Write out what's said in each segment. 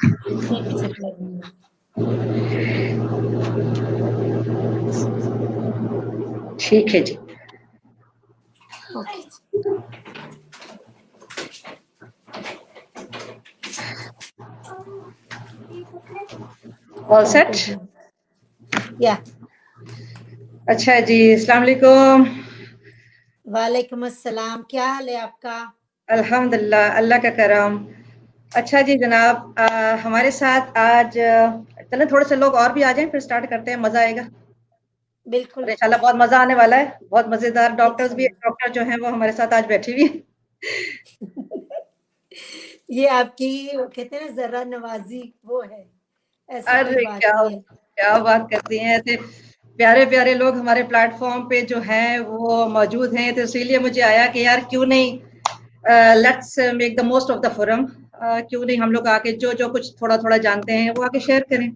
एक ही चिप लगनी है। ठीक है जी। ओके। All set. या अच्छा जी, अस्सलाम वालेकुम। वालेकुम अस्सलाम, क्या हाल है आपका? अल्हम्दुलिल्लाह, अल्लाह का करम। अच्छा जी जनाब, हमारे साथ आज चले थोड़े से लोग और भी आ जाएं, फिर स्टार्ट करते हैं, मजा आएगा। बिल्कुल और इंशाल्लाह बहुत मजा आने वाला है, बहुत मजेदार डॉक्टर्स भी, इंशाल्लाह। डॉक्टर जो हैं वो हमारे साथ आज बैठी हुई हैं। ये आपकी वो कहते हैं ना जरा नवाजी वो है, ऐसी कोई अरे बात क्या नहीं है। क्या बात करती हैं, ऐसे प्यारे प्यारे लोग हमारे प्लेटफॉर्म पे जो हैं वो मौजूद हैं, तो इसीलिए मुझे आया कि यार क्यों नहीं, let's make the most of the forum. क्यों नहीं हम लोग आके जो जो कुछ थोड़ा थोड़ा जानते हैं वो आके शेयर करें।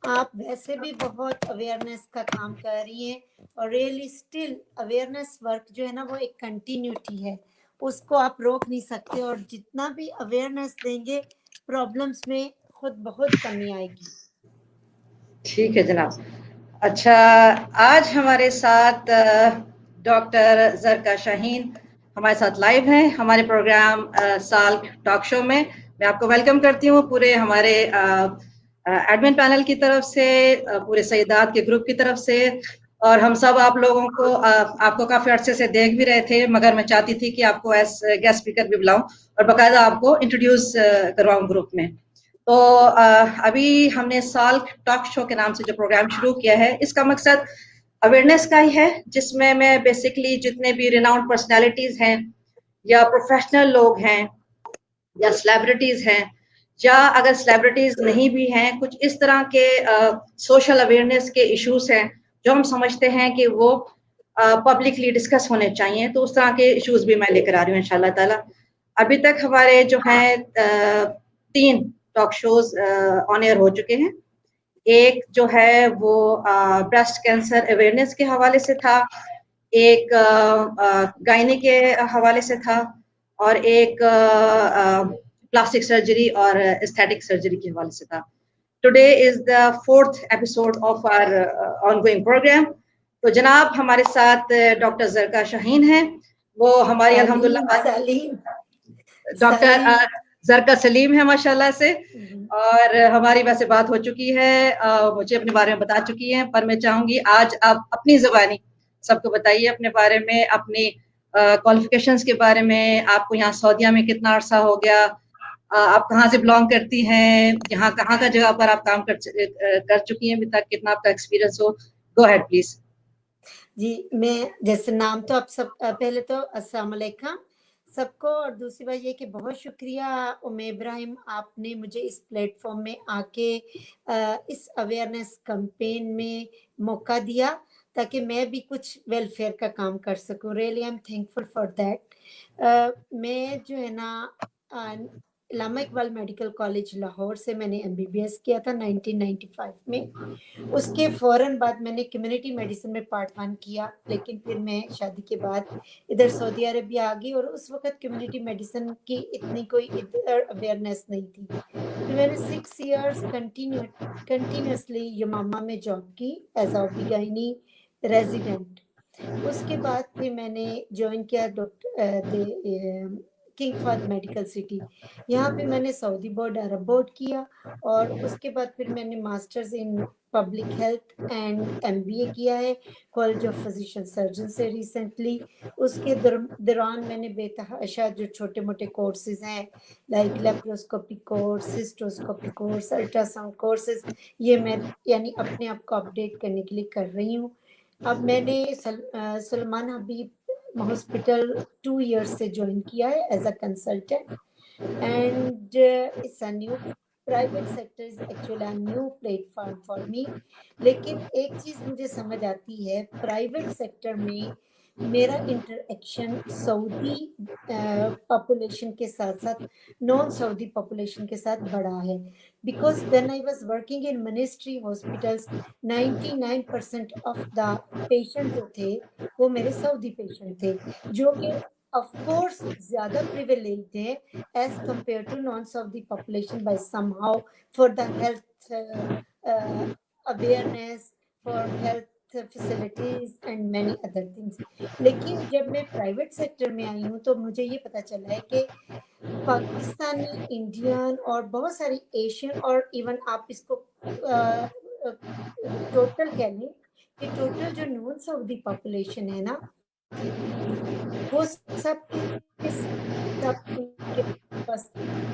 आप वैसे भी बहुत अवेयरनेस का काम कर रही हैं और रियली स्टिल अवेयरनेस वर्क जो है ना वो एक कंटिन्यूटी है, उसको आप रोक नहीं सकते। और जितना भी अवेयरनेस देंगे प्रॉब्लम्स में खुद बहुत कमी आएगी। ठीक है जनाब। अच्छा, आज हमारे साथ डॉक्टर जरका शाहीन हमारे साथ लाइव हैं हमारे प्रोग्राम साल टॉक शो में। मैं आपको वेलकम करती हूँ पूरे हमारे एडमिन पैनल की तरफ से, पूरे सईदात के ग्रुप की तरफ से। और हम सब आप लोगों को आपको काफी अरसे से देख भी रहे थे, मगर मैं चाहती थी कि आपको एज गेस्ट स्पीकर भी बुलाऊं और बाकायदा आपको इंट्रोड्यूस करवाऊं ग्रुप में। तो अभी हमने साल टॉक शो के नाम से जो प्रोग्राम शुरू किया है, इसका मकसद अवेयरनेस का ही है, जिसमें मैं बेसिकली जितने भी रिनाउंड पर्सनालिटीज हैं या प्रोफेशनल लोग हैं या सेलिब्रिटीज हैं, या अगर सेलिब्रिटीज नहीं भी हैं, कुछ इस तरह के सोशल अवेयरनेस के इश्यूज हैं जो हम समझते हैं कि वो पब्लिकली डिस्कस होने चाहिए, तो उस तरह के इश्यूज भी मैं लेकर आ रही हूँ इंशाल्लाह ताला। अभी तक हमारे जो हैं 3 टॉक शोज ऑन एयर हो चुके हैं। एक जो है वो ब्रेस्ट कैंसर अवेयरनेस के हवाले से था, एक गायनी के हवाले से था, और एक प्लास्टिक सर्जरी और एस्थेटिक सर्जरी के हवाले से था। Today is the 4th episode of our ongoing program. तो जनाब हमारे साथ डॉक्टर जरका शाहीन हैं, वो हमारी सलीम अल्हम्दुलिल्लाह सलीम डॉक्टर सलीम। जरका सलीम है माशाल्लाह से। और हमारी वैसे बात हो चुकी है, मुझे अपने बारे में बता चुकी हैं, पर मैं चाहूंगी आज आप अपनी जुबानी सबको बताइए अपने बारे में, अपनी क्वालिफिकेशंस के बारे में। आपको यहाँ सऊदीया में कितना अरसा हो गया, आप कहाँ से बिलोंग करती हैं, यहाँ कहाँ का जगह पर आप काम कर चुकी हैं अभी तक, कितना आपका एक्सपीरियंस हो। Go ahead please. जी, मैं जैसे नाम तो आप सब पहले तो अस्सलाम वालेकुम सबको, और दूसरी बात ये कि बहुत शुक्रिया उम्मे इब्राहिम, आपने मुझे इस प्लेटफॉर्म में आके इस अवेयरनेस कैंपेन में मौका दिया ताकि मैं भी कुछ वेलफेयर का काम कर सकूं। Really I am thankful for that. मैं जो है ना इलामा इकबाल मेडिकल कॉलेज लाहौर से मैंने एमबीबीएस किया था 1995 में। उसके फ़ौरन बाद मैंने कम्युनिटी मेडिसिन में पार्ट 1 किया, लेकिन फिर मैं शादी के बाद इधर सऊदी अरबिया आ गई और उस वक़्त कम्युनिटी मेडिसिन की इतनी कोई इधर अवेयरनेस नहीं थी। फिर मैंने 6 इयर्स कंटिन्यूअसली यमामा में जॉब की एज़ अ ओबी-गायनी रेज़िडेंट। उसके बाद फिर मैंने जॉइन किया किंग फहद मेडिकल सिटी। यहाँ पे मैंने सऊदी बोर्ड, अरब बोर्ड किया और उसके बाद फिर मैंने masters in public health and MBA किया है कॉलेज ऑफ फिजिशियन सर्जन से रिसेंटली। उसके दौरान मैंने बेतहाशा जो छोटे मोटे कोर्सेज हैं like laparoscopy course, cystoscopy course, ultrasound courses, ये मैं यानी अपने आप को अपडेट करने के लिए कर रही हूँ। अब मैंने सलमान हबीब हॉस्पिटल 2 इयर्स से ज्वाइन किया है as a consultant and it's a new private sector is actually a new platform for me। लेकिन एक चीज मुझे समझ आती है, प्राइवेट सेक्टर में मेरा इंटरेक्शन सऊदी पॉपुलेशन के साथ साथ नॉन सऊदी पॉपुलेशन के साथ बढ़ा है, because when I was working in ministry hospitals 99% of the patient जो थे वो मेरे सऊदी पेशेंट थे, जो कि ऑफ कोर्स ज्यादा प्रिविलेज्ड है as compare to none of the population by somehow for the health awareness, for health facilities and many other things. लेकिन जब मैं प्राइवेट सेक्टर में आई हूँ तो मुझे ये पता चला है कि पाकिस्तानी, इंडियन और बहुत सारी एशियन और इवन आप इसको टोटल कह लें कि टोटल जो नॉन्स ऑफ द पॉपुलेशन है ना, वो सब के पास,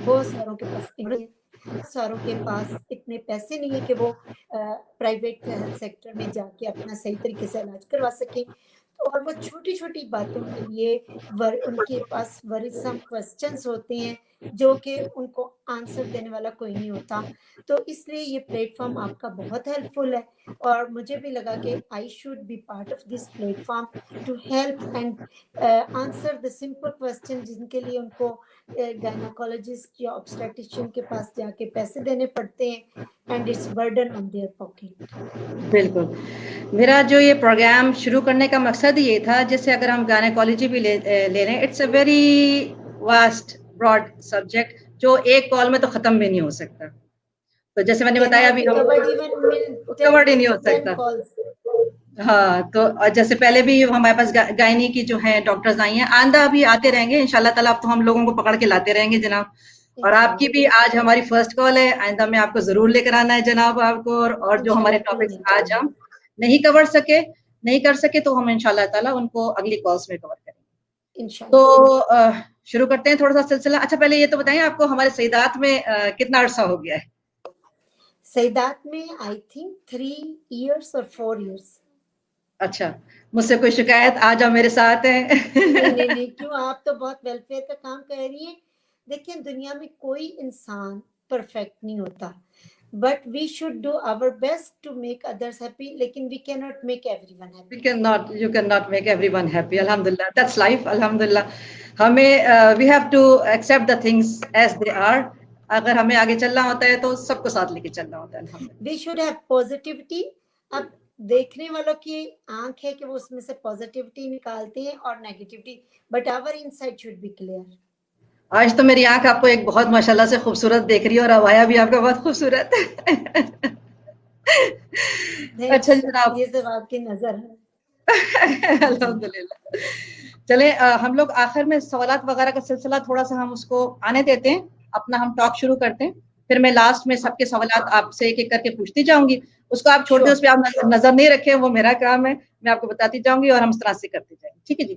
बहुत सारों के पास सारों के पास इतने पैसे नहीं है कि वो प्राइवेट हेल्थ सेक्टर में जाके अपना सही तरीके से इलाज करवा सके। और वो छोटी छोटी बातों के लिए उनके पास वरीसम क्वेश्चंस होते हैं जो कि उनको आंसर देने वाला कोई नहीं होता। तो इसलिए ये प्लेटफॉर्म आपका बहुत हेल्पफुल है और मुझे भी लगा कि I should be part of this platform to help and answer the simple question जिनके लिए उनको गायनोकोलॉजिस्ट या ऑब्स्टेट्रिशियन के पास जाके पैसे देने पड़ते हैं and it's burden on their pocket. बिल्कुल, मेरा जो ये प्रोग्राम शुरू करने का मकसद ये था, जैसे अगर हम गायनेकोलॉजी भी ले रहे हैं, it's a very vast broad subject जो एक कॉल में तो खत्म भी नहीं हो सकता। तो जैसे मैंने बताया अभी हम कवर्ड ही नहीं हो सकता। हाँ, तो जैसे पहले भी हमारे पास गायनी की जो है डॉक्टर्स आई हैं, आंदा भी आते रहेंगे इंशाल्लाह ताला। अब तो हम लोगों को पकड़ के लाते रहेंगे जनाब। और आपकी भी आज हमारी फर्स्ट कॉल है, आइंदा में आपको जरूर लेकर आना है जनाब आपको। और जो हमारे टॉपिक्स आज हम नहीं कर सके तो हम इंशाल्लाह ताला उनको अगली कॉल्स में कवर करेंगे। तो शुरू करते हैं थोड़ा सा सिलसिला। अच्छा, पहले ये तो बताएं आपको हमारे सईदात में कितना अरसा हो गया है? सईदात में आई थिंक 3 इयर्स और 4 इयर्स। अच्छा, मुझसे कोई शिकायत? आ जाओ मेरे साथ है। नहीं, क्यों, आप तो बहुत वेलफेयर का काम कर रही हैं। देखिए, दुनिया में कोई इंसान परफेक्ट नहीं होता, but we should do our best to make others happy, लेकिन we can not make everyone happy. You cannot make everyone happy. Alhamdulillah, that's life. Alhamdulillah, हमें we have to accept the things as they are. अगर हमें आगे चलना होता है तो सबको साथ लेके चलना होता है। We should have positivity. अब देखने वालों की आंख है कि वो उसमें से पॉजिटिविटी निकालते हैं और negativity, but our inside should be clear. आज तो मेरी आंख आपको एक बहुत माशाल्लाह से खूबसूरत देख रही है और आवाया भी आपका बहुत खूबसूरत है। अच्छा जनाब, ये सब आपकी नजर है। अल्हम्दुलिल्लाह। चले हम लोग आखिर में सवालात वगैरह का सिलसिला थोड़ा सा हम उसको आने देते हैं, अपना हम टॉक शुरू करते हैं, फिर मैं लास्ट में सबके सवालात आपसे एक एक करके पूछती जाऊंगी। उसको आप छोड़ दें, उस पर आप नजर नहीं रखें, वो मेरा काम है, मैं आपको बताती जाऊंगी और हम इस तरह से करते जाएंगे। ठीक है जी?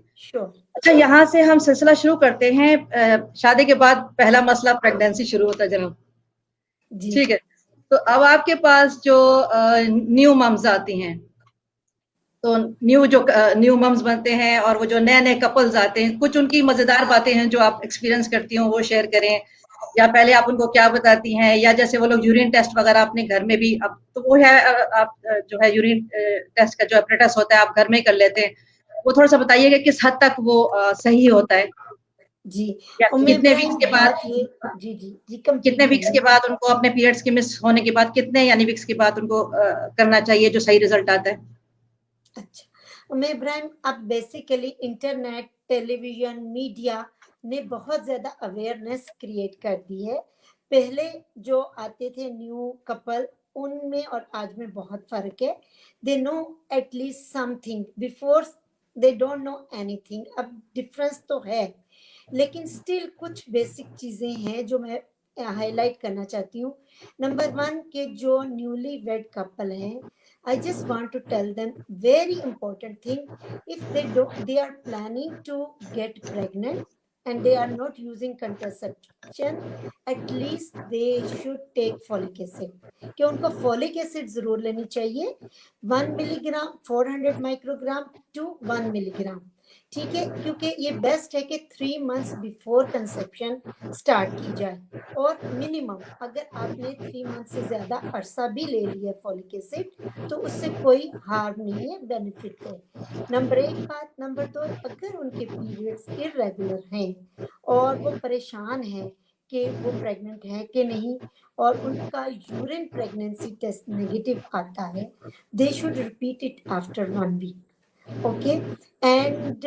अच्छा, यहाँ से हम सिलसिला शुरू करते हैं। शादी के बाद पहला मसला प्रेगनेंसी शुरू होता है जनाब। ठीक है, तो अब आपके पास जो न्यू मम्स आती हैं, तो न्यू मम्स बनते हैं और वो जो नए नए कपल्स आते हैं, कुछ उनकी मजेदार बातें हैं जो आप एक्सपीरियंस करती हो वो शेयर करें, या पहले आप उनको क्या बताती हैं, या जैसे वो लोग यूरिन टेस्ट वगैरह अपने घर में भी, अब तो वो है आप जो है यूरिन टेस्ट का जो अपरेटस होता है आप घर में कर लेते हैं, वो थोड़ा सा बताइएगा किस हद तक वो सही होता है जी। कितने वीक्स के बाद, कितने वीक्स के बाद उनको अपने पीरियड्स के मिस होने के बाद कितने यानी वीक्स के बाद उनको करना चाहिए जो सही रिजल्ट आता है? अच्छा, मैं इब्राहिम, अब बेसिकली इंटरनेट, टेलीविजन, मीडिया ने बहुत ज्यादा अवेयरनेस क्रिएट कर दी है। पहले जो आते थे न्यू कपल, उनमें और आज में बहुत फर्क है। They know at least something before, they don't know anything. अब डिफरेंस तो है, लेकिन स्टिल कुछ बेसिक चीजें हैं जो मैं हाईलाइट करना चाहती हूँ। नंबर 1 के जो न्यूली वेड कपल हैं, I just want to tell them very important thing. If they are planning to get pregnant and they are not using contraception, at least they should take folic acid. कि उनको folic acid जरूर लेनी चाहिए, 1 milligram 400 microgram to 1 milligram. ठीक है, क्योंकि ये best है कि 3 मंथ्स बिफोर कंसेप्शन स्टार्ट की जाए। और मिनिमम अगर आपने 3 मंथ से ज्यादा अरसा भी ले लिया फॉलिक एसिड तो उससे कोई हार्म नहीं है, बेनिफिट है। नंबर 1 बात। नंबर 2, अगर उनके पीरियड्स इरेगुलर हैं और वो परेशान है कि वो प्रेग्नेंट है कि नहीं, और उनका यूरिन प्रेगनेंसी टेस्ट नेगेटिव आता है, they should repeat it after 1 week. Okay, and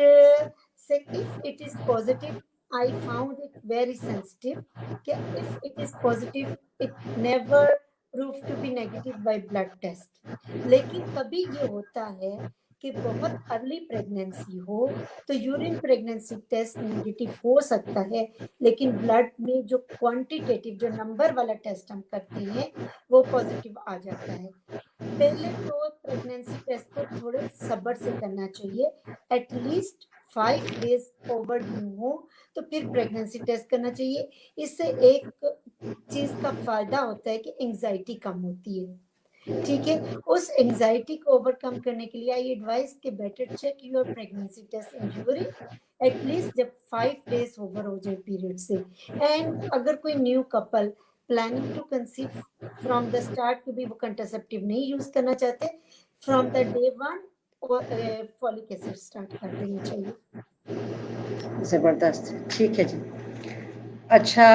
if it is positive, I found it very sensitive. If it is positive, it never proved to be negative by blood test. लेकिन कभी ये होता है कि बहुत early pregnancy हो तो urine pregnancy test negative हो सकता है, लेकिन ब्लड में जो क्वांटिटेटिव जो नंबर वाला टेस्ट हम करते हैं वो पॉजिटिव आ जाता है। पहले तो प्रेगनेंसी टेस्ट को थोड़े सब्र से करना चाहिए, एटलीस्ट 5 डेज ओवरड्यू हो तो फिर प्रेगनेंसी टेस्ट करना चाहिए। इससे एक चीज का फायदा होता है कि एंजाइटी कम होती है, ठीक है। उस एंजाइटी को ओवरकम करने के लिए आई एडवाइस के better check your pregnancy test in urine at least जब 5 डेज ओवर हो जाए पीरियड से। एंड अगर कोई new couple planning to conceive from the start कभी वो कंट्रासेप्टिव नहीं यूज करना चाहते, फ्रॉम द डे 1 और फॉलिक एसिड स्टार्ट कर देना चाहिए। जबरदस्त, ठीक है जी। अच्छा,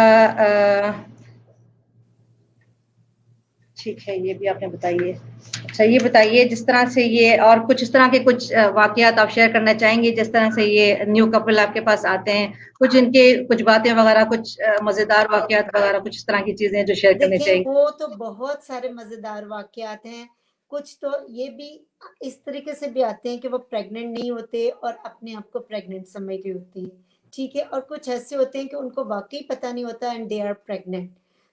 ठीक है, ये भी आपने बताइए। अच्छा, ये बताइए जिस तरह से ये और कुछ इस तरह के कुछ वाकयात आप शेयर करना चाहेंगे, जिस तरह से ये न्यू कपल आपके पास आते हैं, कुछ इनके कुछ बातें वगैरह, कुछ मजेदार वाकयात वगैरह, कुछ इस तरह की चीजें जो शेयर करनी देखिए चाहिए। वो तो बहुत सारे मजेदार वाकयात हैं। कुछ तो ये भी इस तरीके से भी आते हैं कि वो प्रेग्नेंट नहीं होते और अपने आप को प्रेग्नेंट समझ रहे होते हैं, ठीक है। और कुछ ऐसे होते हैं कि उनको वाकई पता नहीं होता एंड दे आर प्रेग्नेंट।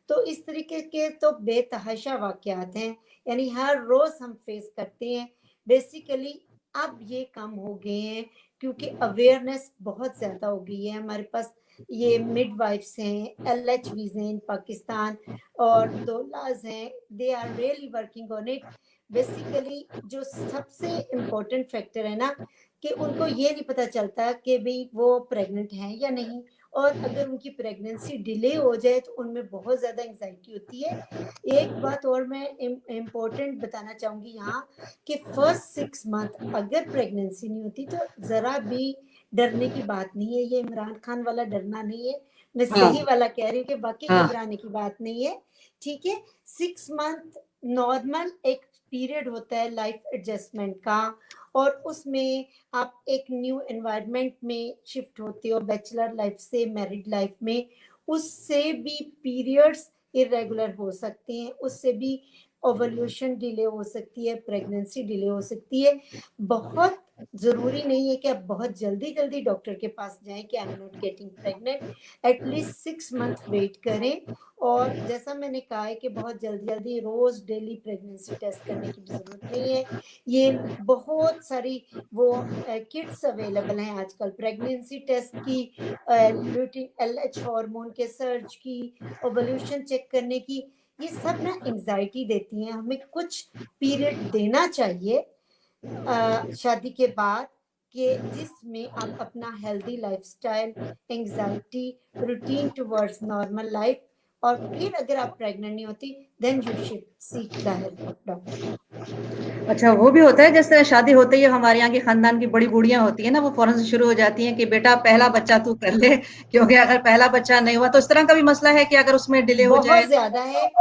तो इस तरीके के तो बेतहाशा वाकयात हैं, यानी हर रोज हम फेस करते हैं। बेसिकली अब ये कम हो गए हैं क्योंकि अवेयरनेस बहुत ज्यादा हो गई है। हमारे पास ये मिडवाइफ्स हैं, LHVs हैं इन पाकिस्तान और दोलाज हैं, they are really working on it. Basically जो सबसे इम्पोर्टेंट फैक्टर है ना कि उनको ये नहीं पता चलता कि भाई वो प्रेग्नेंट हैं या नहीं, और अगर उनकी प्रेगनेंसी डिले हो जाए तो उनमें बहुत ज़्यादा एंजाइटी होती है। एक बात और मैं इम्पोर्टेंट बताना चाहूँगी यहाँ कि फर्स्ट 6 मंथ अगर प्रेगनेंसी नहीं होती तो ज़रा भी डरने की बात नहीं है। ये इमरान खान वाला डरना नहीं है, मैं सही वाला कह रही हूँ कि बाकी घबराने की बात नहीं है, ठीक है। 6 मंथ नॉर्मल एक पीरियड होता है लाइफ एडजस्टमेंट का, और उसमें आप एक न्यू एनवायरनमेंट में शिफ्ट होते हो बैचलर लाइफ से मैरिड लाइफ में। उससे भी पीरियड्स इरेगुलर हो सकते हैं, उससे भी ओवल्यूशन डिले हो सकती है, प्रेगनेंसी डिले हो सकती है। बहुत जरूरी नहीं है कि आप बहुत जल्दी जल्दी डॉक्टर के पास जाएं कि I am not getting pregnant. At least 6 month wait करें, और जैसा मैंने कहा है कि बहुत जल्दी जल्दी रोज डेली प्रेगनेंसी टेस्ट करने की भी जरूरत नहीं है। ये बहुत सारी वो किट्स अवेलेबल हैं आजकल प्रेगनेंसी टेस्ट की, ल्यूटिन LH हार्मोन के सर्च की, ओवल्यूशन चेक करने की। ये सब ना एंजाइटी देती हैं। हमें कुछ पीरियड देना चाहिए शादी के बाद कि जिसमें आप अपना healthy lifestyle, anxiety, routine towards normal life, और फिर अगर आप प्रेग्नेंट नहीं होती then you should seek the help of doctor. अच्छा, वो भी होता है जैसे शादी होते ही हमारे यहाँ की खानदान की बड़ी बूढ़ियां होती है ना, वो फौरन से शुरू हो जाती हैं कि बेटा पहला बच्चा तू कर ले, क्योंकि अगर पहला बच्चा नहीं हुआ तो इस तरह का भी मसला है कि अगर उसमें डिले हो जाए बहुत ज्यादा है।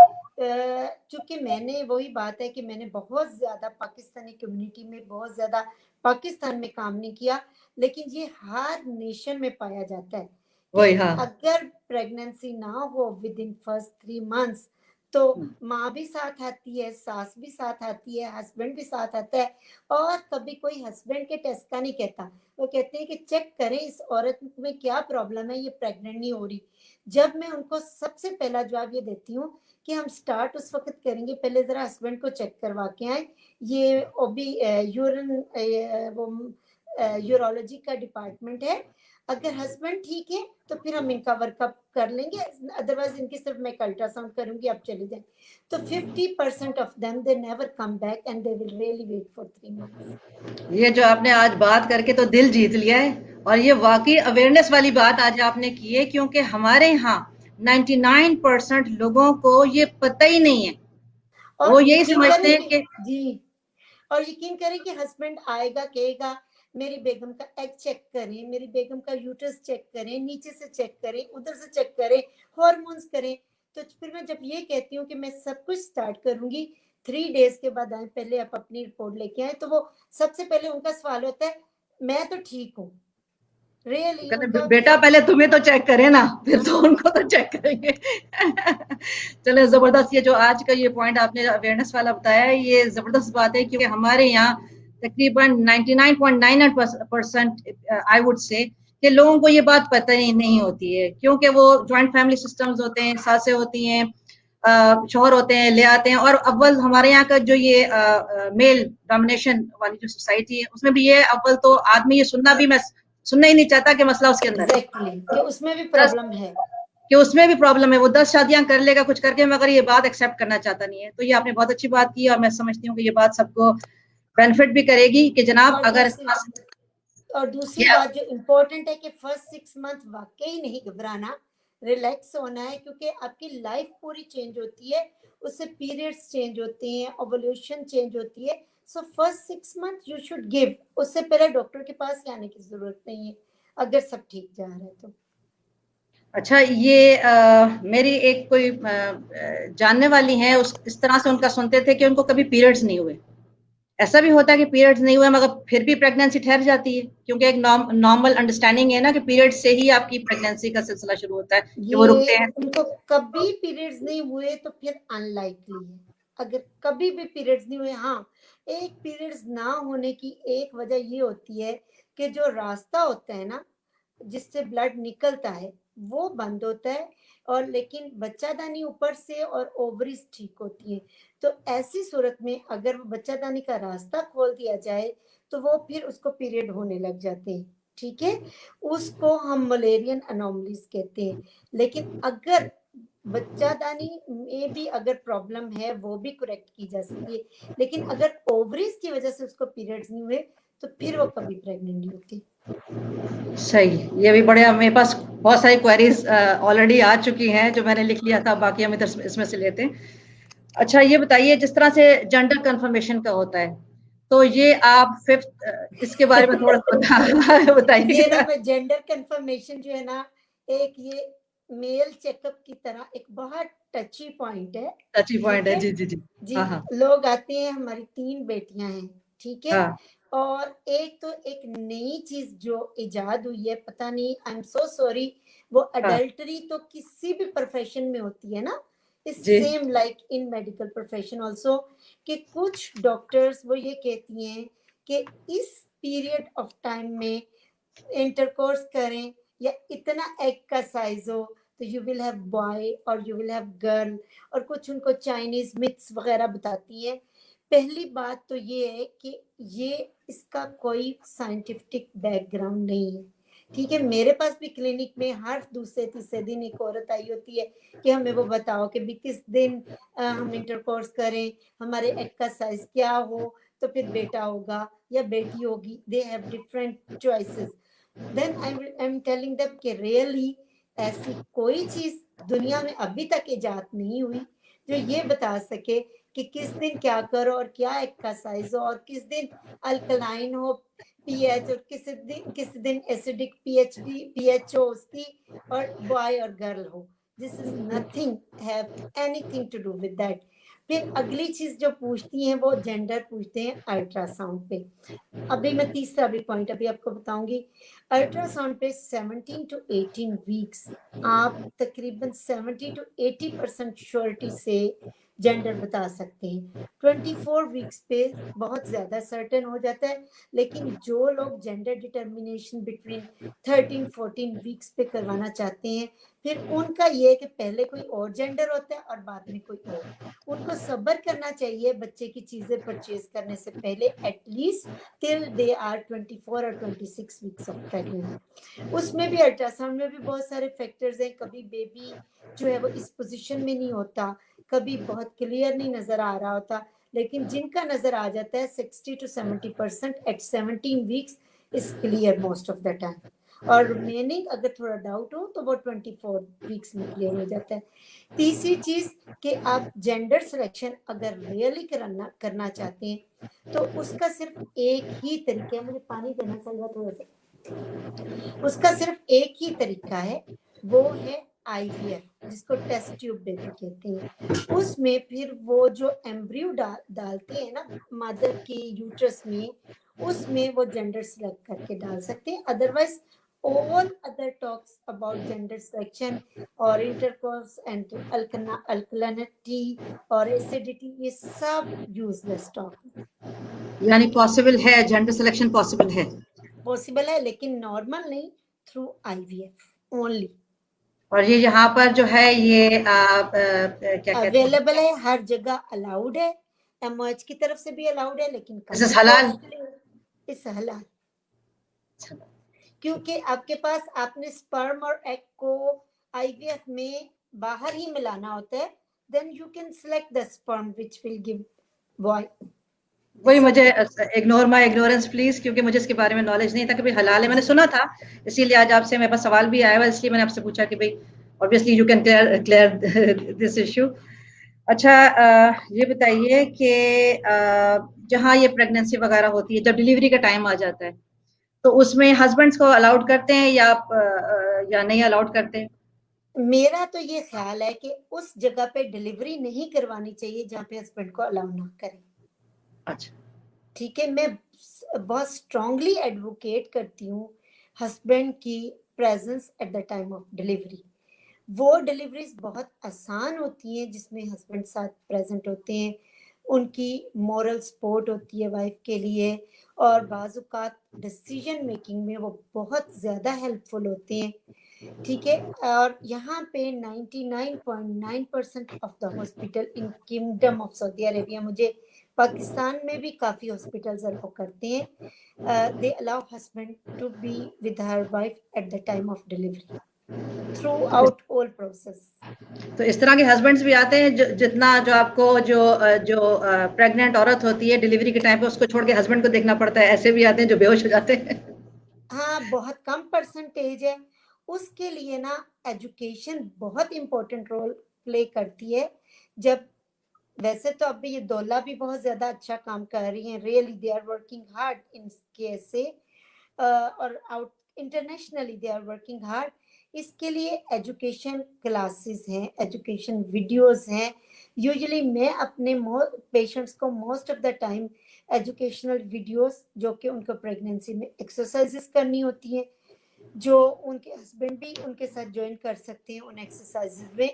क्योंकि मैंने वही बात है कि मैंने बहुत ज्यादा पाकिस्तानी कम्युनिटी में बहुत ज्यादा पाकिस्तान में काम नहीं किया, लेकिन ये हर नेशन में पाया जाता है कि वही। हाँ, अगर प्रेगनेंसी ना हो विद इन फर्स्ट 3 मंथ्स तो माँ भी साथ आती है, सास भी साथ आती है, हस्बैंड भी साथ आता है। और कभी कोई हस्बैंड के टेस्ट का नहीं कहता, वो कहते हैं कि चेक करें इस औरत में क्या प्रॉब्लम है, ये प्रेग्नेंट नहीं हो रही। जब मैं उनको सबसे पहला जवाब ये देती हूँ कि हम स्टार्ट उस वक्त करेंगे, पहले जरा हस्बैंड को चेक करवा के आए। ये ओबी यूरिन वो यूरोलॉजी का डिपार्टमेंट है। अगर हस्बैंड ठीक है तो फिर हम इनका वर्कअप कर लेंगे, अदरवाइज इनकी सिर्फ मैं अल्ट्रासाउंड करूंगी, आप चले जाए। तो 50% of them they never come back and they will really wait for 3 months. ये जो आपने आज बात करके तो दिल जीत लिया है, और ये वाकई अवेयरनेस वाली बात आज आपने की है, क्योंकि हमारे यहाँ 99% लोगों को ये पता ही नहीं है। वो और यही यकीन समझते करें हैं कि कि जी, और यकीन करें कि हस्बैंड आएगा कहेगा मेरी बेगम का एग चेक करें, मेरी बेगम का यूट्रस चेक करें, नीचे से चेक करें, उधर से चेक करें, हार्मोन्स करें। तो फिर मैं जब ये कहती हूँ कि मैं सब कुछ स्टार्ट करूंगी 3 डेज के बाद आए, पहले आप अपनी रिपोर्ट लेके आए, तो वो सबसे पहले उनका सवाल होता है मैं तो ठीक हूँ। रियली कहते बेटा पहले तुम्हें तो चेक करें ना, फिर तो उनको तो चेक करेंगे। चले जबरदस्त, ये जो आज का ये पॉइंट आपने अवेयरनेस वाला बताया है, ये जबरदस्त बात है, क्योंकि हमारे यहाँ तकरीबन 99.99% आई वुड से कि लोगों को ये बात पता ही नहीं होती है, क्योंकि वो ज्वाइंट फैमिली सिस्टम्स होते हैं, सासें होती हैं, शौहर होते हैं, ले आते हैं। और अव्वल हमारे यहाँ का जो ये मेल डोमिनेशन वाली जो सोसाइटी है, उसमें भी ये अव्वल तो आदमी ये सुनना ही नहीं चाहता कि मसला उसके अंदर एग्जैक्टली कि उसमें भी 10 प्रॉब्लम है, कि उसमें भी प्रॉब्लम है। वो 10 शादियां कर लेगा कुछ करके, मगर ये बात एक्सेप्ट करना चाहता नहीं है। तो ये आपने बहुत अच्छी बात की, और मैं समझती हूँ कि ये बात सबको बेनिफिट भी करेगी कि जनाब और अगर दूसरी बात जो इम्पोर्टेंट है कि फर्स्ट 6 मंथ वाकई नहीं घबराना, रिलैक्स होना है, क्योंकि आपकी लाइफ पूरी चेंज होती है, उससे पीरियड्स चेंज होते हैं, ओवुलेशन चेंज होती है। So first 6 month you should give, उससे पहले डॉक्टर के पास आने की जरूरत नहीं है अगर सब ठीक जा रहा है तो। अच्छा, ये मेरी एक कोई जानने वाली है, इस तरह से उनका सुनते थे कि उनको कभी पीरियड्स नहीं हुए। ऐसा भी होता है कि पीरियड्स नहीं हुए मगर फिर भी प्रेगनेंसी ठहर जाती है, क्योंकि एक नॉर्मल अंडरस्टैंडिंग है ना कि पीरियड से ही आपकी प्रेगनेंसी का सिलसिला शुरू होता है, कि वो रुकते ये हैं। उनको कभी पीरियड्स नहीं हुए तो फिर अनलाइकली है। अगर कभी भी पीरियड्स नहीं हुए, हाँ, एक पीरियड्स ना होने की एक वजह ये होती है कि जो रास्ता होता है ना जिससे ब्लड निकलता है वो बंद होता है, और लेकिन बच्चादानी ऊपर से और ओवरीज ठीक होती है। तो ऐसी सूरत में अगर वो बच्चादानी का रास्ता खोल दिया जाए तो वो फिर उसको पीरियड होने लग जाते हैं, ठीक है, उसको हम मलेरियन अनोमलीज कहते हैं। लेकिन अगर बच्चादानी में भी अगर प्रॉब्लम है वो भी करेक्ट की जा सकती है, लेकिन अगर ओवरीज की वजह से उसको पीरियड्स नहीं हुए तो फिर वो कभी प्रेग्नेंट नहीं होती। सही, ये भी बढ़िया। मेरे पास बहुत सारी क्वेरीज ऑलरेडी आ चुकी हैं जो मैंने लिख लिया था, बाकी हम इधर इसमें से लेते हैं। अच्छा, ये बताइए, जिस तरह से जेंडर कंफर्मेशन का होता है, तो ये आप फिफ्थ इसके बारे में थोड़ा सा ये ना बताइएगा। मैं जेंडर कंफर्मेशन जो है ना, एक ये मेल चेकअप की तरह एक बहुत टची पॉइंट है, टची पॉइंट ठीक है। है जी जी जी। जी। हाँ हाँ लोग आते हैं, हमारी 3 बेटियां हैं, ठीक है, हाँ और एक तो एक नई चीज जो इजाद हुई है, पता नहीं, आई एम सो सॉरी, वो हाँ अडल्टरी तो किसी भी प्रोफेशन में होती है ना, इस जी same like in medical profession also, कि कुछ डॉक्टर्स वो ये कहती हैं कि इस पीरियड ऑफ टाइम में इंटरकोर्स करें या इतना एग का साइज हो तो यू विल हैव बॉय और यू विल हैव गर्ल, और कुछ उनको चाइनीज मिथ्स वगैरह बताती है। पहली बात तो ये है कि ये इसका कोई साइंटिफिक बैकग्राउंड नहीं है, ठीक है। मेरे पास भी क्लिनिक में हर दूसरे तीसरे दिन एक औरत आई होती है कि हमें वो बताओ कि भी किस दिन हम इंटरकोर्स करें, हमारे एग का साइज क्या हो तो फिर बेटा होगा या बेटी होगी, they have different choices. Then I am telling them कि रियली ऐसी कोई चीज दुनिया में अभी तक इजाद नहीं हुई जो ये बता सके कि किस दिन क्या करो और क्या एक का साइज हो, और किस दिन अल्कलाइन हो पीएच, और किस दिन एसिडिक पीएच हो उसकी, और बॉय और गर्ल हो। This is nothing have anything to do with that. फिर अगली चीज जो पूछती हैं वो जेंडर पूछते हैं अल्ट्रासाउंड पे। अभी मैं तीसरा भी पॉइंट अभी आपको बताऊंगी। अल्ट्रासाउंड पे 17 टू 18 वीक्स आप तकरीबन 70 टू 80% श्योरिटी से जेंडर बता सकते हैं। 24 वीक्स पे बहुत ज्यादा सर्टेन हो जाता है, लेकिन जो लोग जेंडर डिटर्मिनेशन बिटवीन 13-14 वीक्स पे करवाना चाहते हैं, फिर उनका ये है कि पहले कोई और जेंडर होता है और बाद में कोई और। उनको सब्र करना चाहिए बच्चे की चीजें परचेज करने से पहले, एटलीस्ट टिल दे आर 24 और 26 वीक्स ऑफ प्रेगनेंट। उसमें भी अल्ट्रासाउंड में भी बहुत सारे फैक्टर्स हैं, कभी बेबी जो है वो इस पोजीशन में नहीं होता, कभी बहुत क्लियर नहीं नजर आ रहा होता, लेकिन जिनका नजर आ जाता है 60 to 70% at 17 weeks is clear most of the time, और रिमेनिंग अगर थोड़ा डाउट हो तो वो 24 वीक्स में क्लियर हो जाता है। तीसरी चीज कि आप जेंडर सिलेक्शन अगर रियली करना चाहते हैं तो उसका सिर्फ एक ही तरीका है, मुझे पानी देना चाहिए थोड़ा सा, उसका सिर्फ एक ही तरीका है, वो है आईवीएफ, जिसको टेस्ट ट्यूब बेबी कहते हैं। उसमें फिर वो जो एम्ब्रियो डालते हैं ना मदर के यूट्रस में, उसमें वो जेंडर सिलेक्ट करके डाल सकते हैं। Otherwise all other talks about gender selection or intercourse and alkalinity or acidity is सब useless talk. यानी पॉसिबल है, जेंडर सिलेक्शन पॉसिबल है, पॉसिबल है, लेकिन नॉर्मल नहीं, थ्रू IVF ओनली. और ये यहाँ पर जो है ये क्या कहते हैं, अवेलेबल है, हर जगह अलाउड है, MOH की तरफ से भी अलाउड है, लेकिन This is halal? इस हलाल, क्योंकि आपके पास आपने स्पर्म और एग को IVF में बाहर ही मिलाना होता है, then you can select the sperm which will give boy. वही मुझे इग्नोर माय इग्नोरेंस प्लीज, क्योंकि मुझे इसके बारे में नॉलेज नहीं था कि भाई हलाल है, मैंने सुना था, इसीलिए आज आपसे मेरे पास सवाल भी आया हुआ, इसलिए मैंने आपसे पूछा कि भाई obviously you can clear this issue. अच्छा, ये बताइए कि जहाँ ये प्रेगनेंसी वगैरह होती है, जब डिलीवरी का टाइम आ जाता है, तो उसमें हस्बैंड्स को अलाउड करते हैं या नहीं अलाउड करते हैं? मेरा तो ये ख्याल है कि उस जगह पे डिलीवरी नहीं करवानी चाहिए जहाँ पे हस्बैंड को अलाउ ना करें. अच्छा, ठीक है, मैं बहुत स्ट्रांगली एडवोकेट करती हूँ हस्बैंड की presence at the time of delivery. वो डिलीवरीज बहुत आसान होती हैं जिसमें हस्बैंड साथ प्रेजेंट होते हैं, उनकी मोरल सपोर्ट होती है वाइफ के लिए, और बाज़-औक़ात डिसीजन मेकिंग में वो बहुत ज़्यादा हेल्पफुल होते हैं. ठीक है, और यहाँ पे 99.9% of the hospital in kingdom of Saudi Arabia, मुझे पाकिस्तान में भी काफ़ी हॉस्पिटल्स अलाउ करते हैं, they allow husband to be with her wife at the time of delivery throughout all process. तो इस तरह के हस्बैंड्स भी आते हैं जितना जो आपको जो प्रेग्नेंट औरत होती है डिलीवरी के टाइम पे उसको छोड़ के हस्बैंड को देखना पड़ता है, ऐसे भी आते हैं जो बेहोश हो जाते हैं? हाँ, बहुत कम परसेंटेज है. उसके लिए ना एजुकेशन बहुत इम्पोर्टेंट रोल प्ले करती है. जब वैसे तो अभी ये दौला भी बहुत ज्यादा अच्छा काम कर रही हैं, really they are working hard in case से, और out internationally they are working hard. इसके लिए एजुकेशन क्लासेस हैं, एजुकेशन वीडियोस हैं. यूजुअली मैं अपने पेशेंट्स को most of the time educational videos, जो कि उनको प्रेगनेंसी में एक्सरसाइजेस करनी होती हैं, जो उनके हस्बैंड भी उनके साथ ज्वाइन कर सकते हैं उन एक्सरसाइजेस में,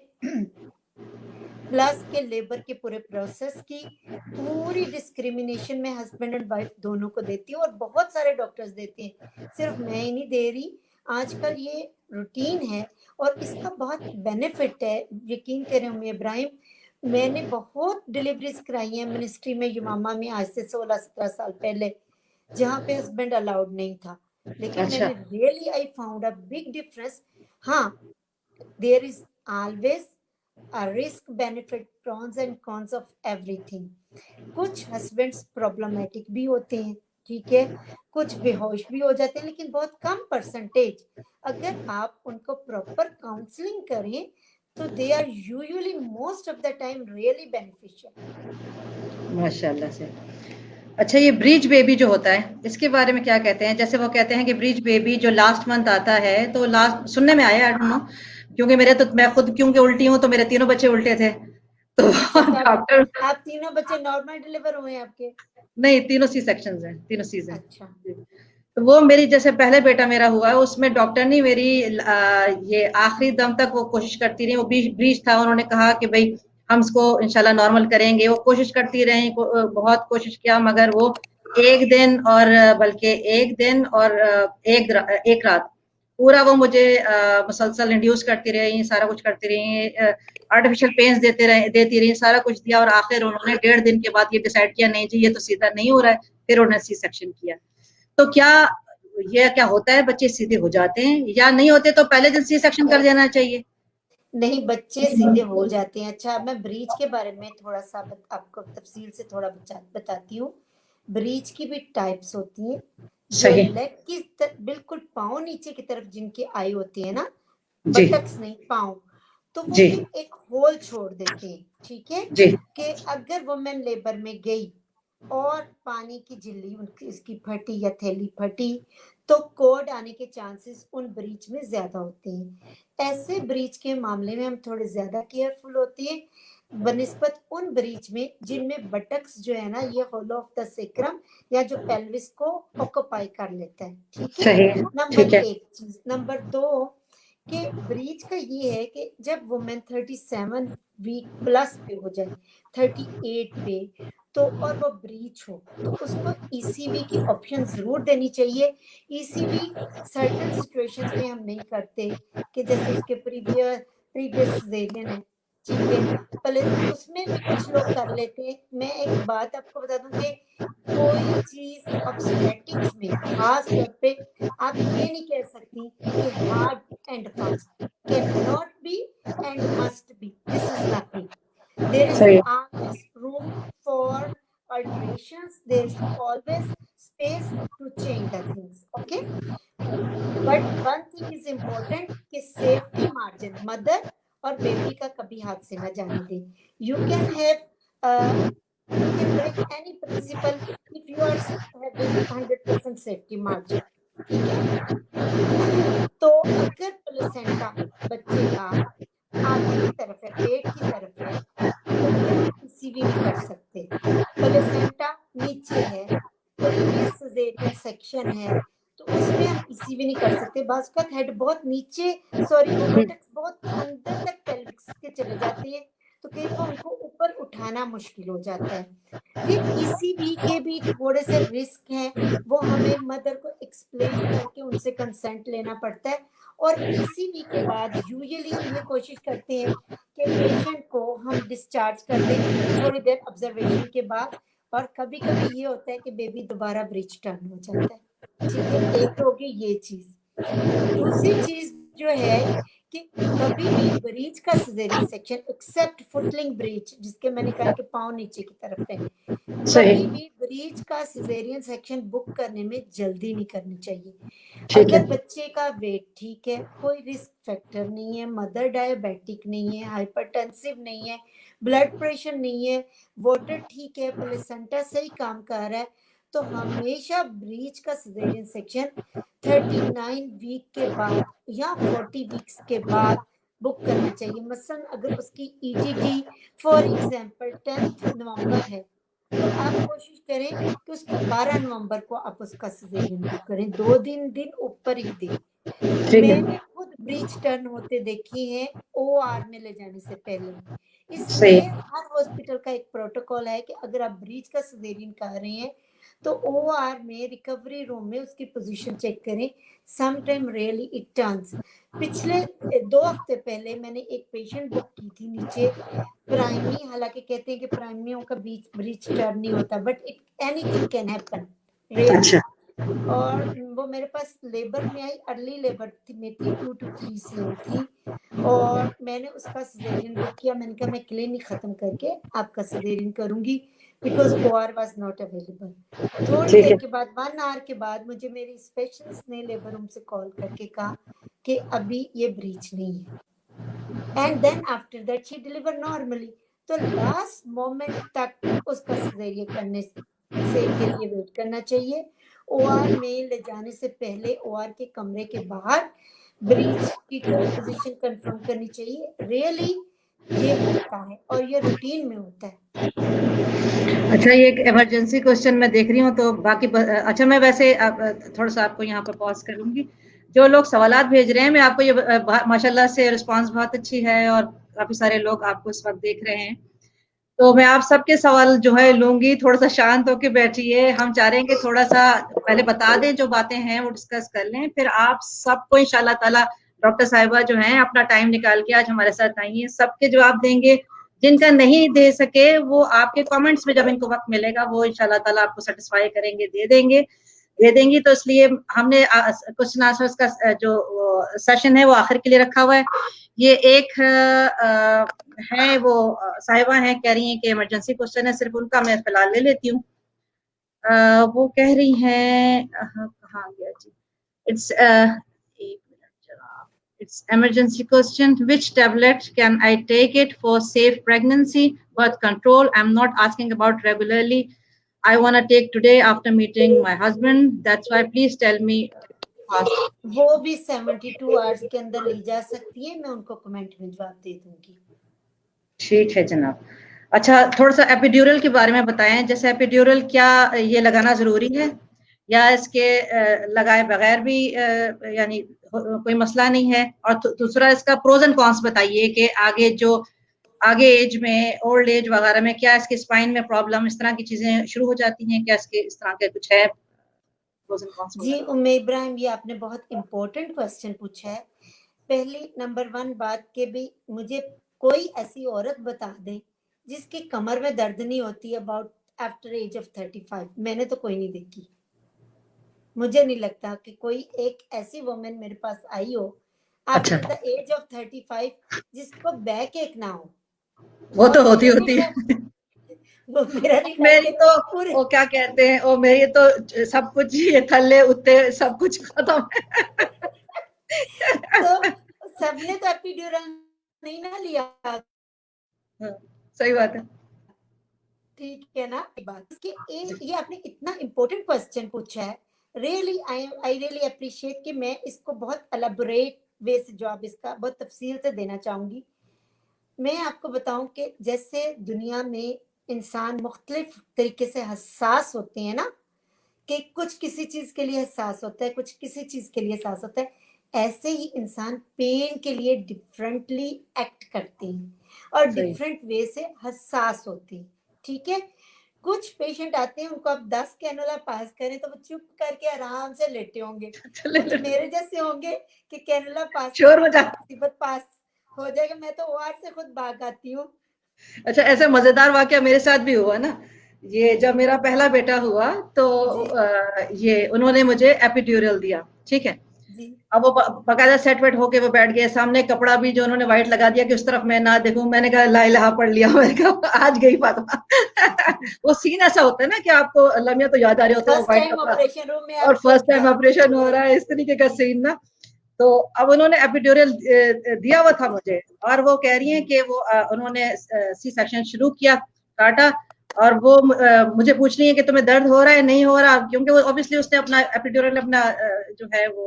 प्लस के लेबर के पूरे प्रोसेस की पूरी डिस्क्रिमिनेशन में हस्बैंड एंड वाइफ दोनों को देती है, और बहुत सारे डॉक्टर्स देते हैं, सिर्फ मैं ही नहीं दे रही. आजकल ये रूटीन है और इसका बहुत बेनिफिट है. यकीन करें उम्मी इब्राहिम, मैंने बहुत डिलीवरीज कराई हैं मिनिस्ट्री में यमामा में आज से 16-17 साल पहले, जहाँ पे हस्बैंड अलाउड नहीं था, लेकिन अच्छा, मैंने really I found a big difference. हाँ, there is always a risk benefit pros and cons of everything. कुछ हस्बैंड्स प्रॉब्लमेटिक भी होते हैं, ठीक है, कुछ बेहोश भी हो जाते हैं, लेकिन बहुत कम परसेंटेज. अगर आप उनको प्रॉपर काउंसलिंग करें तो they are usually most of the time really beneficial. माशाल्लाह से. अच्छा, ये ब्रीच बेबी जो होता है इसके बारे में क्या कहते हैं? जैसे वो कहते हैं कि ब्रीच बेबी जो लास्ट मंथ आता है, तो लास्ट सुनने में आया, आई डोंट नो, क्योंकि मैं खुद क्योंकि उल्टी हूँ तो मेरे तीनों बच्चे उल्टे थे, तो अच्छा, तो डॉक्टर, आप तीनों बच्चे नॉर्मल डिलीवर हुए हैं आपके? नहीं, तीनों सी सेक्शंस हैं, तीनों सीज हैं. अच्छा, तो वो मेरी जैसे पहले बेटा मेरा हुआ है उसमें डॉक्टर ने मेरी ये आखिरी दम तक वो कोशिश करती रही, वो ब्रीच था, उन्होंने कहा कि भाई हम इसको इंशाल्लाह नॉर्मल करेंगे, वो कोशिश करती रही, बहुत कोशिश किया, मगर वो एक दिन और बल्कि एक दिन और एक रात पूरा वो मुझे मुसलसल इंड्यूस करती रही, सारा कुछ करती रही, आर्टिफिशियल पेन्स देती रही, सारा कुछ दिया, और आखिर उन्होंने 1.5 दिन के बाद ये डिसाइड किया नहीं जी ये तो सीधा नहीं हो रहा है, फिर उन्होंने सी सेक्शन किया. तो क्या होता है, बच्चे सीधे हो जाते हैं या नहीं होते? तो पहले दिन सी सेक्शन कर देना चाहिए. नहीं, बच्चे सीधे हो जाते हैं. अच्छा, मैं ब्रीच के बारे में थोड़ा सा आपको तफसील से थोड़ा बताती हूँ. ब्रीच की भी टाइप्स होती हैं. जो सही. लेग की बिल्कुल पाँव नीचे की तरफ जिनकी आई होती है ना, जी बटक्स नहीं पाँव, तो वो जी एक होल छोड़ देते हैं. ठीक है, जी. कि अगर वुमेन लेबर में गई और पानी की झिल्ली उनकी इसकी फटी या थैली फटी, तो कोड आने के चांसेस उन ब्रीच में ज्यादा होते हैं. ऐसे ब्रीच के मामले में हम थोड़े ज्यादा केयरफुल होते हैं. बनिस्बत उन ब्रीच में जिनमें बटक्स जो है ना ये होलो ऑफ द सेक्रम या जो पेल्विस को ऑक्युपाई कर लेता है। ठीक है, सही है, नंबर ठीक है। एक चीज। नंबर दो कि ब्रीच का ये है कि जब वुमेन 37 वीक प्लस पे हो जाए, 38 पे, तो और वो ब्रीच हो तो उसको ईसीवी की ऑप्शन जरूर देनी चाहिए। ईसीवी सर्टेन सिचुएशंस में हम नहीं करते कि जैसे उसके प्रीवियस सिजेरियन है, ठीक है, पहले उसमें भी कुछ लोग कर लेते हैं। मैं एक बात आपको बता दूं कि कोई चीज ऑब्स्टेटिक्स में खास तौर पे आप ये नहीं कह सकती कि hard and fast, can not be and must be, this is nothing, there is सही है, always room for alterations, there is always space to change the things, okay, but one thing is important कि safety margin mother और baby का कभी हाथ से ना जाने दे। You can have you can break any principle if you are having 100% safety margin, ठीक है। तो अगर प्लेसेंटा बच्चे का आगे की तरफ है, पेट की तरफ है, तो फिर हम ईसीवी नहीं कर सकते। प्लेसेंटा नीचे है, प्रीवियस सिजेरियन सेक्शन है, तो उसमें हम ईसीवी नहीं कर सकते। बाज़ का हेड बहुत नीचे, सॉरी वो बटक्स बहुत अंदर तक पेल्विक्स के चले जाते हैं, तो कई बार उनको ऊपर उठाना मुश्किल हो जाता है। फिर ईसीवी के भी थोड़े से रिस्क हैं, वो हमें मदर को एक्सप्लेन करके उनसे कंसेंट लेना पड़ता है। और ईसीवी के बाद यूजुअली हम ये कोशिश करते हैं कि पेशेंट को हम डिस्चार्ज कर दें थोड़ी देर ऑब्जर्वेशन के बाद। और कभी कभी ये होता है कि बेबी दोबारा ब्रीच टर्न हो जाता है, ठीक है, एक होगी ये चीज। दूसरी चीज जो है कि कभी भी ब्रीच का caesarean section except footling breech, जिसके मैंने कहा कि पाँव नीचे की तरफ है, सही, कभी भी ब्रीच का सिजेरियन सेक्शन बुक करने में जल्दी नहीं करनी चाहिए। ठीक है, अगर बच्चे का वेट ठीक है, कोई रिस्क फैक्टर नहीं है, मदर डायबिटिक नहीं है, हाइपरटेंसिव नहीं है, ब्लड प्रेशर नहीं है, वाटर ठीक है, प्लेसेंटा सही काम कर रहा है, तो हमेशा ब्रीच का सिजेरियन सेक्शन 39 वीक के बाद या 40 वीक्स के बाद बुक करना चाहिए। मसलन अगर उसकी ईटीडी फॉर एग्जांपल 10 नवंबर है, तो आप कोशिश करें कि उसको 12 नवंबर को आप उसका सिजेरियन बुक करें, 2 दिन ऊपर ही दें। ठीक है, मैंने खुद ब्रीच टर्न होते देखे हैं ओआर में ले जाने से पहले। सही, इसलिए हर हॉस्पिटल का एक प्रोटोकॉल है कि अगर आप ब्रीच का सिजेरियन कर रहे हैं तो ओआर में रिकवरी रूम में उसकी पोजीशन चेक करें, some time really it turns. पिछले 2 हफ्ते पहले मैंने एक पेशेंट बुक की थी नीचे प्राइमी, हालांकि कहते हैं कि प्राइमियों का बीच ब्रीच टर्न नहीं होता, but it anything can happen really. अच्छा, और वो मेरे पास लेबर में आई, अर्ली लेबर में थी, 2 to 3 cm थी, और मैंने उसका सिजेरियन बुक किया। मैंने कहा मैं क्लिनिक खत्म करके आपका सिजेरियन करूंगी because OR was not available. थोड़ी ठीक देर है, के बाद 1 आवर के बाद मुझे मेरी स्पेशलिस्ट ने लेबर रूम से कॉल करके कहा कि अभी ये ब्रीच नहीं है, and then after that she deliver normally. तो लास्ट मोमेंट तक उसका सिजेरियन करने से के लिए वेट करना चाहिए। ओआर में ले जाने से पहले ओआर के कमरे के बाहर ब्रीच की पोजीशन कंफर्म करनी चाहिए। रियली ये होता है और ये रूटीन में होता है। अच्छा, ये एक इमरजेंसी क्वेश्चन मैं देख रही हूँ, तो बाकी अच्छा, मैं वैसे थोड़ा सा आपको यहाँ पर पॉज करूंगी। जो लोग सवालात भेज रहे हैं, मैं आपको ये माशाल्लाह से रिस्पांस बहुत अच्छी है और काफी सारे लोग आपको इस वक्त देख रहे हैं, तो मैं आप सबके सवाल जो है लूंगी। थोड़ा सा शांत होकर बैठिए, हम चाह रहे हैं कि थोड़ा सा पहले बता दें, जो बातें हैं वो डिस्कस कर लें, फिर आप सबको इंशाल्लाह ताला डॉक्टर साहिबा जो हैं अपना टाइम निकाल के आज हमारे साथ आई हैं, सबके जवाब देंगे। जिनका नहीं दे सके वो आपके कमेंट्स में जब इनको वक्त मिलेगा वो इंशाल्लाह ताला आपको सेटिस्फाई करेंगे, दे देंगी। तो इसलिए हमने क्वेश्चन आंसर्स का जो सेशन है वो आखिर के लिए रखा हुआ है। ये एक है वो साहिबा हैं, कह रही हैं कि इमरजेंसी क्वेश्चन है, सिर्फ उनका मैं फिलहाल ले लेती हूँ। वो कह रही हैं, कहाँ गया जी, it's it's emergency question. Which tablet can I take it for safe pregnancy, birth control? I'm not asking about regularly. I want to take today after meeting my husband. That's why please tell me fast. वो भी 72 hours के अंदर ली जा सकती है, मैं उनको comment में जवाब दे दूंगी। ठीक है जनाब। अच्छा, थोड़ा सा एपिड्यूरल के बारे में बताएं, जैसे एपिड्यूरल क्या ये लगाना जरूरी है या इसके लगाए बगैर भी यानी कोई मसला नहीं है? और दूसरा इसका प्रोज एंड कॉन्स बताइए कि आगे एज में, ओल्ड एज वगैरह में क्या इसके स्पाइन में प्रॉब्लम, इस तरह की चीजें शुरू हो जाती हैं क्या? इसके इस तरह के कुछ है प्रोज एंड कॉन्स जी वगैरह? उम्मे इब्राहिम, ये आपने बहुत इम्पोर्टेंट क्वेश्चन पूछा है। पहली नंबर वन बात के भी मुझे कोई ऐसी औरत बता दे जिसकी कमर में दर्द नहीं होती अबाउट आफ्टर एज ऑफ 35। मैंने तो कोई नहीं देखी। मुझे नहीं लगता कि कोई एक ऐसी वुमेन मेरे पास आई हो अच्छा, आफ्टर द एज ऑफ 35 जिसको बैक एक ना हो। वो और तो होती मेरा नहीं होती कहना, है। वो मेरा नहीं मेरी कहते तो, पूरे। वो क्या कहते हैं, वो मेरी तो सब कुछ ये थल्ले उत्ते सब कुछ खत्म है। तो सबने तो एपिड्यूरल नहीं ना लिया। हाँ, सही बात है। ठीक है ना बात इसके। ये आपने इतना इम्पोर्टेंट क्वेश्चन पूछा है। रियली आई रियली अप्रिशिएट कि मैं इसको बहुत एलेबोरेट वे से जवाब इसका बहुत तफसील से देना चाहूंगी। मैं आपको बताऊं कि जैसे दुनिया में इंसान मुख्तलिफ तरीके से हसास होते हैं ना, कि कुछ किसी चीज के लिए हसास होता है, कुछ किसी चीज के लिए हसास होता है, ऐसे ही इंसान पेन के लिए डिफरेंटली एक्ट करते हैं और सही। डिफरेंट वे से हसास होते हैं। ठीक है। कुछ पेशेंट आते हैं, उनको आप 10 कैनुला पास करें तो वो चुप करके आराम से लेटे होंगे। चले कुछ मेरे जैसे होंगे कि कैनुला पास शोर मचा। मुसीबत पास हो जाएगा, मैं तो ओआर से खुद भाग आती हूँ। अच्छा, ऐसे मजेदार वाकया मेरे साथ भी हुआ ना। ये जब मेरा पहला बेटा हुआ तो जी ये उन्होंने मुझे एपिड्यूरल दिया, ठीक है। जी अब वो बकायदा सेट वेट होके वो बैठ गए सामने, कपड़ा भी जो उन्होंने व्हाइट लगा दिया कि उस तरफ मैं ना देखूं। मैंने कहा ला इलाहा पढ़ लिया। मैंने कहा आज गई फातिमा। वो सीन ऐसा होता है ना कि आपको लम्हे तो याद आ रहे होते हैं, वो फर्स्ट व्हाइट टाइम कपड़ा ऑपरेशन रूम में और आपको फर्स्ट टाइम दिया। ऑपरेशन हो रहा है, इस तरीके का सीन ना। तो अब उन्होंने एपिड्यूरल दिया हुआ था मुझे, और वो कह रही हैं कि वो उन्होंने सी सेक्शन शुरू किया, काटा, और वो मुझे पूछ रही है कि तुम्हें दर्द हो रहा है नहीं हो रहा, क्योंकि वो ऑब्वियसली उसने अपना एपिड्यूरल अपना जो है वो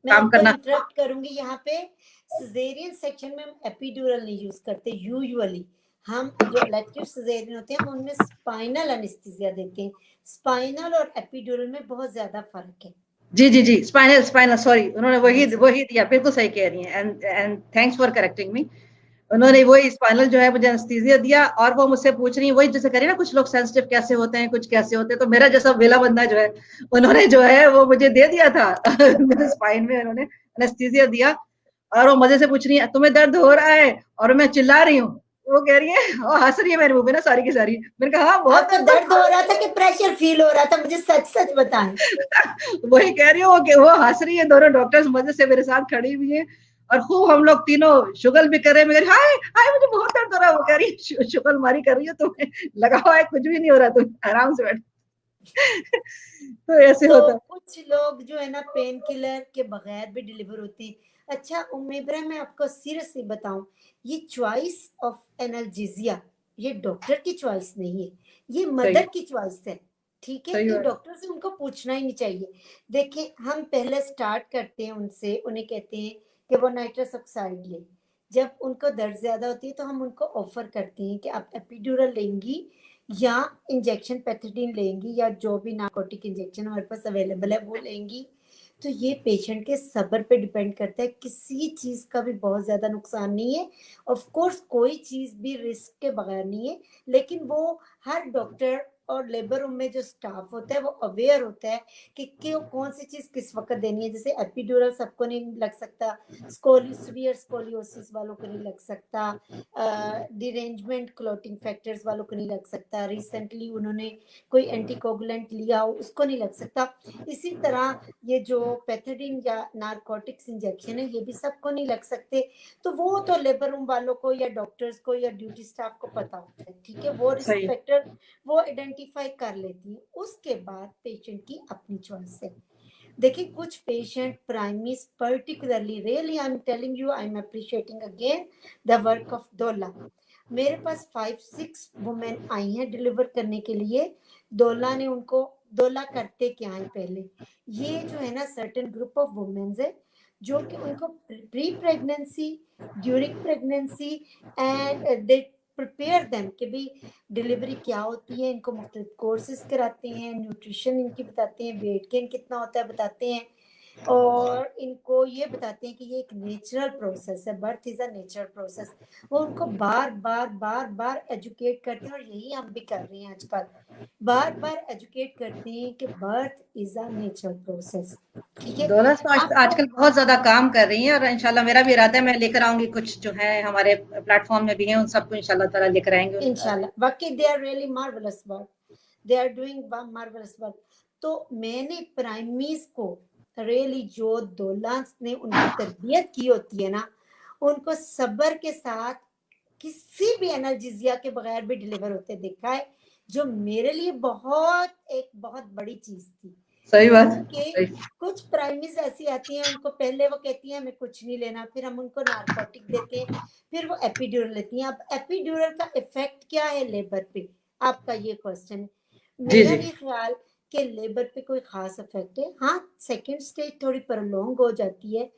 मैं काम आपको करना। इंटरप्ट करूंगी यहाँ पे। सिजेरियन सेक्शन में हम एपिड्यूरल नहीं यूज करते यूजुअली। हम जो इलेक्टिव सिजेरियन होते हैं हम उनमें स्पाइनल एनेस्थीसिया देते हैं। स्पाइनल और एपिड्यूरल में बहुत ज्यादा फर्क है। जी जी जी, स्पाइनल स्पाइनल, सॉरी, उन्होंने वही जी वही दिया, बिल्कुल सही कह रही हैं। And thanks for correcting me. उन्होंने वही स्पाइनल जो है मुझे एनेस्थीसिया दिया, और वो मुझसे पूछ रही है वही जैसे कह रही है ना, कुछ लोग सेंसिटिव कैसे होते हैं, कुछ कैसे होते हैं। तो मेरा जैसा वेला बंदा जो है, उन्होंने जो है वो मुझे दे दिया था। मेरे स्पाइन में उन्होंने एनेस्थीसिया दिया, और वो मजे से पूछ रही है तुम्हें दर्द हो रहा है, और मैं चिल्ला रही हूँ। वो कह रही है, और हंस रही है मेरे मुंह पे ना सारी की सारी। मैंने कहा हाँ बहुत आपको दर्द दर्द हो रहा था कि प्रेशर फील हो रहा था, मुझे सच सच बताएं। वही कह रही हूँ कि वो हंस रही है, दोनों डॉक्टर्स मजे से मेरे साथ खड़ी हुई है, और खूब हम लोग तीनों शुगल भी कर रहे हैं। मैं हाय हाय मुझे बहुत दर्द हो रहा है। वो कह रही है शुगल मारी कर रही हो, तुम्हें लगा हुआ है, कुछ भी नहीं हो रहा, तुम आराम से बैठ। तो ऐसे तो होता। कुछ लोग जो है ना पेन किलर के बगैर भी डिलीवर होती है। अच्छा उम्मीद है, मैं आपको सीरियसली बताऊं, ये चॉइस ऑफ एनाल्जेसिया ये डॉक्टर की चॉइस नहीं है, ये सही, मदर की चॉइस है। ठीक है, सही ये बात। डॉक्टर से उनको पूछना ही नहीं चाहिए। देखिए हम पहले स्टार्ट करते हैं उनसे, उन्हें कहते हैं कि वो नाइट्रस ऑक्साइड ले। जब उनको दर्द ज्यादा होती है तो हम उनको ऑफर करते हैं कि आप एपिड्यूरल लेंगी या इंजेक्शन पैथेडीन लेंगी या जो भी नार्कोटिक इंजेक्शन हमारे पास अवेलेबल है वो लेंगी। तो ये पेशेंट के सब्र पे डिपेंड करता है, किसी चीज का भी बहुत ज्यादा नुकसान नहीं है। ऑफ कोर्स कोई चीज भी रिस्क के बगैर नहीं है, लेकिन वो हर डॉक्टर और लेबर रूम में जो स्टाफ होता है वो अवेयर होता है कि क्यों कौन सी चीज किस वक्त देनी है। जैसे एपिड्यूरल सबको नहीं लग सकता, सीवियर स्कोलियोसिस वालों को नहीं लग सकता, डिरेंजमेंट क्लॉटिंग फैक्टर्स वालों को नहीं लग सकता, रिसेंटली उन्होंने कोई एंटीकोगुलेंट लिया हो उसको नहीं लग सकता। इसी तरह ये जो पैथेडिन या नारकोटिक्स इंजेक्शन है ये भी सबको नहीं लग सकते। तो वो तो लेबर रूम वालों को या डॉक्टर्स को या ड्यूटी स्टाफ को पता होता है। ठीक है, वो रिस्क सही। फैक्टर वो आइडेंटिफाई कर लेती है। उसके बाद पेशेंट की अपनी चॉइस है। देखिए कुछ patient primaries particularly, really I am telling you, I am appreciating again the work of Dola. मेरे पास 5-6 वुमेन आई हैं डिलीवर करने के लिए। दोला ने उनको, दोला करते क्या है पहले, ये जो है ना सर्टेन ग्रुप ऑफ वुमेन्स है जो कि उनको pre pregnancy, during pregnancy and they prepare them कि भाई डिलीवरी क्या होती है, इनको मुख्तलिफ कोर्सेज कराते हैं, न्यूट्रिशन इनकी बताते हैं, वेट गेन कितना होता है बताते हैं, और इनको ये बताते हैं कि ये एक नेचुरल प्रोसेस है, birth is a natural process. वो उनको बार बार बार बार एजुकेट करते हैं, और यही हम भी कर रहे हैं आजकल, बार बार एजुकेट करते हैं कि birth is a natural process. ठीक है, दोनों तो आपको आजकल बहुत ज्यादा काम कर रही हैं, और इंशाल्लाह मेरा भी इरादा है मैं लेकर आऊंगी, कुछ जो है हमारे प्लेटफॉर्म में भी हैं उन सबको इंशाल्लाह ताला लेकर आएंगे। इंशाल्लाह, वाकई they are really marvellous work, they are doing marvellous work. तो मैंने प्राइमीज को रियली, जो दौलांस ने उनकी तरबियत की होती है ना, उनको सब्र के साथ किसी भी एनाल्जेसिया के बगैर भी डिलीवर होते देखा है, जो मेरे लिए एक बहुत बड़ी चीज थी। सही बात, क्योंकि सही। कुछ प्राइमरीज ऐसी आती हैं, उनको पहले वो कहती हैं हमें कुछ नहीं लेना, फिर हम उनको नारकोटिक देते हैं, फिर वो एपिड्यूरल लेती हैं। अब एपिड्यूरल का इफेक्ट क्या है लेबर पे, आपका ये क्वेश्चन है। जी मेरा जी। नहीं ख्याल कि लेबर पे कोई खास इफेक्ट है। हाँ, सेकेंड स्टेज थोड़ी प्रलोंग हो जाती है,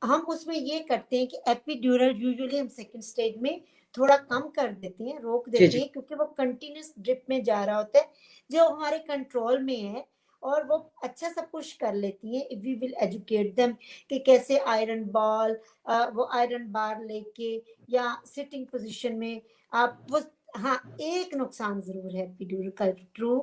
हम उसमें ये करते हैं कि एपिड्यूरल यूजुअली हम सेकेंड स्टेज में थोड़ा कम कर देते हैं, रोक जी देते जी। हैं, क्योंकि वो कंटिन्यूस ड्रिप में जा रहा होता है जो हमारे कंट्रोल में है, और वो अच्छा सा पुश कर लेती हैं। If we will educate them कि कैसे आयरन बॉल, वो आयरन बार लेके या सिटिंग पोजीशन में आप वो, हाँ एक नुकसान जरूर है एपिड्यूरल का ट्रू,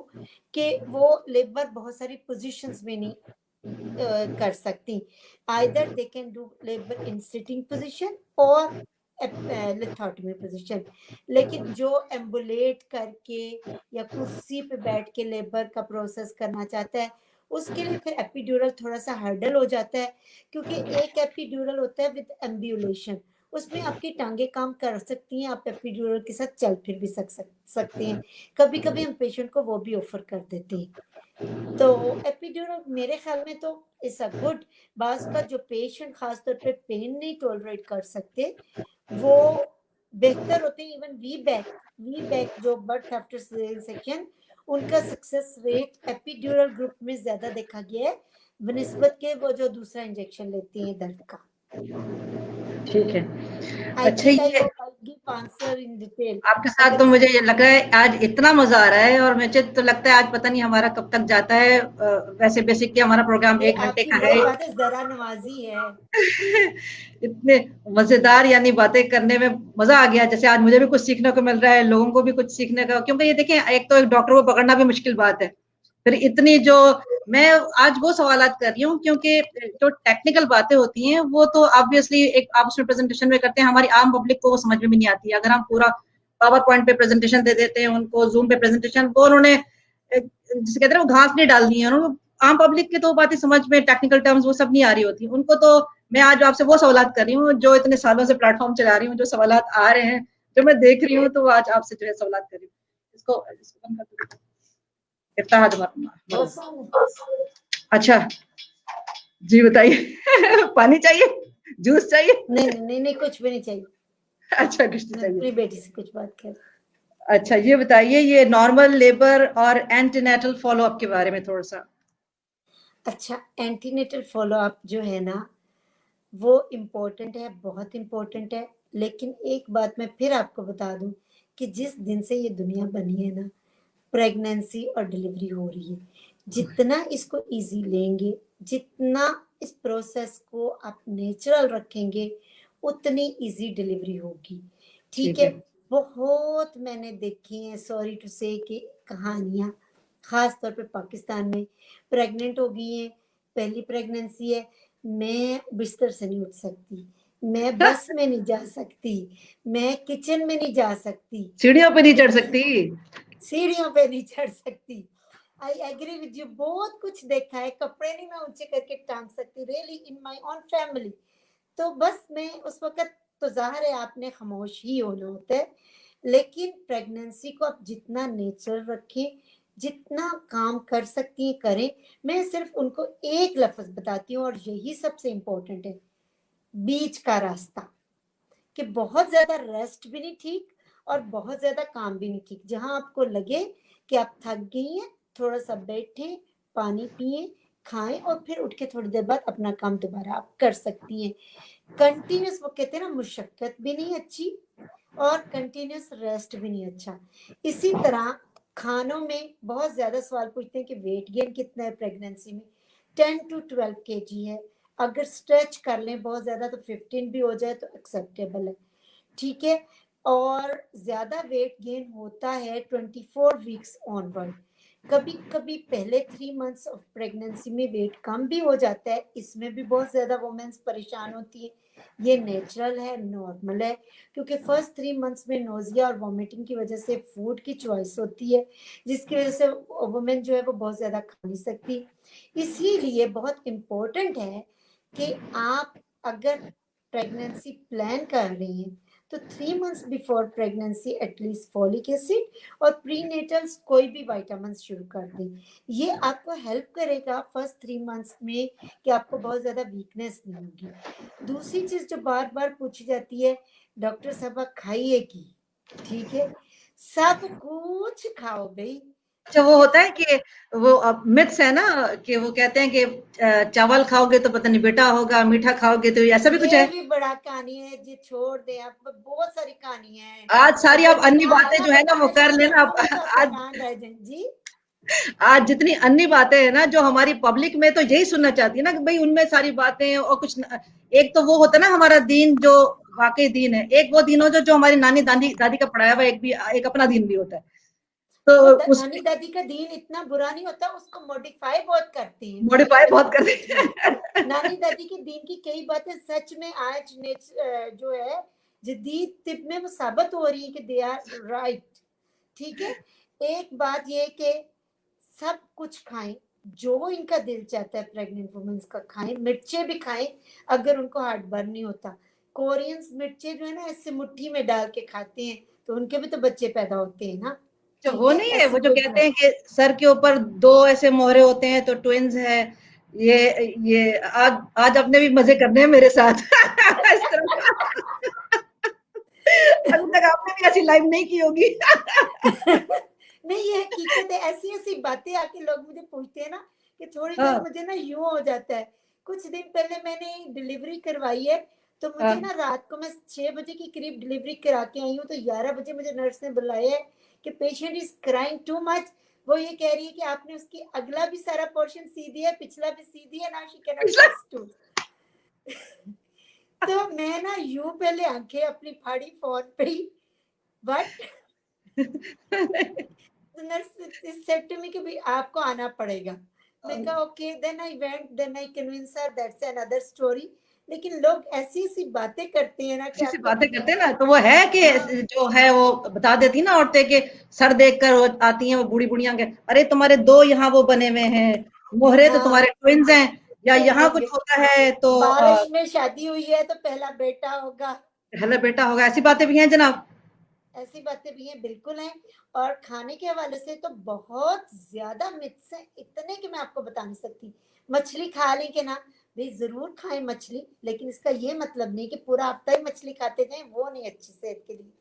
कि वो लेबर बहुत सारी पोजीशंस में नहीं कर सकती। Either they can do labour in sitting position और लिथोटमी पोजीशन, लेकिन जो एम्बुलेट करके या कुर्सी पे बैठ के लेबर का प्रोसेस करना चाहता है, उसके लिए फिर एपिड्यूरल थोड़ा सा हर्डल हो जाता है, क्योंकि एक एपिड्यूरल होता है विद एम्ब्यूलेशन, उसमें आपकी टांगे काम कर सकती हैं, आप एपिड्यूरल के साथ चल फिर भी सकते हैं। कभी कभी हम पेशेंट को वो भी ऑफर कर देते हैं। तो एपिड्यूरल मेरे ख्याल में तो इज अ गुड। बाज का जो पेशेंट खासतौर पे पेन नहीं टॉलरेट कर सकते, वो बेहतर होते हैं। इवन वी बैक जो बर्थ आफ्टर सीजर सेक्शन, उनका सक्सेस रेट एपिड्यूरल ग्रुप में ज्यादा देखा गया है बनिस्बत के वो जो दूसरा इंजेक्शन लेती हैं दर्द का। ठीक है। आई अच्छा, थिंक ये I give answer in detail. आपके साथ अगर तो इस मुझे ये लग रहा है आज इतना मजा आ रहा है, और मुझे तो लगता है आज पता नहीं हमारा कब तक जाता है। वैसे बेसिकली हमारा प्रोग्राम ये 1 घंटे आपकी का है। बड़ी बात है, जरा नवाजी है। इतने मजेदार यानी बातें करने में मजा आ गया, जैसे आज मुझे भी कुछ सीखने को मिल रहा है, लोगों को भी कुछ सीखने का, क्योंकि ये देखें एक तो एक डॉक्टर को पकड़ना भी मुश्किल बात है, फिर इतनी जो मैं आज वो सवालात कर रही हूँ, क्योंकि जो टेक्निकल बातें होती हैं वो तो ऑब्वियसली एक आप उसमें प्रेजेंटेशन में करते हैं, हमारी आम पब्लिक को वो समझ में भी नहीं आती है। अगर हम पूरा पावर पॉइंट पे प्रेजेंटेशन दे देते हैं उनको, जूम पे प्रेजेंटेशन, वो उन्होंने जिसे कहते हैं वो घास नहीं डालनी है उन्होंने। आम पब्लिक की तो बातें समझ में, टेक्निकल टर्म्स वो सब नहीं आ रही होती उनको। तो मैं आज आपसे वो सवालात कर रही हूँ जो इतने सालों से प्लेटफॉर्म चला रही हूँ, जो सवालात आ रहे हैं, जो मैं देख रही हूँ, तो आज आपसे जो है सवालात कर रही हूँ। इसको बंद कर दो। अच्छा, जी बताइए। पानी चाहिए, जूस चाहिए? नहीं नहीं नहीं नहीं, कुछ भी नहीं चाहिए। अच्छा, कुछ नहीं मैं अपनी चाहिए। बेटी से कुछ बात कर। अच्छा, ये बताइए ये नॉर्मल लेबर और एंटीनेटल फॉलोअप के बारे में थोड़ा सा। अच्छा, एंटीनेटल फॉलोअप जो है ना, वो इम्पोर्टेंट है, बहुत इम्पोर्टेंट है। लेकिन एक बात मैं फिर आपको बता दूं कि जिस दिन से ये दुनिया बनी है ना, प्रेगनेंसी और डिलीवरी हो रही है, जितना इसको इजी लेंगे, जितना इस प्रोसेस को आप नेचुरल रखेंगे, उतनी इजी डिलीवरी होगी। ठीक ठीक है, है। बहुत मैंने देखी हैं, सॉरी टू से, कि कहानियां, खास तौर पे पाकिस्तान में, प्रेग्नेंट हो गई हैं, पहली प्रेगनेंसी है, मैं बिस्तर से नहीं उठ सकती, मैं बस में नहीं जा सकती, मैं किचन में नहीं जा सकती, सीढ़ियों पे नहीं चढ़ क्योंकि सकती। सीढ़ियों पे नहीं चढ़ सकती। आई एग्री विद यू, बहुत कुछ देखा है, कपड़े नहीं मैं ऊंचे करके टांग सकती, really in my own family. तो बस मैं उस वक्त, तो जाहिर है आपने खामोश ही होना होता है। लेकिन प्रेगनेंसी को आप जितना नेचुरल रखें, जितना काम कर सकती हैं करें। मैं सिर्फ उनको एक लफ्ज बताती हूँ, और यही सबसे इंपॉर्टेंट है, बीच का रास्ता, कि बहुत ज्यादा रेस्ट भी नहीं ठीक, और बहुत ज्यादा काम भी नहीं ठीक। जहां आपको लगे कि आप थक गई हैं, थोड़ा सा बैठे, पानी पिए, खाएं और फिर उठ के थोड़ी देर बाद अपना काम दोबारा आप कर सकती हैं। कंटिन्यूस, वो कहते हैं ना, मुशक्कत भी नहीं अच्छी और कंटिन्यूस रेस्ट भी नहीं अच्छा। इसी तरह खानों में बहुत ज्यादा सवाल पूछते हैं कि वेट गेन कितना है प्रेगनेंसी में। 10 to 12 kg है। अगर स्ट्रेच कर लें बहुत ज्यादा तो 15 भी हो जाए तो एक्सेप्टेबल है, ठीक है। और ज्यादा वेट गेन होता है 24 वीक्स ऑनवर्ड। कभी कभी पहले 3 मंथ्स ऑफ प्रेगनेंसी में वेट कम भी हो जाता है, इसमें भी बहुत ज्यादा वुमेन्स परेशान होती है। ये नेचुरल है, नॉर्मल है, क्योंकि फर्स्ट 3 मंथ्स में नोजिया और वॉमिटिंग की वजह से फूड की चॉइस होती है, जिसकी वजह से वुमेन जो है वो बहुत ज्यादा खा नहीं सकती। इसीलिए बहुत इम्पोर्टेंट है कि आप अगर प्रेगनेंसी प्लान कर रही हैं तो 3 months before pregnancy at least folic acid और प्रीनेटल्स कोई भी विटामिन शुरू कर दें। ये आपको हेल्प करेगा फर्स्ट 3 मंथ्स में कि आपको बहुत ज्यादा वीकनेस नहीं होगी। दूसरी चीज जो बार बार पूछी जाती है, डॉक्टर साहब खाइए की, ठीक है, सब कुछ खाओ भाई। अच्छा, वो होता है कि वो मिथ्स है ना, कि वो कहते हैं कि चावल खाओगे तो पता नहीं बेटा होगा, मीठा खाओगे तो ऐसा भी कुछ ये है। भी बड़ा कहानी है जी, छोड़ दे, आप बहुत सारी कहानी है। आज सारी जब आप अन्य मैं बातें आला जो है ना वो बताना कर शुरू कर लेना दूंगी तो आप आज। हैरान रह जाएंगे जी। आज जितनी अन्य बातें हैं ना जो हमारी पब्लिक में तो यही सुनना चाहती है ना कि भाई उनमें सारी बातें और कुछ एक तो वो होता है ना हमारा दीन जो वाकई दीन है, एक वो दीन हो जो हमारी नानी दादी दादी का पढ़ाया हुआ एक अपना दीन भी होता है। वो तो उस नानी दादी का दीन इतना बुरा नहीं होता, उसको मॉडिफाई बहुत करते हैं नानी मॉडिफाई बहुत दादी, कर सच में। रहे नानी दादी के दीन की कई बातें सच में आज जो है जदीद तिब में वो साबित हो रही है कि दे आर राइट, ठीक है। एक बात ये कि सब कुछ खाएं, जो इनका दिल चाहता है प्रेग्नेंट वुमेन्स का खाएं, मिर्चे भी खाएं अगर उनको हार्ट बर्न नहीं होता। कोरियंस मिर्चे जो है ना ऐसे मुट्ठी में डाल के खाते हैं तो उनके भी तो बच्चे पैदा होते हैं ना, जो ठीक वो है, नहीं है, ऐसी वो जो कोई कहते हैं कि सर के ऊपर दो ऐसे मोहरे होते हैं तो ट्विंस है। ये आज आज अपने भी मजे करने हैं मेरे साथ। इस तरह अभी तक आपने भी ऐसी लाइव नहीं की होगी। नहीं, ये हकीकत है। ऐसी ऐसी बातें आके लोग मुझे पूछते हैं ना कि थोड़ी देर हाँ, मुझे ना यूं हो जाता है। कुछ दिन पहले मैंने डिलीवरी करवाई है, तो मुझे हाँ। ना रात को मैं 6 बजे के करीब डिलीवरी करा के आई हूँ, तो 11 बजे मुझे नर्स ने बुलाया है कि patient is crying too much. वो ये कह रही है कि आपने उसकी अगला भी सारा पोर्शन सी दिया है, पिछला भी सी दिया, ना she can not taste too. तो मैं ना यूं पहले आंखें अपनी फाड़ी फोन पे ही, but nurse said to me कि भाई आपको आना पड़ेगा। मैं कहा okay, then I went, then I convince her, that's another story. लेकिन लोग ऐसी ऐसी बातें करते हैं ना कि ऐसी आपको बातें यकीन। करते हैं ना तो वो है कि हाँ जो है वो बता देती ना औरतें के सर देखकर वो आती हैं वो बूढ़ी बुढ़िया के, अरे तुम्हारे दो यहाँ वो बने हुए हैं मोहरे तो हाँ, तुम्हारे ट्विंस हैं, या यहाँ कुछ ये होता है तो बारिश में शादी हुई है तो पहला बेटा होगा। हेलो बेटा होगा, ऐसी बातें भी हैं जनाब। ऐसी बातें भी हैं, बिल्कुल हैं। और खाने के हवाले से तो बहुत ज्यादा मिथ्स हैं, इतने कि मैं आपको बता नहीं सकती। मछली खा लें कि ना, भाई जरूर खाएं मछली, लेकिन इसका ये मतलब नहीं कि पूरा हफ्ता ही मछली खाते जाएं, वो नहीं अच्छी सेहत के लिए।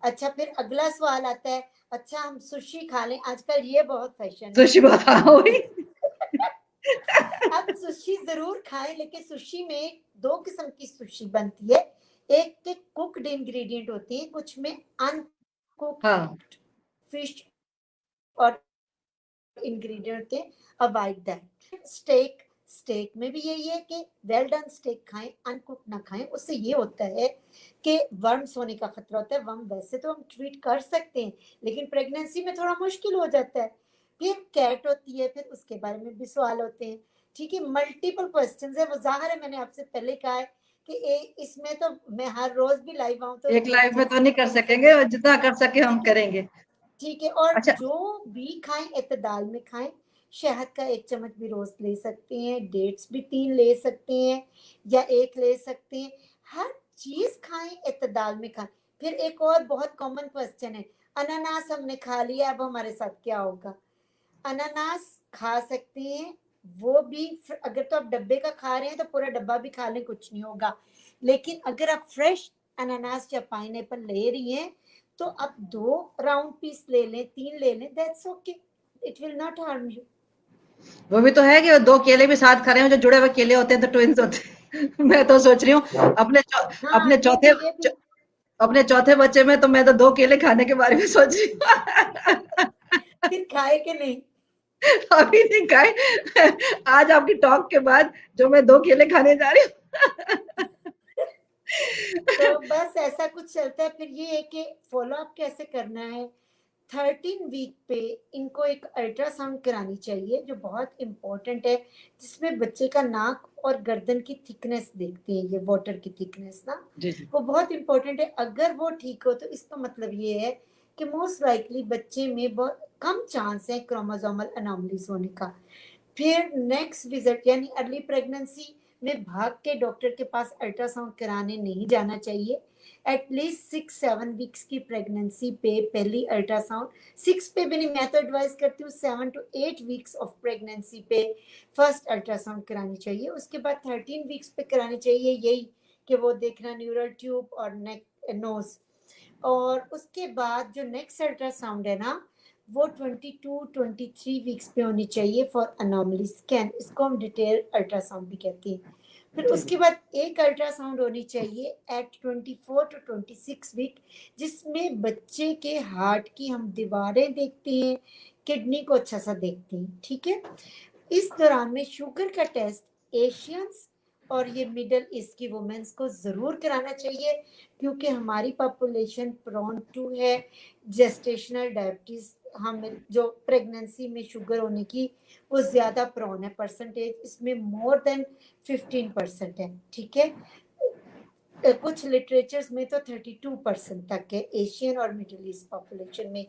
अच्छा, फिर अगला सवाल आता है, अच्छा हम सुशी खा लें, आजकल ये बहुत फैशन है। सुशी बात हाँ वही। अब सुशी जरूर खाएं, लेकिन सुशी में दो किस्म की सुशी बनती है। एक के कुक्ड इंग्रेडिएंट होते हैं, कुछ में हाँ, अनकुक्ड फिश और इंग्रेडिएंट होते हैं, अवॉइड दैट। स्टेक, स्टेक में भी यही है कि वेल डन स्टेक खाएं, अनकुक ना खाएं। उससे ये होता है कि वर्म्स होने का खतरा होता है। वर्म वैसे तो हम ट्रीट कर सकते हैं, लेकिन प्रेगनेंसी में थोड़ा मुश्किल हो जाता है। फिर कैट होती है, फिर उसके बारे में भी सवाल होते हैं, ठीक है। मल्टीपल क्वेश्चंस है, वो जाहिर है मैंने आपसे पहले कहा है कि इसमें तो मैं हर रोज भी लाइव आऊं तो एक लाइफ में क्वेश्चंस तो नहीं कर पूछ सकेंगे सकती और हूँ, जितना कर सके हम ठीक है, करेंगे। ठीक है। और अच्छा, जो भी खाएं इतदाल में खाएं। शहद का 1 चम्मच भी रोज ले सकते हैं, डेट्स भी 3 ले सकते हैं या 1 ले सकते हैं। हर चीज खाएं, इतदाल में खाएं। फिर एक और बहुत कॉमन क्वेश्चन है, अनानास हमने खा लिया, अब हमारे साथ क्या होगा। अनानास खा सकते हैं, वो भी अगर तो आप डब्बे का खा रहे हैं तो पूरा डब्बा भी खा लें, कुछ नहीं होगा। लेकिन अगर आप फ्रेश अनानास या पाइनएप्पल ले रही हैं तो आप 2 राउंड पीस ले लें, 3 ले लें, that's okay, it will not harm you. वो भी तो है कि 2 केले भी साथ खा रहे हैं, जो जुड़े हुए केले होते हैं तो ट्विन्स होते हैं। मैं तो सोच रही हूँ हाँ, अपने चौथे ये भी अपने चौथे बच्चे में तो मैं तो 2 केले खाने के बारे में सोच रही हूँ। फिर खाए कि नहीं? अभी नहीं खाए। आज आपकी टॉक के बाद जो मैं 2 केले खाने जा रही हूँ। तो बस ऐसा कुछ चलता है। फिर ये है कि फॉलो अप कैसे करना है। 13 वीक पे इनको एक अल्ट्रासाउंड करानी चाहिए, जो बहुत इम्पोर्टेंट है, जिसमें बच्चे का नाक और गर्दन की थिकनेस देखते हैं, ये वाटर की थिकनेस ना, जी, जी। वो बहुत इम्पोर्टेंट है। अगर वो ठीक हो तो इसका मतलब ये है कि मोस्ट लाइकली बच्चे में बहुत कम चांस है क्रोमोसोमल अनोमलीज होने का। फिर नेक्स्ट विजिट यानी अर्ली प्रेगनेंसी में भाग के डॉक्टर के पास अल्ट्रासाउंड कराने नहीं जाना चाहिए। एटलीस्ट 6-7 वीक्स की प्रेगनेंसी पे पहली अल्ट्रासाउंड, 6 पे भी नहीं, मैं तो एडवाइस करती हूँ 7 to 8 वीक्स ऑफ प्रेगनेंसी पे फर्स्ट अल्ट्रासाउंड करानी चाहिए। उसके बाद 13 वीक्स पे करानी चाहिए, यही कि वो देखना न्यूरल ट्यूब और नेक नोज। और उसके बाद जो नेक्स्ट अल्ट्रासाउंड है ना, वो 22-23 वीक्स पे होनी चाहिए फॉर अनोमली स्कैन, इसको हम डिटेल अल्ट्रासाउंड भी कहते हैं। फिर जी, उसके बाद एक अल्ट्रासाउंड होनी चाहिए एट 24 to 26 वीक, जिसमें बच्चे के हार्ट की हम दीवारें देखते हैं, किडनी को अच्छा सा देखते हैं, ठीक है। इस दौरान में शुगर का टेस्ट एशियंस और ये मिडल ईस्ट की वुमेन्स को ज़रूर कराना चाहिए, क्योंकि हमारी पॉपुलेशन प्रोन टू है जेस्टेशनल डायबिटीज़। हम जो प्रेगनेंसी में शुगर होने की वो ज़्यादा प्रोन है, परसेंटेज इसमें मोर देन 15% है, ठीक है। कुछ लिटरेचर्स में तो 32% तक है एशियन और मिडिल ईस्ट पॉपुलेशन में।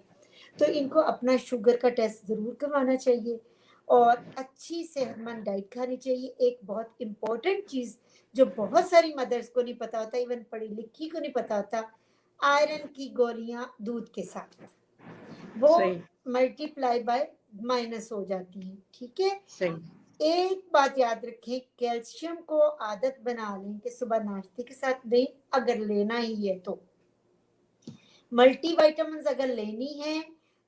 तो इनको अपना शुगर का टेस्ट ज़रूर करवाना चाहिए और अच्छी सेहतमंद डाइट खानी चाहिए। एक बहुत इम्पोर्टेंट चीज़ जो बहुत सारी मदर्स को नहीं पता होता, इवन पढ़ी लिखी को नहीं पता होता, आयरन की गोलियां दूध के साथ वो सही, मल्टीप्लाई बाय माइनस हो जाती हैं, ठीक है। सही। एक बात याद रखें, कैल्शियम को आदत बना लें कि सुबह नाश्ते के साथ दें, अगर लेना ही है तो। मल्टीविटामिन अगर लेनी है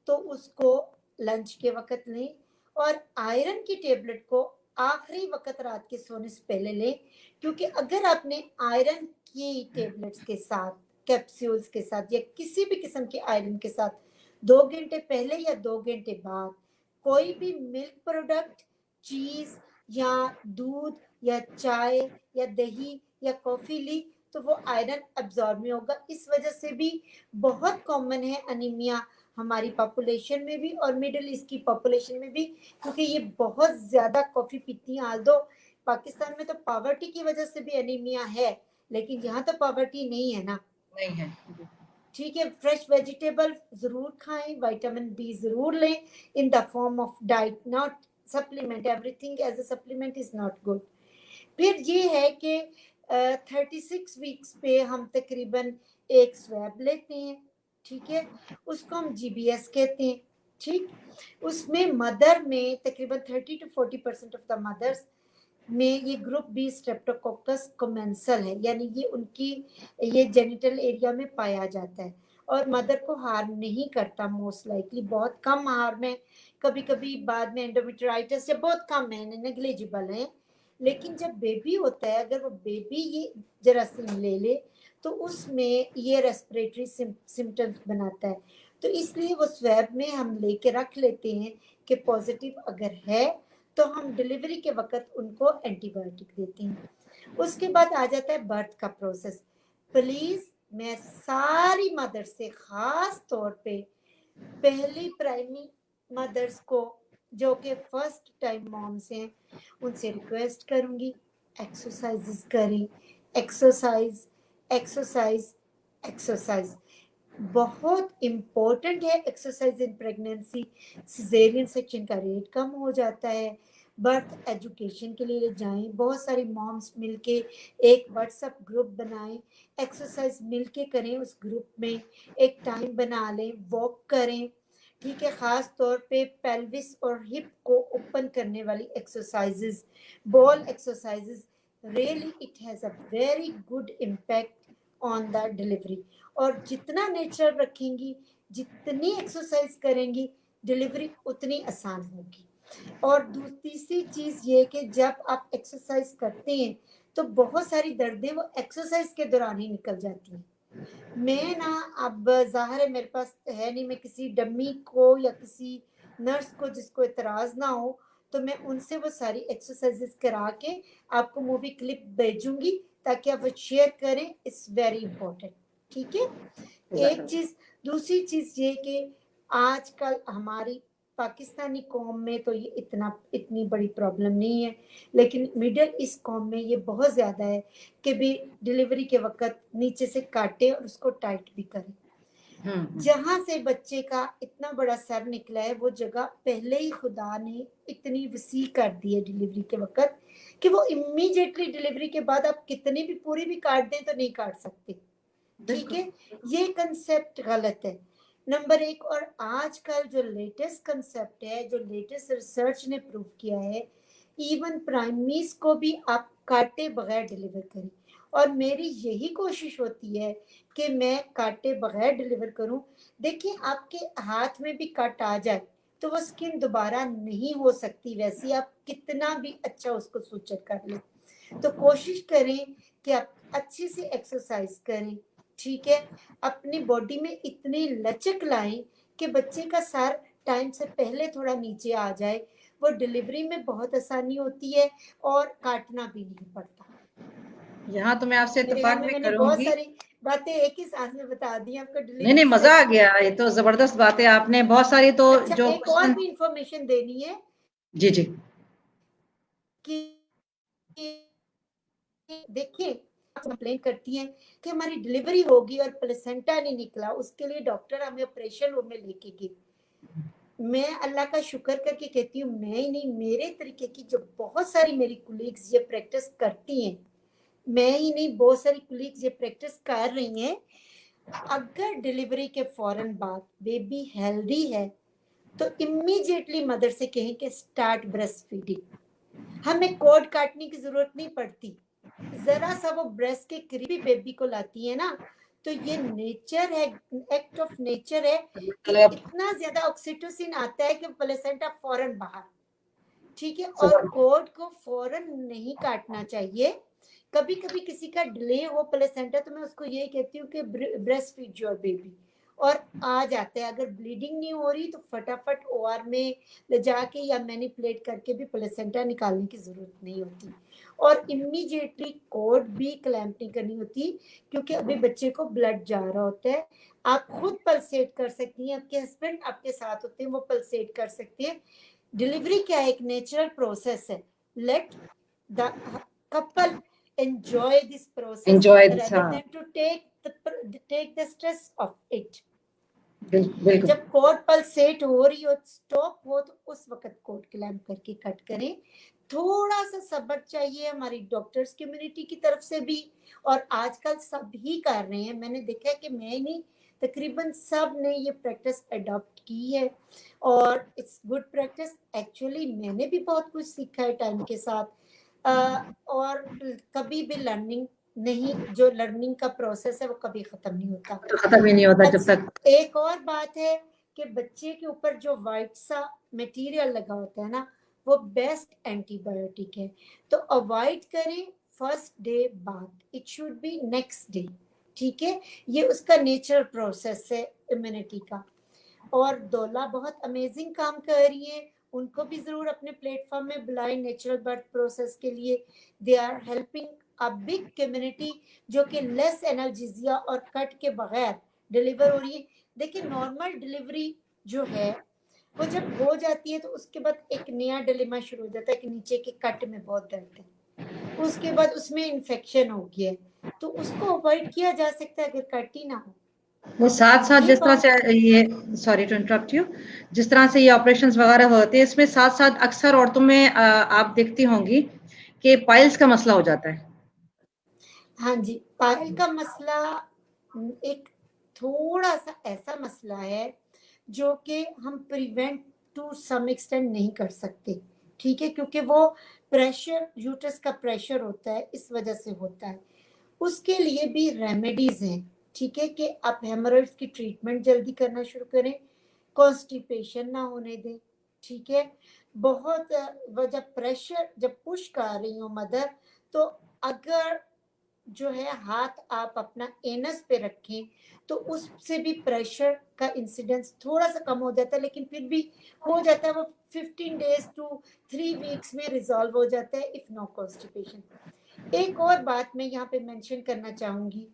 तो उसको लंच के वक्त लें, और आयरन की टेबलेट को आखिरी वक्त रात के सोने से पहले लें, क्योंकि अगर आपने आयरन की टेबलेट्स के साथ, कैप्सूल्स के साथ या किसी भी किस्म के आयरन के साथ 2 घंटे पहले या 2 घंटे बाद कोई भी मिल्क प्रोडक्ट, चीज या दूध या चाय या दही या कॉफी ली, तो वो आयरन अब्जॉर्ब नहीं होगा। इस वजह से भी बहुत कॉमन है अनीमिया हमारी पॉपुलेशन में भी और मिडिल ईस्ट की पॉपुलेशन में भी, क्योंकि ये बहुत ज्यादा कॉफी पीती हैं। आल्दो पाकिस्तान में तो पॉवर्टी की वजह से भी अनीमिया है, लेकिन यहाँ तो पॉवर्टी नहीं है ना, नहीं है। ठीक है। फ्रेश वेजिटेबल जरूर खाएं, विटामिन बी जरूर लें in the form of diet, not supplement. Everything as a supplement is not good. फिर ये है कि 36 वीक्स पे हम तकरीबन एक स्वैब लेते हैं, ठीक है, उसको हम जीबीएस कहते हैं, ठीक। उसमें मदर में तकरीबन 30 to 40% ऑफ द मदर्स में ये ग्रुप बी स्ट्रेप्टोकोकस कमेंसल है, यानी ये उनकी ये जेनिटल एरिया में पाया जाता है और मदर को हार्म नहीं करता, मोस्ट लाइकली बहुत कम हार्म है। कभी कभी बाद में एंडोमेट्राइटिस या बहुत कम है, नेग्लिजिबल है। लेकिन जब बेबी होता है, अगर वो बेबी ये जरासीम ले ले तो उसमें ये रेस्पिरेटरी सिम्टम्स बनाता है। तो इसलिए वो स्वैब में हम लेके रख लेते हैं कि पॉजिटिव अगर है तो हम डिलीवरी के वक्त उनको एंटीबायोटिक देते हैं। उसके बाद आ जाता है बर्थ का प्रोसेस। प्लीज मैं सारी मदर से खास तौर पे पहली प्राइमरी मदर्स को जो कि फर्स्ट टाइम मॉम्स हैं, उनसे रिक्वेस्ट करूंगी एक्सरसाइजेस करें। एक्सरसाइज एक्सरसाइज एक्सरसाइज बहुत इम्पोर्टेंट है। Exercise in pregnancy, caesarean section का रेट कम हो जाता है। बर्थ एजुकेशन के लिए जाएं, बहुत सारी मॉम्स मिलके एक व्हाट्सएप ग्रुप बनाएं, एक्सरसाइज मिलके करें, उस ग्रुप में एक टाइम बना लें, वॉक करें, ठीक है। खास तौर पे पेल्विस और हिप को ओपन करने वाली exercises, ball exercises, really it has a very good impact on the delivery. और जितना नेचुरल रखेंगी, जितनी एक्सरसाइज करेंगी, डिलीवरी उतनी आसान होगी। और तीसरी चीज ये कि जब आप एक्सरसाइज करते हैं तो बहुत सारी दर्दें वो एक्सरसाइज के दौरान ही निकल जाती हैं। मैं ना, अब जाहिर है मेरे पास है नहीं, मैं किसी डम्मी को या किसी नर्स को जिसको इतराज ना हो तो मैं उनसे वो सारी एक्सरसाइजेस करा के आपको मूवी क्लिप भेजूंगी ताकि आप वो शेयर करें। इट्स वेरी इंपॉर्टेंट, ठीक है। एक चीज, दूसरी चीज ये कि आजकल हमारी पाकिस्तानी कौम में तो ये इतनी बड़ी प्रॉब्लम नहीं है, लेकिन मिडिल ईस्ट कौम में ये बहुत ज्यादा है कि भी डिलीवरी के वक्त नीचे से काटे और उसको टाइट भी करें। जहां से बच्चे का इतना बड़ा सर निकला है वो जगह पहले ही खुदा ने इतनी वसी कर दी है डिलीवरी के वक्त कि वो इमीडिएटली डिलीवरी के बाद आप कितनी भी पूरी भी काट दें तो नहीं काट सकते, ठीक है। ये कंसेप्ट गलत है, नंबर एक। और आजकल जो लेटेस्ट कंसेप्ट है, जो लेटेस्ट रिसर्च ने प्रूव किया है, इवन प्राइमरीज को भी आप काटे बगैर डिलीवर करें। और मेरी यही कोशिश होती है कि मैं काटे बगैर डिलीवर करूं। देखिए, आपके हाथ में भी कट आ जाए तो वो स्किन दोबारा नहीं हो सकती वैसी, आप कितना भी अच्छा उसको सूचर कर लें। तो कोशिश करें कि आप अच्छी सी एक्सरसाइज करें, ठीक है। अपनी बॉडी में इतनी लचक लाएं कि बच्चे का सर टाइम से पहले थोड़ा नीचे आ जाए। वो डिलीवरी में बहुत आसानी होती है और काटना भी नहीं पड़ता। यहाँ तो मैं आपसे इत्तेफाक भी मैंने बहुत करूंगी। सारी बातें एक ही सांस में बता दी आपको। नहीं, मजा आ गया, ये तो जबरदस्त बात है आपने बहुत सारी तो अच्छा, जो एक और भी इंफॉर्मेशन देनी है जी जी कि देखिए, कंप्लेन करती हैं कि हमारी डिलीवरी होगी और प्लेसेंटा नहीं निकला, उसके लिए डॉक्टर हमें ऑपरेशन रूम में लेके गए। मैं अल्लाह का शुक्र करके कहती हूँ, मैं ही नहीं, मेरे तरीके की जो बहुत सारी मेरी कुलीग्स ये प्रैक्टिस करती हैं, मैं ही नहीं बहुत सारी कुलीग्स ये प्रैक्टिस कर रही हैं। अगर डिलीवरी के फौरन बाद बेबी हेल्दी है तो इमीडिएटली मदर से कहें कि स्टार्ट ब्रेस्ट फीडिंग। हमें कोड काटने की जरूरत नहीं पड़ती, जरा सा वो ब्रेस्ट के करीब बेबी को लाती है ना, तो ये नेचर है, एक्ट ऑफ नेचर है कि इतना ज्यादा ऑक्सीटोसिन आता है कि प्लेसेंटा फौरन बाहर, ठीक है। और कोड को फौरन नहीं काटना चाहिए। कभी कभी किसी का डिले हो प्लेसेंटा तो मैं उसको यही कहती हूँ कि ब्रेस्ट फीड योर बेबी, और आ जाता है। अगर ब्लीडिंग नहीं हो रही तो फटाफट ओआर में ले जाके या मैनिपुलेट करके भी प्लेसेंटा निकालने की जरूरत नहीं होती। और इमीडिएटली कोड भी क्लैंप नहीं करनी होती क्योंकि अभी बच्चे को ब्लड जा रहा होता है। आप खुद पल्सेट कर सकती हैं, आपके हस्बैंड आपके साथ होते हैं वो पल्सेट कर सकते हैं। डिलीवरी क्या है, एक नेचुरल प्रोसेस है। Let the couple enjoy this process enjoy this, rather than to take the stress of it. बिल्कुल। जब कोड पल्सेट हो रही हो, स्टॉप हो, तो उस वक्त कोड क्लैंप करके कट करें। थोड़ा सा सब्र चाहिए हमारी डॉक्टर्स कम्युनिटी की तरफ से भी, और आजकल सब ही कर रहे हैं। मैंने देखा है कि मैं नहीं, तकरीबन सब ने ये प्रैक्टिस अडॉप्ट की है और इट्स गुड प्रैक्टिस। एक्चुअली मैंने भी बहुत कुछ सीखा है टाइम के साथ। और कभी भी लर्निंग नहीं, जो लर्निंग का प्रोसेस है वो कभी खत्म नहीं होता, तो खत्म ही नहीं होता जब तक। एक और बात है कि बच्चे के ऊपर जो वाइट सा मटेरियल लगा होता है ना, वो बेस्ट एंटीबायोटिक है। तो अवॉइड करें फर्स्ट डे बाद, it should be next day, ठीक है। ये उसका नेचुरल प्रोसेस है इम्यूनिटी का। और दौला बहुत अमेजिंग काम कर रही है, उनको भी जरूर अपने प्लेटफॉर्म में बुलाएं नेचुरल बर्थ प्रोसेस के लिए। They are helping a big community जो कि लेस एनाल्जेसिया और कट के बगैर डिलीवर हो रही है। देखिए, नॉर्मल डिलीवरी जो है वो जब हो जाती है तो उसके बाद एक नया डिलेमा शुरू हो जाता है कि नीचे के कट में बहुत दर्द है, उसके बाद उसमें इन्फेक्शन हो गया है, तो उसको अवॉइड किया जा सकता है अगर कट ही ना हो। वो साथ साथ ये जिस तरह बात से ये, सॉरी टू इंटरप्ट यू, जिस तरह से ये ऑपरेशंस वगैरह होते हैं इसमें साथ साथ अक्सर औरतों में आप देखती होंगी कि पाइल्स का मसला हो जाता है। हाँ जी, पायल का मसला एक थोड़ा सा ऐसा मसला है जो कि हम प्रिवेंट टू सम एक्सटेंट नहीं कर सकते, ठीक है, क्योंकि वो प्रेशर, यूट्रस का प्रेशर होता है, इस वजह से होता है। उसके लिए भी रेमेडीज हैं, ठीक है, कि आप हेमोरॉइड्स की ट्रीटमेंट जल्दी करना शुरू करें, कॉन्स्टिपेशन ना होने दें, ठीक है। बहुत जब प्रेशर, जब पुश कर रही हो मदर, तो अगर जो है हाथ आप अपना एनस पे रखें तो उससे भी प्रेशर का इंसिडेंस थोड़ा सा कम हो जाता है, लेकिन फिर भी हो जाता है। वो 15 डेज टू 3 वीक्स में रिजॉल्व हो जाता है इफ नो कॉन्स्टिपेशन। एक और बात मैं यहाँ पे मेंशन करना चाहूंगी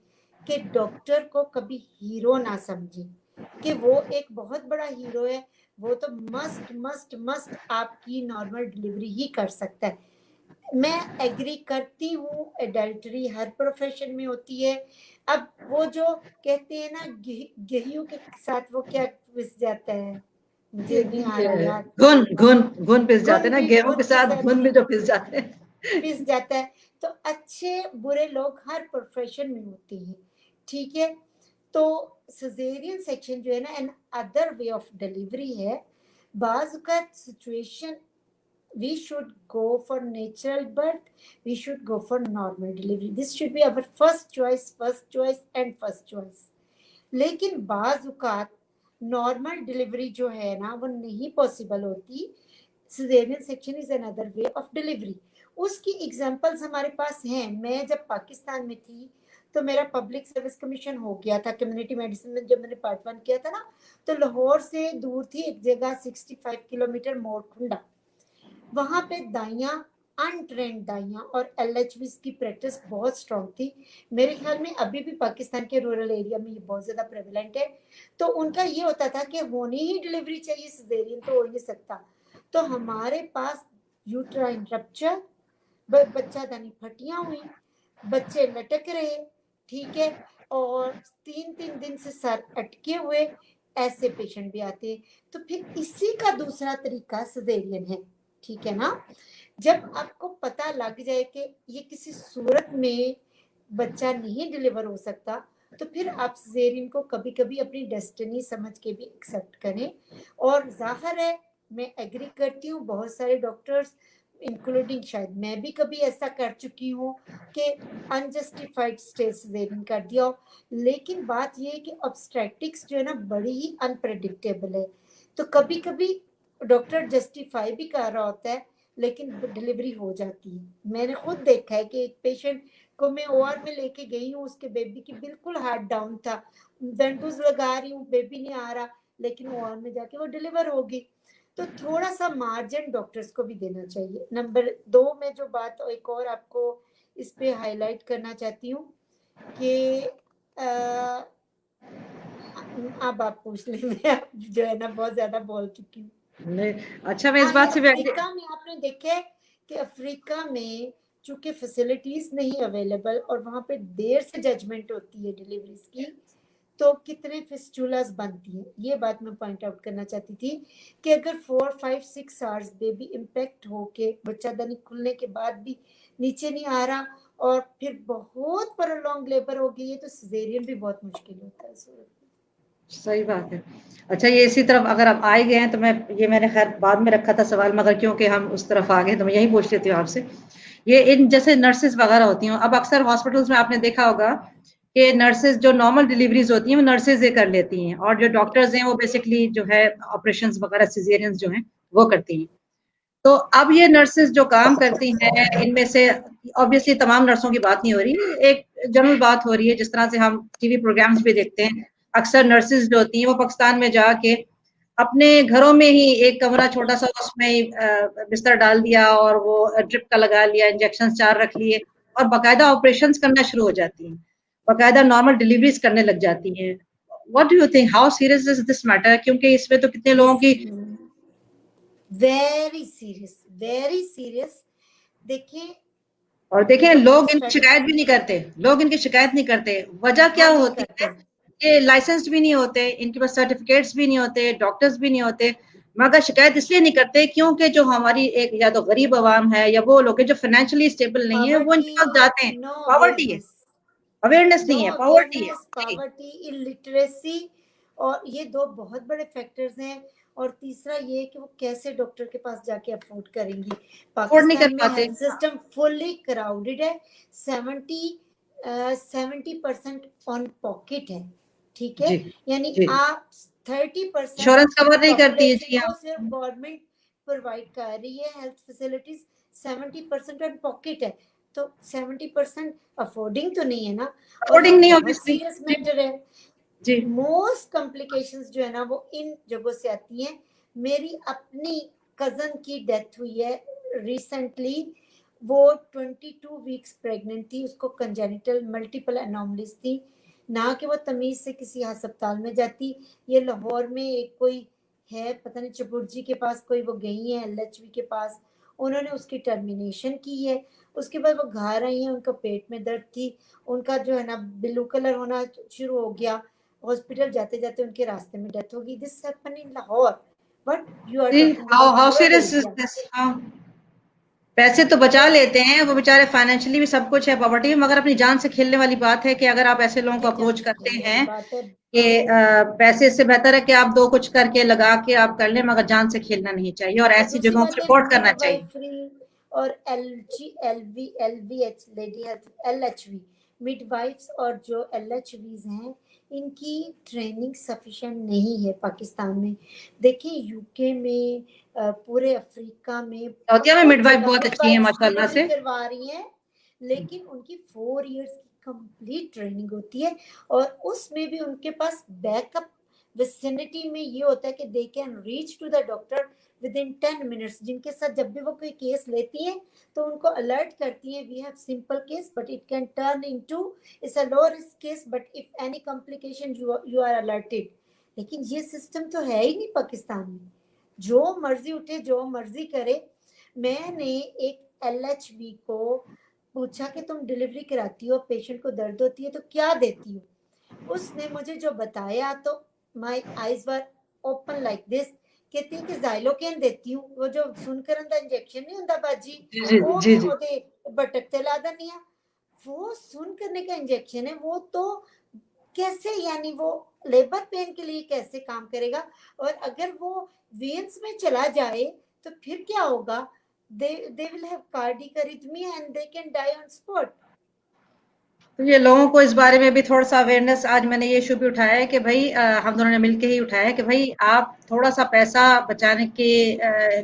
कि डॉक्टर को कभी हीरो ना समझें कि वो एक बहुत बड़ा हीरो है, वो तो मस्ट मस्ट मस्ट आपकी नॉर्मल डिलीवरी ही कर सकता है। मैं एग्री करती हूँ, एडल्टरी हर प्रोफेशन में होती है। अब वो जो कहते हैं ना गेहूं के साथ वो क्या पिस जाता है, मुझे नहीं आ रहा याद, घुन घुन घुन पिस जाते घुन ना, भी, गेहूं घुन के साथ घुन भी जो पिस जाते हैं। पिस जाता है। तो अच्छे बुरे लोग हर प्रोफेशन में होते हैं, ठीक है। तो सिजेरियन सेक्शन जो है ना, another way of delivery है। बाज का situation we should go for natural birth, we should go for normal delivery, this should be our first choice and first choice। लेकिन बाजुकात नॉर्मल डिलीवरी जो है ना वो नहीं पॉसिबल होती, caesarean section is another way of delivery. उसकी examples हमारे पास हैं। मैं जब पाकिस्तान में थी तो मेरा पब्लिक सर्विस कमीशन हो गया था कम्युनिटी मेडिसिन में, जब मैंने पार्ट 1 किया था ना, तो लाहौर से दूर थी एक जगह 65 किलोमीटर मोरखुंडा, वहां पे दाइयां, अनट्रेंड दाइयां और एलएचवी की प्रैक्टिस बहुत स्ट्रांग थी। मेरे ख्याल में अभी भी पाकिस्तान के रूरल एरिया में ये बहुत ज्यादा प्रेवलेंट है। तो उनका ये होता था कि होनी ही डिलीवरी चाहिए, सिजेरियन तो हो ही नहीं सकता। तो हमारे पास यूट्राइन रप्चर, बच्चा दानी फटियां हुई, बच्चे लटक रहे, ठीक है, और 3-3 दिन से सर अटके हुए, ऐसे पेशेंट भी आते हैं। तो फिर इसी का दूसरा तरीका सिजेरियन है, ठीक है ना। जब आपको पता लग जाए कि ये किसी सूरत में बच्चा नहीं डिलीवर हो सकता, तो फिर आप सिजेरियन को कभी कभी अपनी डेस्टिनी समझ के भी एक्सेप्ट करें। और जाहिर है मैं एग्री करती हूँ, बहुत सारे डॉक्टर्स इंक्लूडिंग शायद मैं भी कभी ऐसा कर चुकी हूँ कि अनजस्टिफाइड स्टे सिजेरियन कर दिया हो। लेकिन बात ये है कि ऑब्स्टेट्रिक्स जो है ना बड़ी ही अनप्रेडिक्टेबल है, तो कभी कभी डॉक्टर जस्टिफाई भी कर रहा होता है लेकिन डिलीवरी हो जाती है। मैंने खुद देखा है कि एक पेशेंट को मैं ओआर में लेके गई हूँ, उसके बेबी की बिल्कुल हार्ट डाउन था, वेंटूज लगा रही हूँ, बेबी नहीं आ रहा, लेकिन ओआर में जाके वो डिलीवर होगी। तो थोड़ा सा मार्जिन डॉक्टर्स को भी देना चाहिए। नंबर 2 में जो बात एक और आपको इस पे हाईलाइट करना चाहती हूँ कि अब आप पूछ लें, मैं जो है ना बहुत ज्यादा बोल चुकी हूँ। नहीं, अच्छा मैं इस बात से भी अफ्रीका में आपने देखे कि अफ्रीका में चूंकि फैसिलिटीज नहीं अवेलेबल और वहां पे देर से जजमेंट होती है डिलीवरीज की, तो कितने फिस्टुलास बनती हैं। ये बात मैं पॉइंट आउट करना चाहती थी कि अगर 4-5-6 आवर्स बेबी इम्पैक्ट होके बच्चादानी खुलने के बाद भी नीचे नहीं आ रहा और फिर बहुत प्रोलॉन्ग लेबर हो गई है, तो सिजेरियन भी बहुत मुश्किल होता है सूरत में। सही बात है। अच्छा, ये इसी तरफ अगर आप आए गए हैं तो मैंने खैर बाद में रखा था सवाल, मगर क्योंकि हम उस तरफ आ गए तो मैं यही पूछ लेती हूँ आपसे। ये इन जैसे नर्सेज वगैरह होती हैं, अब अक्सर हॉस्पिटल्स में आपने देखा होगा कि नर्सेज जो नॉर्मल डिलीवरीज होती हैं वो नर्सेज ये कर लेती हैं, और जो डॉक्टर्स हैं वो बेसिकली जो है ऑपरेशन वगैरह सिजेरियंस जो हैं वो करती हैं। तो अब ये नर्सेज जो काम करती हैं, इनमें से ऑब्वियसली तमाम नर्सों की बात नहीं हो रही, एक जनरल बात हो रही है। जिस तरह से हम टीवी प्रोग्राम्स भी देखते हैं, अक्सर नर्सेज जो होती हैं वो पाकिस्तान में जाके अपने घरों में ही एक कमरा छोटा सा, उसमें बिस्तर डाल दिया और वो ड्रिप का लगा लिया, इंजेक्शन 4 रख लिए और बाकायदा ऑपरेशन करना शुरू हो जाती हैं, बाकायदा नॉर्मल डिलीवरीज करने लग जाती हैं। What do you think, how serious is this matter? क्योंकि इसमें तो कितने लोगों की वेरी सीरियस। देखिए, और देखें, लोग इनकी शिकायत भी नहीं करते, लोग इनकी शिकायत नहीं करते। वजह क्या होती है कि लाइसेंस्ड भी नहीं होते, इनके पास सर्टिफिकेट्स भी नहीं होते, डॉक्टर्स भी नहीं होते। मगर शिकायत इसलिए नहीं करते क्योंकि जो हमारी एक या तो गरीब आवाम है या वो लोग जो फाइनेंशियली स्टेबल नहीं है वो इनके पास जाते हैं। पॉवर्टी है, अवेयरनेस नहीं है, पॉवर्टी है। पॉवर्टी, इलिटरेसी, और ये 2 बहुत बड़े फैक्टर्स हैं। और तीसरा ये कि वो कैसे डॉक्टर के पास जाके अफोर्ड करेंगी। अफोर्ड नहीं कर पाकिस्तान में पाते। हेल्थ सिस्टम फुल्ली क्राउडेड है, 70% ऑन पॉकेट है, ठीक है। जी यानी जी, आप 30% इंश्योरेंस कवर नहीं करती है जी। को सिर्फ गवर्नमेंट प्रोवाइड कर रही है हेल्थ फैसिलिटीज, 70% ऑन पॉकेट है, तो 70% अफोर्डिंग तो नहीं है ना, और अफोर्डिंग ये नहीं बहुत ऑब्वियसली सीरियस मैटर है। जी मोस्ट कॉम्प्लिकेशंस जो है ना वो इन जगहों से आती हैं। मेरी अपनी कजन की डेथ हुई है रिसेंटली, वो 22 वीक्स प्रेग्नेंट थी, उसको कंजेनिटल मल्टीपल एनोमलीज थी, ना कि वो तमीज से किसी अस्पताल में जाती। ये लाहौर में एक कोई है, पता नहीं चपुर्जी के पास कोई, वो गई है LHV के पास, उन्होंने उसकी टर्मिनेशन की है। उसके बाद वो घर आई हैं, उनका पेट में दर्द थी, उनका जो है ना ब्लू कलर होना शुरू हो गया, हॉस्पिटल जाते जाते उनके रास्ते में डेथ हो गई। This happened in Lahore, but you R G talking how about how your serious is area. This? हाँ, पैसे तो बचा लेते हैं वो बेचारे, फाइनेंशियली भी सब कुछ है, प्रॉपर्टी, मगर अपनी जान से खेलने वाली बात है कि अगर आप ऐसे लोगों को अपनी जान अप्रोच से करते खेलने वाली हैं बात है। कि पैसे से बेहतर है कि आप दो कुछ करके लगा के आप कर लें, मगर जान से खेलना नहीं चाहिए और और ऐसी दूसरी जगहों पर बात है रिपोर्ट करना चाहिए। मिडवाइफरी और LVH lady health LHV midwives और जो LHVs हैं, इनकी ट्रेनिंग सफिशिएंट नहीं है पाकिस्तान में। देखिए यूके में, पूरे अफ्रीका में सऊदीया में बहुत मिडवाइफ जगह बहुत अच्छी है मिडवाइफ्स माशाल्लाह डिलीवरी से। करवा रही हैं, लेकिन उनकी 4 इयर्स की कंप्लीट ट्रेनिंग होती है, और उसमें भी उनके पास बैकअप विसिनिटी में ये होता है कि they can reach to the doctor within 10 minutes. जिनके साथ जब भी वो कोई केस लेती हैं तो उनको अलर्ट करती हैं, we have simple case but it can turn into it's a low risk case, but if any complication you are alerted. लेकिन ये सिस्टम तो है ही नहीं पाकिस्तान में, जो मर्जी उठे जो मर्जी करे। मैंने एक LHV को पूछा कि तुम डिलीवरी कराती हो, पेशेंट को दर्द होती है तो क्या देती हो, उसने मुझे जो बताया तो my eyes were open like this. कहती है कि ज़ाइलोकेन देती हूँ, वो जो सुनकर अंदर इंजेक्शन नहीं होता बाजी, जी जी वो जी मैं जी। ओदे बटक ते ला दनी आ। वो सुन करने का इंजेक्शन है, वो तो कैसे, यानी वो लेबर पेन के लिए कैसे काम करेगा, और अगर वो वेन्स में चला जाए तो फिर क्या होगा, they will have cardiac arrhythmia and they can die on spot। तो ये लोगों को इस बारे में भी थोड़ा सा अवेयरनेस, आज मैंने ये इशू भी उठाया है कि भाई हम दोनों ने मिलकर ही उठाया है कि भाई आप थोड़ा सा पैसा बचाने के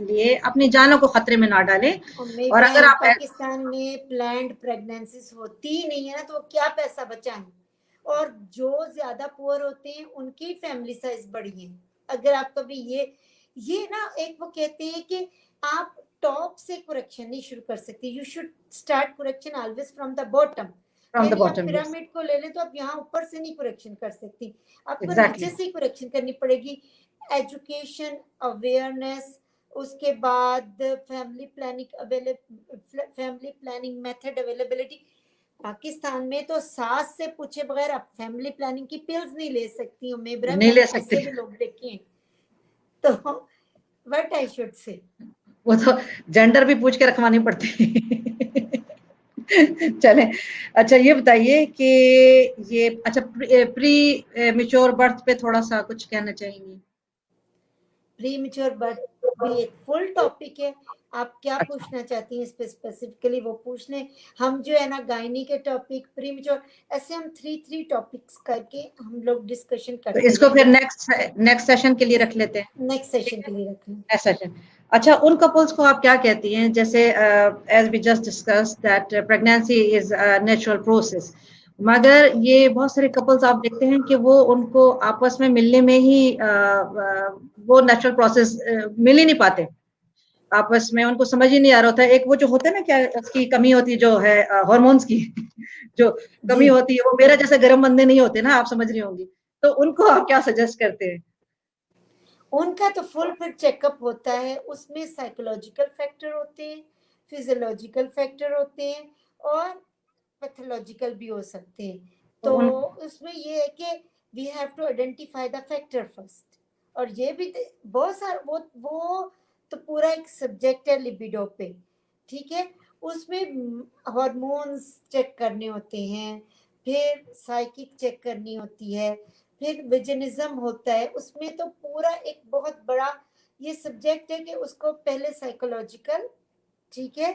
लिए अपनी जानों को खतरे में ना डालें। और मेरी और अगर बहन, आप पाकिस्तान में प्लान्ड प्रेगनेंसीज होती ही नहीं है ना, तो वो क्या पैसा बचाएं। और जो ज्यादा पुअर होते हैं उनकी फैमिली साइज बड़ी है। अगर आप कभी ये ना, एक वो कहते हैं कि आप टॉप से करेक्शन नहीं शुरू कर सकते, you should start correction always from the bottom. From the यानी आप बॉटम, यस पिरामिड को ले लें तो आप यहाँ ऊपर से नहीं करेक्शन कर सकती, आपको एग्जैक्टली। नीचे से ही करेक्शन करनी पड़ेगी। एजुकेशन, अवेयरनेस, उसके बाद family planning method availability. Pakistan में तो सास से पूछे बगैर आप फैमिली प्लानिंग की पिल्स नहीं ले सकती हो मेबरा, नहीं ले मैंने सकते, ऐसे भी लोग देखे हैं। तो व्हाट आई शुड से, वो तो जेंडर भी पूछ के रखवानी पड़ती है। चलें, अच्छा ये बताइए कि ये अच्छा प्री मेच्योर बर्थ पे थोड़ा सा कुछ कहना चाहेंगी? प्रीमेच्योर बर्थ भी एक फुल टॉपिक है। आप क्या अच्छा, पूछना चाहती हैं इस पे स्पेसिफिकली वो पूछ लें। हम जो है ना गायनी के टॉपिक, प्रीमेच्योर, ऐसे हम थ्री टॉपिक्स करके हम लोग डिस्कशन तो करते इसको फिर रहेंगे। नेक्स्ट सेशन के लिए रख लेते हैं। नेक्स्ट ठीक सेशन है, के लिए रखें। Next session. अच्छा, उन कपल्स को आप क्या कहती हैं, जैसे as we just discuss that pregnancy is natural process, मगर ये बहुत सारे कपल्स आप देखते हैं कि वो उनको आपस में मिलने में ही वो नेचुरल प्रोसेस मिल ही नहीं पाते, आपस में उनको समझ ही नहीं आ रहा होता है। एक वो जो होता है ना, क्या उसकी कमी होती है जो है हार्मोन्स की, जो जी, कमी होती है, वो मेरा जैसे गर्म बंदे नहीं होते ना, आप समझ रही होंगी, तो उनको आप क्या सजेस्ट करते हैं? उनका तो फुल फिर चेकअप होता है, उसमें साइकोलॉजिकल फैक्टर होते हैं, फिजियोलॉजिकल फैक्टर होते हैं, और पैथोलॉजिकल भी हो सकते हैं। तो तो उन उसमें ये है कि we have to identify the factor first. और ये भी बहुत सारा वो तो पूरा एक सब्जेक्ट है लिबिडो पे, ठीक है। उसमें हार्मोन्स चेक करने होते हैं, फिर साइकिक चेक करनी होती है, फिर विजनिज्म होता है, उसमें तो पूरा एक बहुत बड़ा ये सब्जेक्ट है कि उसको पहले साइकोलॉजिकल, ठीक है,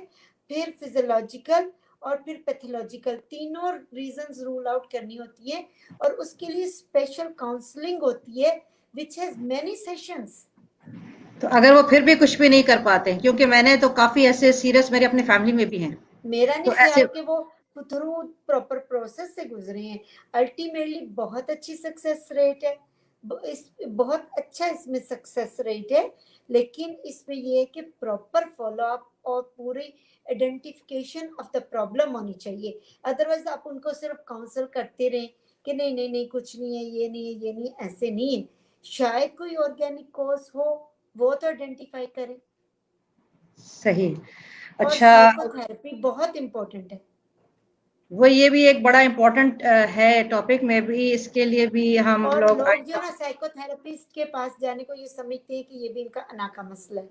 फिर फिजियोलॉजिकल और फिर पैथोलॉजिकल, तीनों रीजंस रूल आउट करनी होती है। और उसके लिए स्पेशल काउंसलिंग होती है विच हैज मेनी सेशंस। तो अगर वो फिर भी कुछ भी नहीं कर पाते, क्योंकि मैंने तो काफी ऐसे सीरियस मेरे अपने फैमिली में भी हैं, मेरा नहीं तो ऐसे ख्याल कि वो थ्रू प्रॉपर प्रोसेस से गुजरे हैं। अल्टीमेटली बहुत अच्छी सक्सेस रेट है, बहुत अच्छा इसमें सक्सेस रेट है, लेकिन इसमें ये है कि प्रॉपर फॉलो अप और पूरी आइडेंटिफिकेशन ऑफ द प्रॉब्लम होनी चाहिए। अदरवाइज आप उनको सिर्फ काउंसल करते रहें कि नहीं नहीं नहीं कुछ नहीं है, ये नहीं है, ये नहीं, ऐसे नहीं है। शायद कोई ऑर्गेनिक कॉज हो, वो तो आइडेंटिफाई करें। सही। और अच्छा, साइकोथेरेपी बहुत इंपॉर्टेंट है। वो ये भी एक बड़ा इम्पोर्टेंट है टॉपिक में भी, इसके लिए भी हम और लोग लोग जो ना साइकोथेरेपिस्ट के पास जाने को ये समझते हैं कि ये भी इनका अना का मसला है,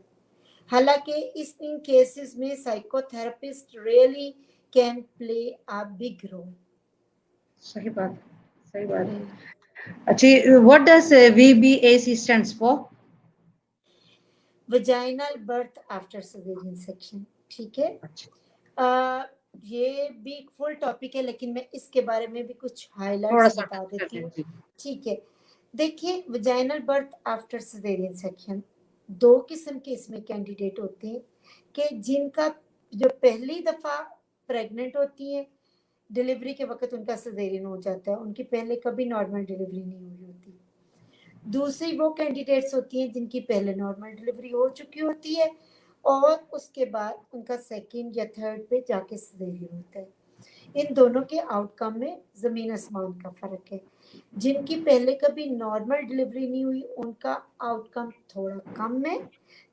हालांकि इन केसेस में psychotherapist really can play a big role. सही बात, सही बात। अच्छा, what does VBAC stands for? Vaginal birth after caesarean section. ठीक है, ये भी एक फुल टॉपिक है, लेकिन मैं इसके बारे में भी कुछ थोड़ा हाइलाइट्स सा बता कर देती हूँ। दीजिए। ठीक है, देखिए vaginal birth after caesarean section, दो किस्म के इसमें कैंडिडेट होते हैं कि जिनका जो पहली दफा प्रेग्नेंट होती है, डिलीवरी के वक्त उनका सिजेरियन हो जाता है, उनकी पहले कभी नॉर्मल डिलीवरी नहीं हुई होती। दूसरी वो कैंडिडेट्स होती हैं जिनकी पहले नॉर्मल डिलीवरी हो चुकी होती है और उसके बाद उनका सेकंड या थर्ड पे जाके सिजेरियन होता है। इन दोनों के आउटकम में जमीन आसमान का फर्क है। जिनकी पहले कभी नॉर्मल डिलीवरी नहीं हुई उनका आउटकम थोड़ा कम है,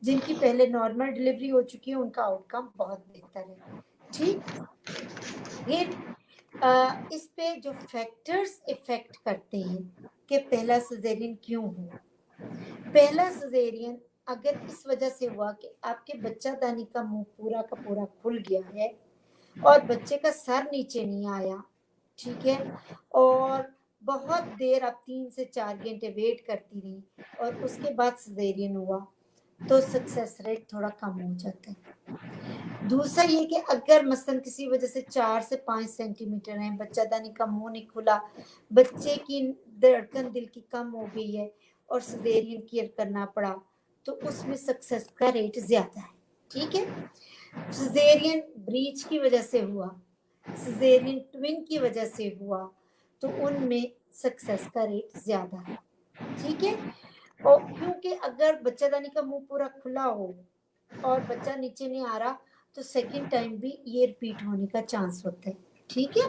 जिनकी पहले नॉर्मल डिलीवरी हो चुकी है उनका आउटकम बहुत बेहतर है। ठीक, फिर इस पे जो फैक्टर्स इफेक्ट करते हैं कि पहला सिजेरियन क्यों हुआ। पहला सिजेरियन अगर इस वजह से हुआ कि आपके बच्चादानी का मुंह पूरा का पूरा खुल गया है और बच्चे का सर नीचे नहीं आया, ठीक है, और बहुत देर आप 3 से 4 घंटे वेट करती रही और उसके बाद सिजेरियन हुआ, तो सक्सेस रेट थोड़ा कम हो जाता है। दूसरा ये कि अगर मसलन किसी वजह से 4 से 5 सेंटीमीटर है, बच्चादानी का मुंह नहीं खुला, बच्चे की धड़कन दिल की कम हो गई है और सिजेरियन केयर करना पड़ा, तो उसमें सक्सेस का रेट ज्यादा है। ठीक है, सिजेरियन ब्रीच की वजह से हुआ, सिजेरियन ट्विन की वजह से हुआ, तो उनमें सक्सेस का रेट ज्यादा है। ठीक है, और क्योंकि अगर बच्चादानी का मुंह पूरा खुला हो और बच्चा नीचे नहीं आ रहा, तो सेकंड टाइम भी ये रिपीट होने का चांस होता है। ठीक है,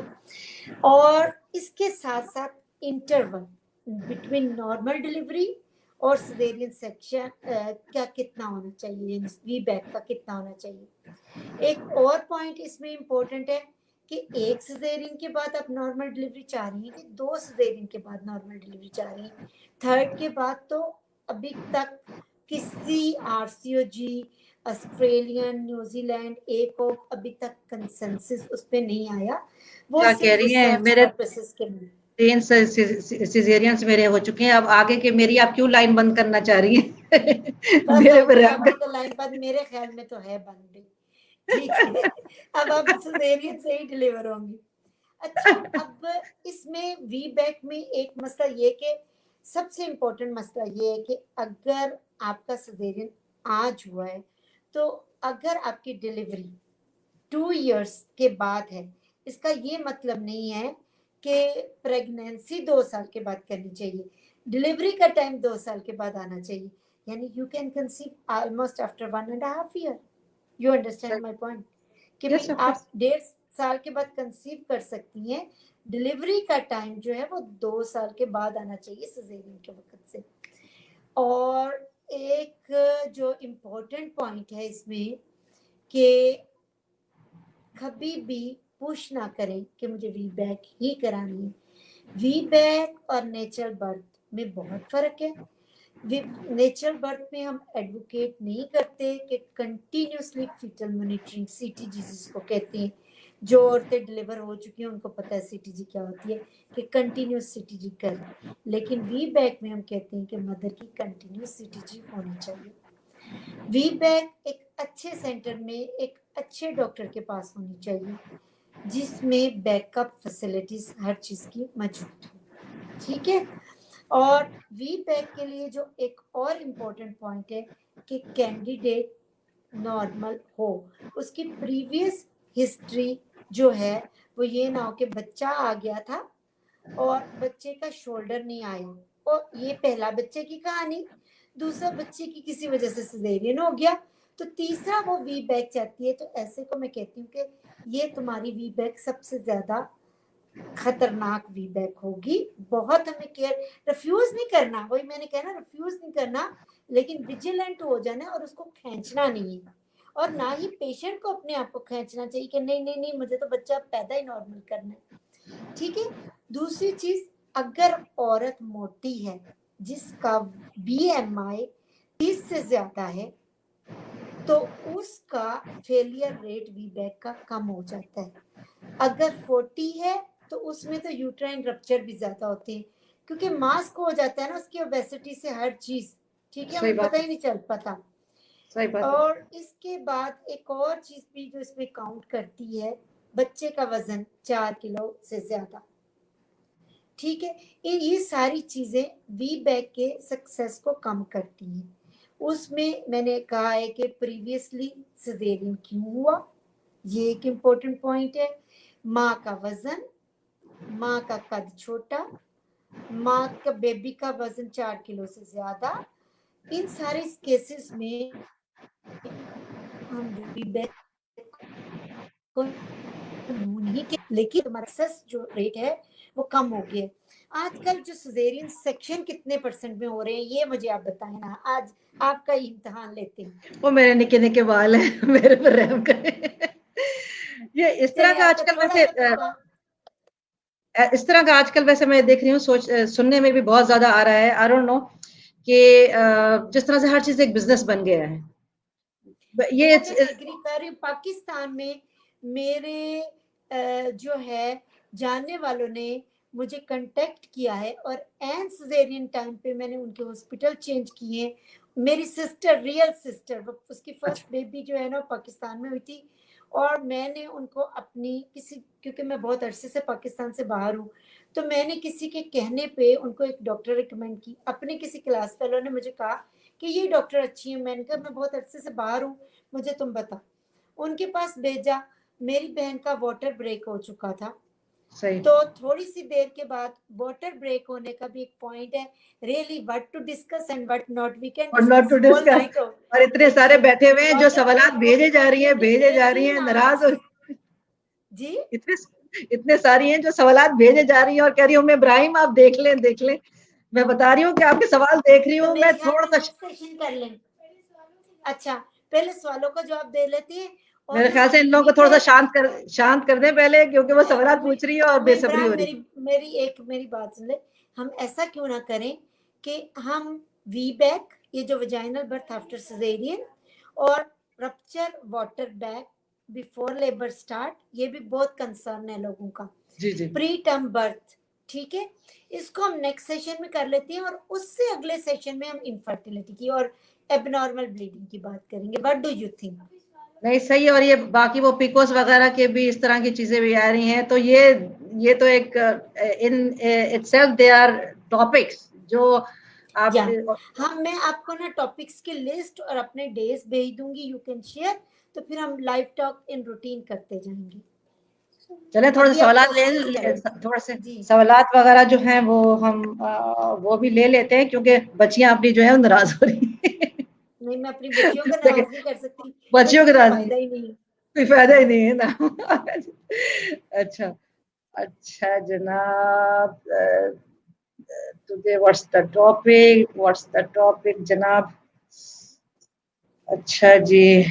और इसके साथ साथ इंटरवल बिटवीन नॉर्मल डिलीवरी और सिजेरियन सेक्शन का कितना होना चाहिए, वी बैक का कितना होना चाहिए। एक और पॉइंट इसमें इंपॉर्टेंट है कि एक सिजेरियन के बाद आप नॉर्मल डिलीवरी चाह रही हैं कि 2 सिजेरियन के बाद नॉर्मल डिलीवरी चाह रही हैं। थर्ड के बाद तो अभी तक किसी आरसीओजी, ऑस्ट्रेलियन, न्यूजीलैंड एक और अभी तक कंसेंसस उस पे नहीं आया, वो क्या कह सिर्फ रही हैं? रिसर्च मेरे पर्पसेस के लिए। 3 सिजेरियंस मेरे हो चुके हैं, अब आगे के मेरी आप क्यों लाइन बंद करना चाह रही हैं? बस मेरे हो पर गई आप आपकी तो लाइन बंद, मेरे ख्याल में तो है बंद भी। ठीक है, अब आप सिजेरियन से ही डिलीवर होंगी। अच्छा, अब इसमें वी बैक में एक मसला ये कि सबसे इम्पोर्टेंट मसला ये है कि अगर आपका सिजेरियन आज हुआ है, तो अगर आपकी डिलीवरी 2 इयर्स के बाद है, इसका ये मतलब नहीं है कि प्रेगनेंसी 2 साल के बाद करनी चाहिए, डिलीवरी का टाइम 2 साल के बाद आना चाहिए। यानी you can conceive almost after 1.5 year. You understand my point कि यस, भाई ऑफ आप कोर्स। 1.5 साल के बाद कंसीव कर सकती हैं, डिलीवरी का टाइम जो है वो 2 साल के बाद आना चाहिए सिजेरियन के वक्त से। और एक जो इम्पोर्टेंट पॉइंट है इसमें कि कभी भी पुश ना करें कि मुझे वी बैक ही करानी है। वी बैक और नेचुरल बर्थ में बहुत फर्क है। नेचुरल बर्थ में हम एडवोकेट नहीं करते कि कंटिन्यूसली फीटल मॉनिटरिंग, सीटीजी जिसको कहते हैं, जो औरतें डिलीवर हो चुकी हैं उनको पता है सीटीजी क्या होती है, कि कंटिन्यूस सीटीजी करें। लेकिन वी बैक में हम कहते हैं कि मदर की कंटिन्यूस सीटीजी होनी चाहिए। वी बैक एक अच्छे सेंटर में एक अच्छे डॉक्टर के पास होनी चाहिए जिसमें बैकअप फैसिलिटीज हर चीज की मौजूद हो। ठीक है, और वी बैक के लिए जो एक और इम्पोर्टेंट पॉइंट है कि कैंडिडेट नॉर्मल हो, उसकी प्रीवियस हिस्ट्री जो है वो ये ना हो कि बच्चा आ गया था और बच्चे का शोल्डर नहीं आया, और ये पहला बच्चे की कहानी, दूसरा बच्चे की किसी वजह से सिजेरियन हो गया, तो तीसरा वो वी बैक चाहती है। तो ऐसे को मैं कहती हूँ कि ये तुम्हारी वी बैक सबसे ज्यादा खतरनाक वी बैक होगी। बहुत हमें केयर, रिफ्यूज नहीं करना, वही मैंने कहा ना, रिफ्यूज नहीं करना, लेकिन विजिलेंट हो जाना और उसको खींचना नहीं है, और ना ही पेशेंट को अपने आप को खींचना चाहिए कि नहीं नहीं नहीं मुझे तो बच्चा पैदा ही नॉर्मल करना है। ठीक है। दूसरी चीज, अगर औरत मोटी है जिसका BMI 30 से ज्यादा है तो उसका फेलियर रेट वी बैक का कम हो जाता है। अगर 40 है तो उसमें तो यूट्राइन रप्चर भी ज्यादा होते हैं, क्योंकि मास्क हो जाता है ना उसकी ओबेसिटी से हर चीज। ठीक है, सही हमें बात पता है, ही नहीं चल पाता। सही बात है। और इसके बाद एक और चीज भी जो इसमें काउंट करती है, बच्चे का वजन 4 किलो से ज्यादा। ठीक है, ये सारी चीजें वी बैक के सक्सेस को कम करती हैं। उसमें मैंने कहा है कि प्रीवियसली सिजेरियन क्यों हुआ, ये एक इम्पोर्टेंट पॉइंट है। माँ का वजन, माँ का कद छोटा, माँ का बेबी का वजन 4 किलो से ज्यादा, इन सारे केसेस में हम वी बैक को नहीं के, लेकिन हमारा सक्सेस जो रेट है वो कम हो गया। आजकल जो सिजेरियन सेक्शन कितने परसेंट में हो रहे हैं ये मुझे आप बताएं ना, आज आपका इम्तिहान लेते हैं। वो मेरे निके निके बाल है मेरे पर रहम करें। ये इस तरह चलिए का आपका आजकल थोड़ा वैसे सा बता। इस तरह का आजकल वैसे मैं देख रही हूँ, सुनने में भी बहुत ज्यादा आ रहा है। आई डोंट नो कि जिस तरह से हर चीज एक बिजनेस बन गया है ये वो मैं एग्री कर रही हूँ। पाकिस्तान में मेरे जो है जानने वालों ने मुझे कांटेक्ट किया है, और एन सिजेरियन टाइम पे मैंने उनके हॉस्पिटल चेंज किए। मेरी सिस्टर, रियल सिस्टर, उसकी फर्स्ट बेबी जो है ना पाकिस्तान में हुई थी, और मैंने उनको अपनी किसी, क्योंकि मैं बहुत अरसे से पाकिस्तान से बाहर हूँ, तो मैंने किसी के कहने पे उनको एक डॉक्टर रिकमेंड की। अपने किसी क्लास फेलो ने मुझे कहा कि ये डॉक्टर अच्छी है। मैंने कहा मैं बहुत अरसे से बाहर हूँ, मुझे तुम बता। उनके पास भेजा, मेरी बहन का वाटर ब्रेक हो चुका था। सही। तो थोड़ी सी देर के बाद, वाटर ब्रेक होने का भी एक पॉइंट है, really what to discuss and what not, we can or not to discuss whole discuss, night. और इतने सारे एक्चुअली बैठे हुए हैं जो वाटर सवालात ब्रेक भेजे जा रही हैं, भेजे जा रही हैं, 18 नाराज हो। आवर्स जी। इतने इतने सारी हैं जो सवालात भेजे जा रही हैं और कह रही हूँ मैं, इब्राहिम आप देख लें देख लें। मैं बता रही हूँ कि आपके सवाल देख रही तो हूँ मेरे मैं ख्याल थोड़ा में सा। नेक्स्ट सेशन कर लें। अच्छा, पहले सवालों का जवाब दे लेती है, और मेरे ना ख्याल से इन लोगों वी को थोड़ा सा बैक। शांत कर दें पहले, क्योंकि वो सवालात पूछ रही है और हमें बेसब्री हो इब्राहिम, रही। मेरी बात सुन ले। हम ऐसा क्यों ना करें कि हम वी बैक, ये जो वजाइनल बर्थ आफ्टर सिजेरियन, और rupture water back before labour start, ये भी बहुत कंसर्न है लोगों का। जी जी। प्री टर्म बर्थ, ठीक है, इसको हम नेक्स्ट सेशन में कर लेते हैं, और उससे अगले सेशन में हम इनफर्टिलिटी की और एबनॉर्मल ब्लीडिंग की बात करेंगे। What do you think? नहीं सही है। और ये बाकी वो पिकोस वगैरह के भी इस तरह की चीजें भी आ रही हैं, तो ये तो एक in itself they are topics जो आप या हाँ, मैं आपको ना टॉपिक्स की लिस्ट और अपने डेज भेज दूंगी, यू कैन शेयर, तो फिर हम लाइव टॉक इन रूटीन करते जाएंगे। चले थोड़े से अभी आप सवालात क्वेश्चंस करें। थोड़े से जी, सवालात वगैरह जो हैं वो हम वो भी ले लेते हैं, क्योंकि बच्चियां अपनी जो है नाराज हो रही हैं। नहीं मैं अपनी बच्चियों को नाराज नहीं कर सकती, फिर बच्चियों तो के कोई नाराज फायदा ही नहीं है। कोई फायदा ही नहीं है ना। अच्छा, अच्छा जनाब, today what's the topic जनाब। अच्छा जी,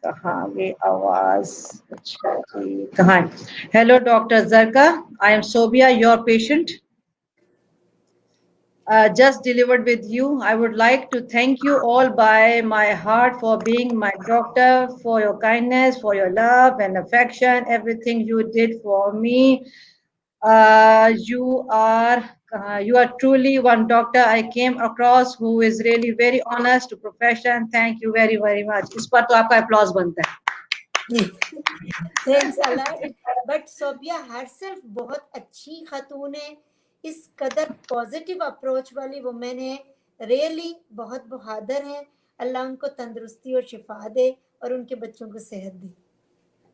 कहाँ गई आवाज। अच्छा जी, कहाँ है? Hello doctor Zarka, I am Sobia, your patient, just delivered with you. I would like to thank you all by my heart for being my doctor, for your kindness, for your love and affection, everything you did for me. You are truly one doctor I came across who is really very honest to profession. Thank you very very much. इस पर तो आपका applause बनता है। Thanks a lot. But Sobia herself बहुत अच्छी खातून है, इस कदर पॉजिटिव अप्रोच वाली वुमेन है, रियली बहुत बहादुर है। अल्लाह उनको तंदुरुस्ती और शिफा दे और उनके बच्चों को सेहत दे।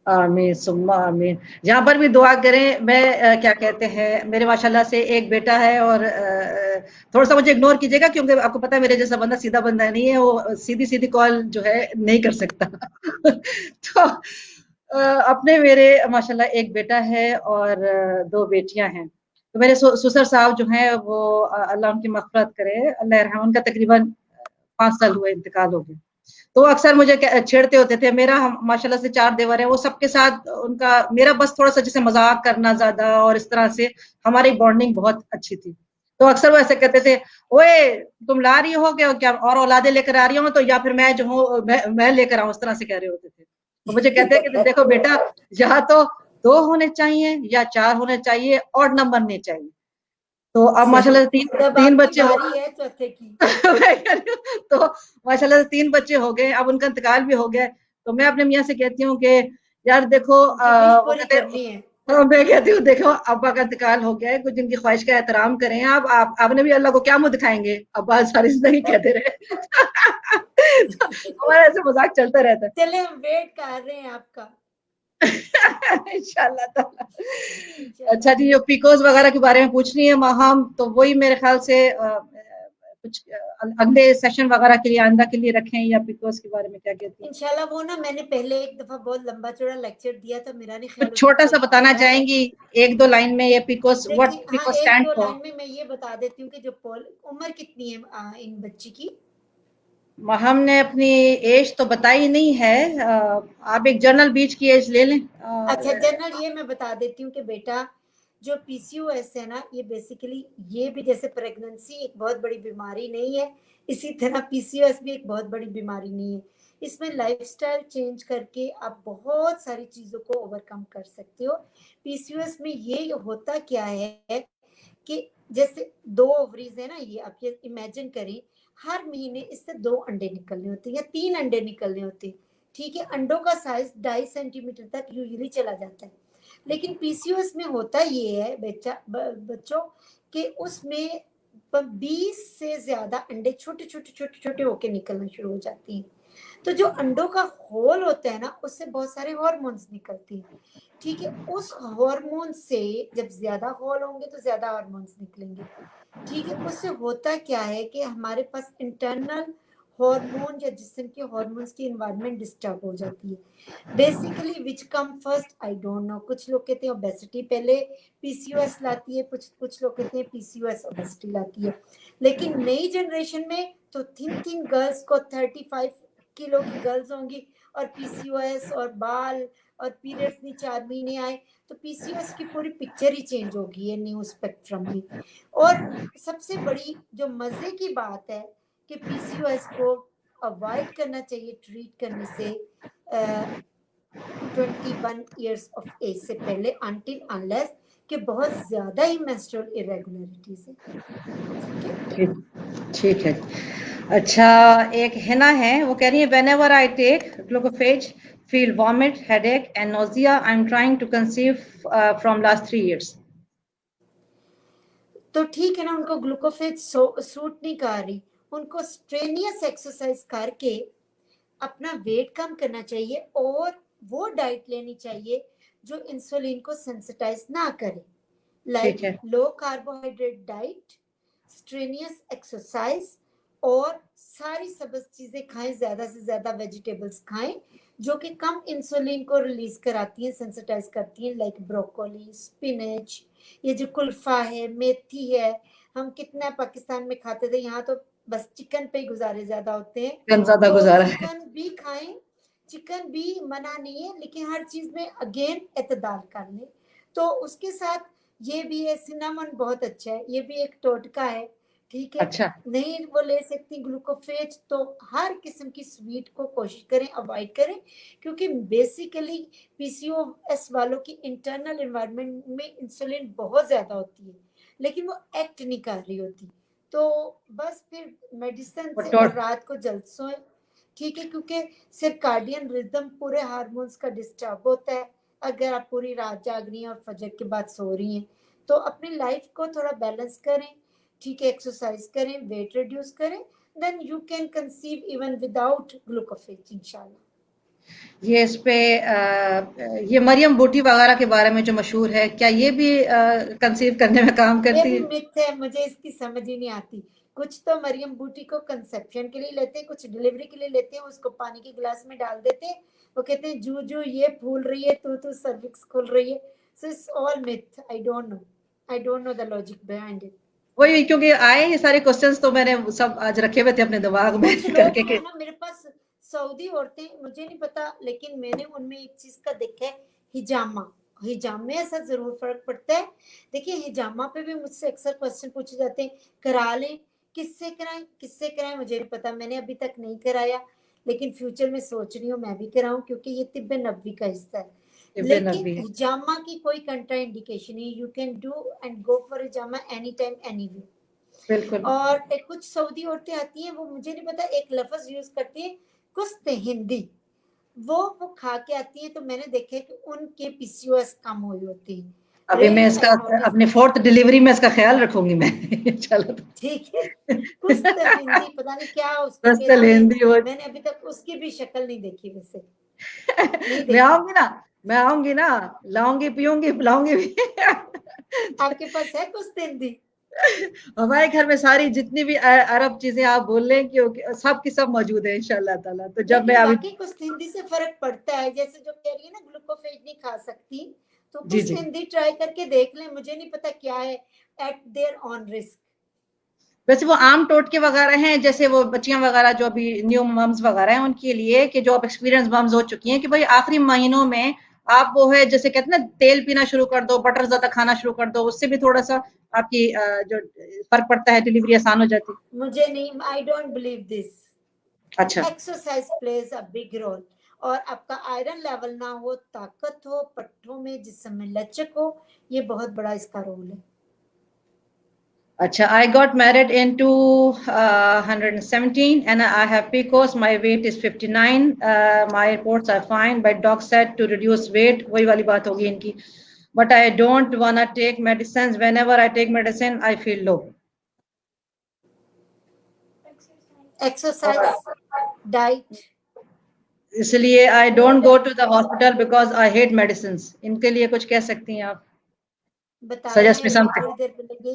आमीन सुम्मा आमीन। जहाँ पर भी दुआ करें। मैं क्या कहते हैं, मेरे माशाल्लाह से एक बेटा है और थोड़ा सा मुझे इग्नोर कीजिएगा क्योंकि आपको पता है मेरे जैसा बंदा सीधा बंदा नहीं है, वो सीधी सीधी कॉल जो है नहीं कर सकता। तो अपने मेरे माशाल्लाह एक बेटा है और दो बेटियां हैं। तो मेरे ससुर साहब जो हैं वो अल्लाह उनकी मग़फ़िरत करे, अल्लाह यरहम, उनका तकरीबन 5 साल हुए इंतकाल हो गए। तो अक्सर मुझे छेड़ते होते थे। मेरा माशाल्लाह से 4 देवर है, वो सबके साथ उनका मेरा बस थोड़ा-सा जैसे मज़ाक करना ज़्यादा और इस तरह से हमारी बॉन्डिंग बहुत अच्छी थी। तो अक्सर वो ऐसे कहते थे, "ओए तुम ला रही हो क्या और औलादे लेकर आ रही हो तो या फिर मैं जो हूँ मैं लेकर आऊँ?" इस तरह से कह रहे होते थे। तो मुझे कहते हैं कि देखो बेटा, या तो 2 होने चाहिए या 4 होने चाहिए, ऑड नंबर नहीं चाहिए। तो अब सही, माशाल्लाह से 3 तब 3 आपकी बच्चे हो बारी है चौथे की। तो माशाल्लाह से 3 बच्चे हो गए, अब उनका इंतकाल भी हो गया। तो मैं अपने मियाँ से कहती हूँ कि यार देखो उनकी विश वो पूरी कहते करनी है। हाँ, मैं कहती हूँ देखो अब्बा का इंतकाल हो गया है, कुछ इनकी ख्वाहिश का एहतराम करें आप। आपने भी अल्लाह को क्या मुँह दिखाएँगे? अब्बा सारी ज़िंदगी कहते रहे। तो हमारा ऐसे मज़ाक चलता रहता है। चले हम वेट कर रहे हैं आपका। इंशाल्लाह ताला। अच्छा इंशाल्लाह। जी, ये पीकोस वगैरह के बारे में पूछ रही है माहम, तो वही मेरे ख्याल से कुछ अगले सेशन वगैरह के लिए आइंदा के लिए रखें, या पीकोस के बारे में क्या कहती हैं? इंशाल्लाह वो ना मैंने पहले एक दफा बहुत लंबा चौड़ा लेक्चर दिया था, मेरा नहीं ख्याल कुछ उसमें छोटा सा कोई बताना सुना है। चाहेंगी 1-2 लाइन में, ये पीकोस, व्हाट देखिए हाँ, पीकोस एक स्टैंड दो फॉर? लाइन में मैं ये बता देती हूँ कि जो उम्र कितनी है इन बच्ची की। माहम ने अपनी एज तो बताई नहीं है। आप एक जनरल बीच की एज ले लें। अच्छा, जनरल ये मैं बता देती हूँ कि बेटा जो पीसीओएस है ना, ये बेसिकली ये भी जैसे प्रेगनेंसी एक बहुत बड़ी बीमारी नहीं है, इसी तरह पीसीओएस भी एक बहुत बड़ी बीमारी नहीं है। इसमें लाइफस्टाइल चेंज करके आप बहुत सारी चीजों को ओवरकम कर सकते हो। पीसीओएस में ये होता क्या है कि जैसे 2 ओवरीज है ना, ये आप ये इमेजिन करें, हर महीने इससे 2 अंडे निकलने होते हैं या 3 अंडे निकलने होते हैं। ठीक है, अंडों का साइज 2.5 सेंटीमीटर तक यूजुअली चला जाता है। लेकिन पीसीओएस में होता ये है बच्चों कि उसमें 20 से ज्यादा अंडे छोटे छोटे छोटे छोटे होके निकलना शुरू हो जाते हैं। तो जो अंडों का होल होता है ना, उससे बहुत सारे हार्मोन्स निकलते हैं। ठीक है, उस हार्मोन से जब ज्यादा होल होंगे तो ज्यादा हार्मोन्स निकलेंगे। ठीक है, उससे होता क्या है कि हमारे पास इंटरनल हार्मोन या जिस्म के हार्मोन्स की एनवायरनमेंट डिस्टर्ब हो जाती है। Basically which come first I don't know. कुछ लोग कहते हैं ओबेसिटी पहले पीसीओएस लाती है, कुछ लोग कहते हैं पीसीओएस ओबेसिटी लाती है। लेकिन नई जनरेशन में तो थिन थिन गर्ल्स को 35 किलो की गर्ल्स होंगी और पीसीओएस और बाल और पीरियड्स नहीं 4 महीने आए तो पीसीओएस की पूरी पिक्चर ही चेंज होगी है न्यू स्पेक्ट्रम में। और सबसे बड़ी जो मजे की बात है कि पीसीओएस को अवॉइड करना चाहिए ट्रीट करने से 21 इयर्स ऑफ एज से पहले, अनटिल अनलेस कि बहुत ज्यादा ही मेंस्ट्रुअल इरेगुलरिटीज है। ठीक है, ठीक है। अच्छा, एक हिना है, वो कह रही है whenever I take glucophage feel vomit, headache and nausea, I am trying to conceive from last 3 years. तो ठीक है ना, उनको ग्लूकोफेज सूट नहीं कर रही, उनको स्ट्रेनियस एक्सरसाइज करके अपना वेट कम करना चाहिए और वो डाइट लेनी चाहिए जो इंसुलिन को सेंसिटाइज ना करे, ठीक लाइक है। लो कार्बोहाइड्रेट डाइट, स्ट्रेनियस एक्सरसाइज और सारी सब्ज चीजें खाएं, ज्यादा से ज्यादा वेजिटेबल्स खाएं जो कि कम इंसुलिन को रिलीज कराती हैं, सेंसिटाइज करती हैं, लाइक ब्रोकोली, स्पिनच, ये जो कुल्फा है, मेथी है। हम कितना पाकिस्तान में खाते थे, यहाँ तो बस चिकन पे ही गुजारे ज्यादा होते हैं। ज्यादा तो गुजारा है। चिकन भी खाएं, चिकन भी मना नहीं है, लेकिन हर चीज में अगेन एतदाल कर लें। तो उसके साथ ये भी है, सिनामन बहुत अच्छा है, ये भी एक टोटका है। ठीक है, अच्छा। नहीं वो ले सकती ग्लूकोफेज तो हर किस्म की स्वीट को कोशिश करें अवॉइड करें, क्योंकि बेसिकली पीसीओएस वालों की इंटरनल एनवायरनमेंट में इंसुलिन बहुत ज्यादा होती है लेकिन वो एक्ट नहीं कर रही होती। तो बस फिर मेडिसिन से और रात को जल्द सोएं। ठीक है, क्योंकि सर्काडियन रिदम पूरे हार्मोन्स का डिस्टर्ब होता है अगर आप पूरी रात जाग रही हैं और फजर के बाद सो रही हैं। तो अपनी लाइफ को थोड़ा बैलेंस करें, ठीक है, एक्सरसाइज करें, वेट रिड्यूस करें, then you can conceive even without glucophage, inshallah. ये इस पे ये मरियम बूटी वगैरह के बारे में जो मशहूर है, क्या ये भी कंसीव करने में काम ये करती भी है? मिथ है, मुझे इसकी समझ ही नहीं आती। कुछ तो मरियम बूटी को कंसेप्शन के लिए लेते हैं, कुछ डिलीवरी के लिए लेते हैं, उसको पानी के गिलास में डाल देते हैं, वो कहते हैं जू जू ये फूल रही है, तू सर्विक्स खुल रही है। So it's all myth. I don't know the logic behind it. वही, क्योंकि आए ये सारे क्वेश्चंस तो मैंने सब आज रखे हुए थे अपने दिमाग में कुछ लोग करके है ना मेरे पास सऊदी औरतें, मुझे नहीं पता, लेकिन मैंने उनमें एक चीज का देखा है, हिजामा। हिजामे ऐसा जरूर फर्क पड़ता है। देखिए हिजामा पे भी मुझसे अक्सर क्वेश्चन पूछे जाते हैं, करा लें, किससे कराएं मुझे नहीं पता, मैंने अभी तक नहीं कराया, लेकिन फ्यूचर में सोच रही हूँ मैं भी कराऊं, क्योंकि ये तिब्ब नबवी का हिस्सा है। इब्न लेकिन नबी है। हिजामा की कोई कंट्रा इंडिकेशन नहीं, you can do and go for hijama any time anywhere. बिल्कुल। और कुछ सऊदी औरतें आती हैं, वो मुझे नहीं पता एक लफ्ज यूज करती है कुछ हिंदी, वो खा के आती है, तो मैंने देखे कि उनके पीसीओएस कम हुई होती है। अभी मैं Really, इसका I noticed अपने this. 4th डिलीवरी में इसका ख्याल रखूंगी मैं। चलो ठीक है, कुछ हिंदी पता नहीं क्या उसको बस तो कहते हैं, हिंदी वो मैंने अभी तक उसकी भी शक्ल नहीं देखी, वैसे नहीं मैं देखी। आऊंगी ना, लाऊंगी, पियूंगी, पिलाऊंगी भी। आपके पास है कुछ हिंदी? हमारे घर में सारी जितनी भी अरब चीजें आप बोल रहे हैं कि सब की सब मौजूद है इंशाल्लाह ताला। तो जब मैं लेकिन अभी वाकई कुछ हिंदी से फर्क पड़ता है, जैसे जो कह रही है ना ग्लूकोफेज नहीं खा सकती, तो जी कुछ जी, हिंदी ट्राई करके देख लें, मुझे नहीं पता क्या है, एट देयर ऑन रिस्क। वैसे वो आम टोटके वगैरह हैं, जैसे वो बच्चियां वगैरह जो अभी न्यू मम्स वगैरह हैं उनके लिए, कि जो अब एक्सपीरियंस मम्स हो चुकी हैं, कि भाई आखिरी महीनों में आप वो है जैसे कहते हैं ना, तेल पीना शुरू कर दो, बटर ज्यादा खाना शुरू कर दो, उससे भी थोड़ा सा आपकी जो फर्क पड़ता है, डिलीवरी आसान हो जाती है। मुझे नहीं, आई डोंट बिलीव दिस। अच्छा, exercise plays a big role, और आपका आयरन लेवल ना हो, ताकत हो पट्टों में, जिस्म में लचक हो, ये बहुत बड़ा इसका रोल है। अच्छा, I got married in 217 and I have PCOS. My weight is 59. My reports are fine, but doc said to reduce weight. वही वाली बात होगी इनकी. But I don't wanna take medicines. Whenever I take medicine, I feel low. Exercise, diet, इसलिए I don't go to the hospital because I hate medicines. इनके लिए कुछ कह सकती हैं आप? बता रहे Suggest me हैं अभी something. थोड़ी देर पहले।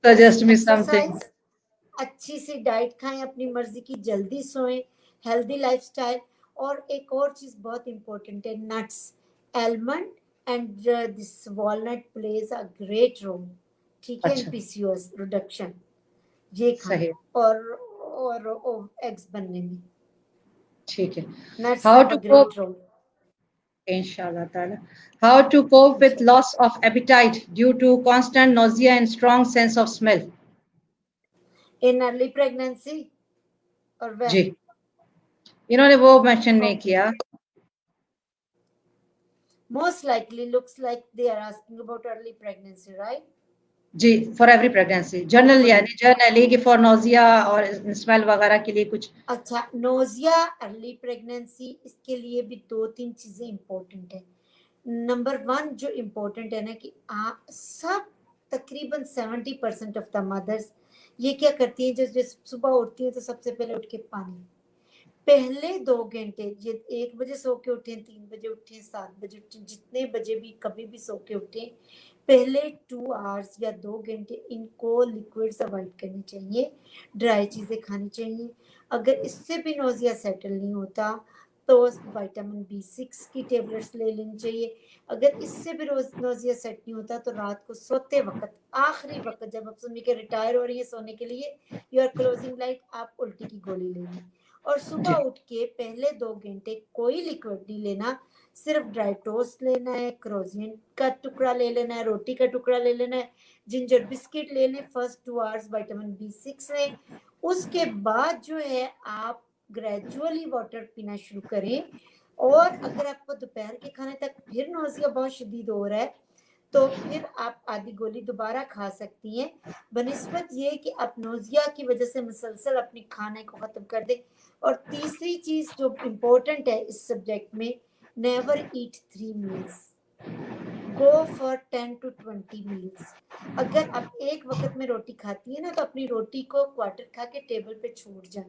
बस Suggest me something. एक्सरसाइज, अच्छी सी डाइट खाएं, अपनी मर्जी की, जल्दी सोएं, हेल्दी लाइफस्टाइल, और एक और चीज बहुत इंपॉर्टेंट है, nuts, almond and this walnut plays a great role, ठीक है, इन अच्छा, पीसीओएस रिडक्शन, ये खाएं, सही, और एग्स बनने में ठीक है. Nuts How have to a cope? Great role. Inshallah ta'ala. How to cope with loss of appetite due to constant nausea and strong sense of smell? In early pregnancy और जी, when? इन्होंने वो mention नहीं okay, किया. most likely looks like they are asking about early pregnancy, right? जी, for every pregnancy. General Hopefully. यानी generally कि for nausea और smell वगैरह के लिए कुछ. अच्छा, नोजिया, अर्ली प्रेगनेंसी, इसके लिए भी 2-3 चीजें इंपॉर्टेंट है। नंबर 1 जो इम्पोर्टेंट है ना, कि सब तकरीबन 70% ऑफ द मदर्स ये क्या करती हैं, जब सुबह उठती हैं तो सबसे पहले उठ के पानी, पहले 2 घंटे, ये 1 बजे सो के उठे, 3 बजे उठे, 7 बजे उठे, जितने बजे भी कभी भी सो के उठे, पहले 2 आवर्स या 2 घंटे इनको लिक्विड्स अवॉइड करने चाहिए, ड्राई चीजें खानी चाहिए। अगर इससे भी नोजिया सेटल नहीं होता तो विटामिन B6 की टेबलेट्स ले लेनी चाहिए। अगर इससे भी रोज नोजिया सेट नहीं होता तो रात को सोते वक्त, आखिरी वक्त जब आप सुन के रिटायर हो रही है सोने के लिए, यू आर क्लोजिंग लाइट, आप उल्टी की गोली ले लें, और सुबह जी, उठ के पहले 2 घंटे कोई लिक्विड नहीं लेना, सिर्फ ड्राई टोस्ट लेना है, क्रोजियन का टुकड़ा ले लेना है, रोटी का टुकड़ा ले लेना है, जिंजर बिस्किट ले लें, फर्स्ट 2 आवर्स विटामिन B6 लें। उसके बाद जो है आप ग्रेजुअली वाटर पीना शुरू करें, और अगर आपको दोपहर के खाने तक फिर नोजिया बहुत शदीद हो रहा है तो फिर आप आधी गोली दोबारा खा सकती हैं, बनिस्बत ये कि आप नोजिया की वजह से मुसलसल अपने खाने को खत्म कर दें। और तीसरी चीज जो इम्पोर्टेंट है इस सब्जेक्ट में, never eat 3 meals, go for 10 to 20 meals. अगर आप एक वक्त में रोटी खाती है ना तो अपनी रोटी को क्वार्टर खा के टेबल पे छोड़ जाए।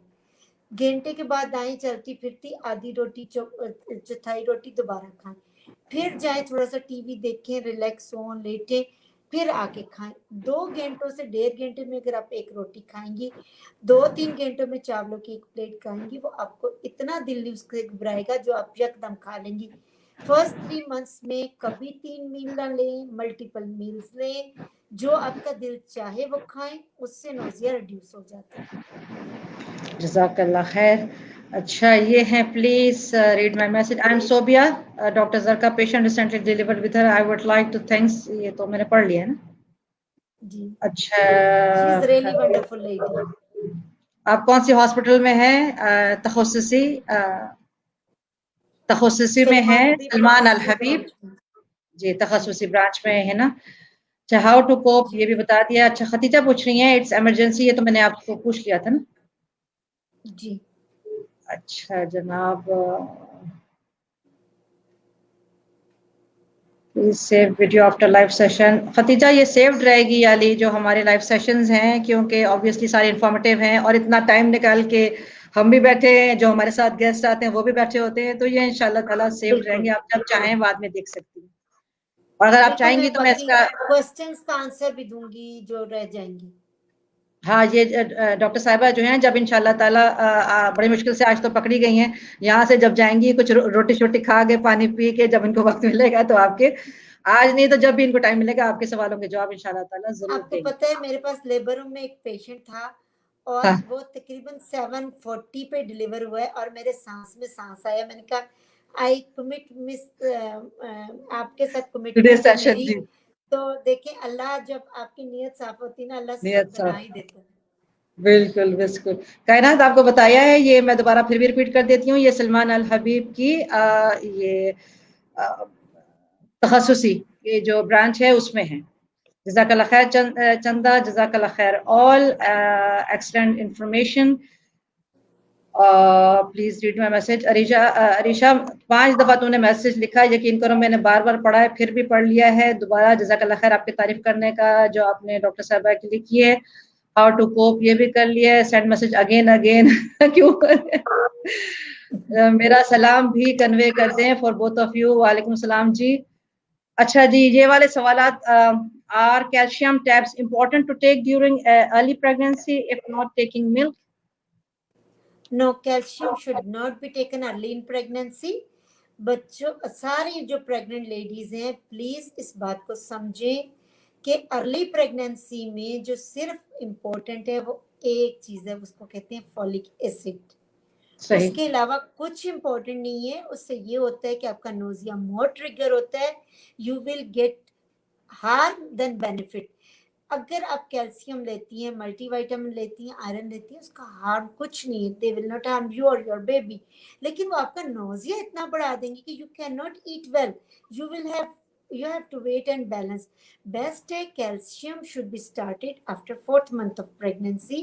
घंटे के बाद दाएं चलती फिरती आधी रोटी चौथाई रोटी दोबारा खाएं। फिर जाए थोड़ा सा टीवी देखें, रिलैक्स हो, लेटे, फिर आके खाएं। 2 घंटों से 1.5 घंटे में अगर आप एक रोटी खाएंगी, 2-3 घंटों में चावलों की एक प्लेट खाएंगी, वो आपको इतना दिल नहीं उससे घबराएगा जो आप यकदम खा लेंगी। फर्स्ट 3 मंथ्स में कभी 3 मील ना लें, मल्टीपल मील्स लें, जो आपका दिल चाहे वो खाएं, उससे नौजिया रिड्यूस हो जाता है। जज़ाकल्लाह खैर। अच्छा, ये है, please read my message. I am Sobia, doctor Zarka patient recently delivered with her, I would like to thanks. ये तो मैंने पढ़ लिया है ना जी, अच्छा। She is really wonderful lady. आप कौन सी हॉस्पिटल में है? तखस्सुसी में है, सलमान अल हबीब जी, तखस्सुसी ब्रांच में है ना। अच्छा, हाउ टू कोप ये भी बता दिया। अच्छा, खतीजा पूछ रही है, इट्स इमरजेंसी, ये तो मैंने आपको पूछ लिया था ना जी। अच्छा जनाब, please save video after live session. खतीजा, ये सेव्ड रहेगी याली जो हमारे लाइव सेशंस हैं, क्योंकि ऑब्वियसली सारे इंफॉर्मेटिव हैं और इतना टाइम निकाल के हम भी बैठे हैं, जो हमारे साथ गेस्ट आते हैं वो भी बैठे होते हैं, तो ये इंशाल्लाह ताला सेव्ड रहेंगे, आप जब चाहें बाद में देख सकती हैं। और अगर आप चाहेंगी तो मैं इसका क्वेश्चंस का आंसर भी दूंगी जो रह जाएंगी। हाँ, ये डॉक्टर साहिबा जो हैं, जब इंशाल्लाह ताला बड़ी मुश्किल से आज तो पकड़ी गई हैं, यहाँ से जब जाएंगी कुछ रोटी शोटी खा के, पानी पी के, जब इनको वक्त मिलेगा तो आपके, आज नहीं तो जब भी इनको टाइम मिलेगा, आपके सवालों के जवाब इंशाल्लाह ताला जरूर आपको देंगे। पता है मेरे पास लेबर रूम में एक पेशेंट था और हाँ, वो तकरीबन 7:40 पे डिलीवर हुआ है और मेरे सांस में सांस आया। मैंने कहा आई कमिट मिस, आपके साथ टुडे कमिटमेंट है सेशन मेरी। जी, तो देखें, अल्लाह जब आपकी नीयत साफ होती है ना, अल्लाह नियत सबक बना साहब, ही देता है। बिल्कुल बिल्कुल। कायनात आपको बताया है, ये मैं दोबारा फिर भी रिपीट कर देती हूँ, ये सलमान अल हबीब की ये तखस्सुसी ये जो ब्रांच है उसमें है। जज़ाकल्लाह खैर चंदा, जज़ाकल्लाह खैर all, excellent information. Please read my message. Arisha 5 दफा तूने मैसेज लिखा, यकीन करो मैंने बार बार पढ़ा है, फिर भी पढ़ लिया है दोबारा। जज़ाकल्लाह खैर आपकी तारीफ करने का जो आपने डॉक्टर साहबा की लिखी है। हाउ टू कोप ये भी कर लिया है, सेंड मैसेज अगेन अगेन क्यों मेरा सलाम भी कन्वे कर दें फॉर बोथ ऑफ यू। वालेकुम सलाम जी। अच्छा जी, ये वाले सवालात, are calcium tabs important to take during early pregnancy if not taking milk? No, calcium should not be taken early in pregnancy. बच्चों, सारी जो प्रेग्नेंट लेडीज हैं, प्लीज इस बात को समझें कि अर्ली प्रेगनेंसी में जो सिर्फ इम्पोर्टेंट है वो एक चीज है, उसको कहते हैं फॉलिक एसिड। सही। उसके अलावा कुछ इम्पोर्टेंट नहीं है। उससे ये होता है कि आपका नोजिया मोर ट्रिगर होता है, you will get harm then benefit. अगर आप कैल्शियम लेती हैं, मल्टीविटामिन लेती हैं, आयरन लेती हैं, उसका हार्म कुछ नहीं है, they will not harm you और योर बेबी। लेकिन वो आपका नोजिया इतना बढ़ा देंगे कि you can not eat well, you will have, you have to wait and balance. Best calcium should be started after 4th month of pregnancy,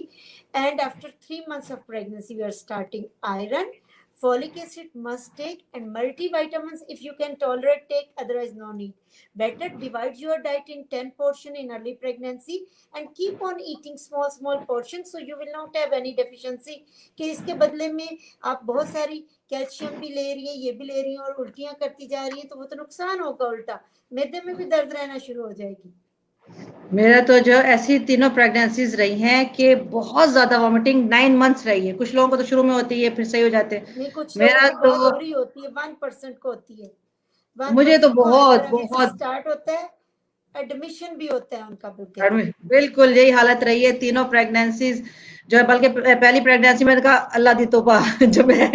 and after 3 months of pregnancy we are starting iron. Folic acid must take, and multivitamins if you can tolerate take, otherwise no need. Better divide your diet in 10 portion in early pregnancy and keep on eating small portions so you will not have any deficiency कि इसके बदले में आप बहुत सारी calcium भी ले रही हैं, ये भी ले रही हैं और उल्टियां करती जा रही हैं, तो वो तो नुकसान होगा उल्टा, मैदे में भी दर्द रहना शुरू हो जाएगी। मेरा तो जो ऐसी तीनों प्रेगनेंसीज रही हैं कि बहुत ज्यादा वॉमिटिंग 9 मंथ्स रही है। कुछ लोगों को तो शुरू में होती है, फिर सही हो जाते हैं। नहीं, कुछ लोगों मेरा को बहुत तो बुरी होती है, 1% को होती है। मुझे तो 1% को बहुत हाइपरएमिसिस बहुत स्टार्ट होता है, एडमिशन भी होता है उनका बकायदा। बिल्कुल यही हालत रही है तीनों प्रेगनेंसीज जो है। बल्कि पहली प्रेगनेंसी में कहा अल्लाह दी तौबा जो मैं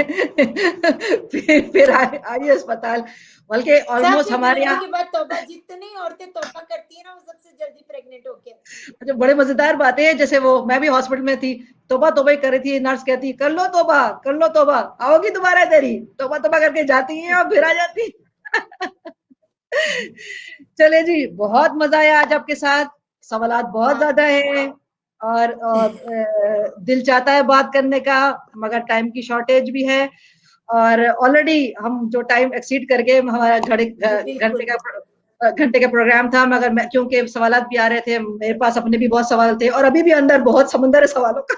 फिर आई अस्पताल, बल्कि ऑलमोस्ट सबसे हमारे डिलीवरी यहाँ के बाद तौबा, जितनी औरतें तौबा करती है ना, वो सबसे जल्दी प्रेग्नेंट होके। जो बड़े मजेदार बातें हैं, जैसे वो मैं भी हॉस्पिटल में थी, तौबा तौबा ही कर रही थी, नर्स कहती कर लो तौबा, कर लो तौबा, आओगी दोबारा तेरी, तौबा तौबा करके जाती है और फिर आ जाती। चले जी, बहुत मजा आया आज आपके साथ, सवालात बहुत ज्यादा है और दिल चाहता है बात करने का, मगर टाइम की शॉर्टेज भी है और ऑलरेडी हम जो टाइम एक्सीड करके हमारा घंटे बिल्कुल का घंटे का प्रोग्राम था, मगर मैं क्योंकि सवालात भी आ रहे थे, मेरे पास अपने भी बहुत सवाल थे और अभी भी अंदर बहुत समुंदर है सवालों का।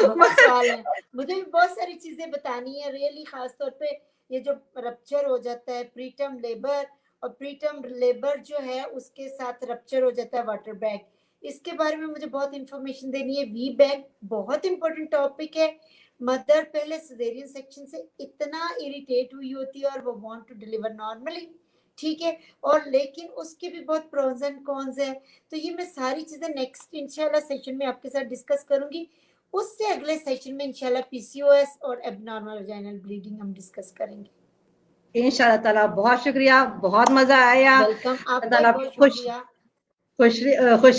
बहुत सवाल है, मुझे भी बहुत सारी चीजें बतानी है रियली, खासतौर पे ये जो रप्चर हो जाता है प्रीटर्म लेबर, और प्रीटर्म लेबर जो है उसके साथ रप्चर हो जाता है वाटर बैग, इसके बारे में मुझे बहुत इंफॉर्मेशन देनी है। वी बैग बहुत इंपॉर्टेंट टॉपिक है। मदर पहले सिजेरियन सेक्शन से इतना इरिटेट हुई होती है और वो वांट टू डिलीवर नॉर्मली, ठीक है, और लेकिन उसके भी बहुत प्रोज एंड कॉन्स है। तो ये मैं सारी चीजें नेक्स्ट इंशाल्लाह सेशन में आपके साथ डिस्कस करूंगी। उससे अगले सेशन में इंशाल्लाह पीसीओएस और एबनॉर्मल वजाइनल ब्लीडिंग हम डिस्कस करेंगे इंशाल्लाह ताला। बहुत शुक्रिया, बहुत मजा आया। वेलकम, आपका भी बहुत शुक्रिया। खुश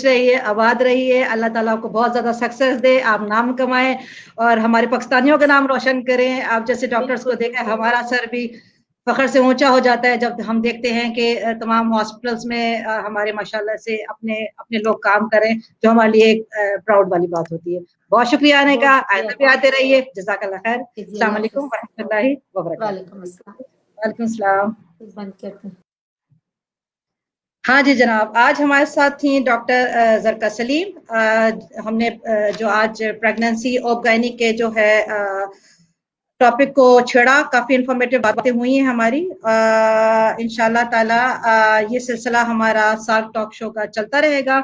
रहिए, आबाद रहिए, अल्लाह ताला आपको बहुत ज्यादा सक्सेस दे, आप नाम कमाएं और हमारे पाकिस्तानियों का नाम रोशन करें। आप जैसे डॉक्टर्स को देखा, हमारा सर भी फखर से ऊंचा हो जाता है जब हम देखते हैं कि तमाम हॉस्पिटल्स में हमारे माशाल्लाह से अपने अपने लोग काम करें, जो हमारे लिए एक प्राउड वाली बात होती है। बहुत शुक्रिया आने का, आइंदा भी आते रहिए। जज़ाकल्लाह खैर। अस्सलाम वालेकुम व रहमतुल्लाहि व बरकातहू। वालेकुम सलाम। बंद करते हैं। हाँ जी जनाब, आज हमारे साथ थी डॉक्टर ज़रका सलीम। हमने जो आज प्रेगनेंसी और गायनी के जो है टॉपिक को छेड़ा, काफी इंफॉर्मेटिव बातें हुई हैं हमारी। इंशाल्लाह ताला ये सिलसिला हमारा साल्क टॉक शो का चलता रहेगा,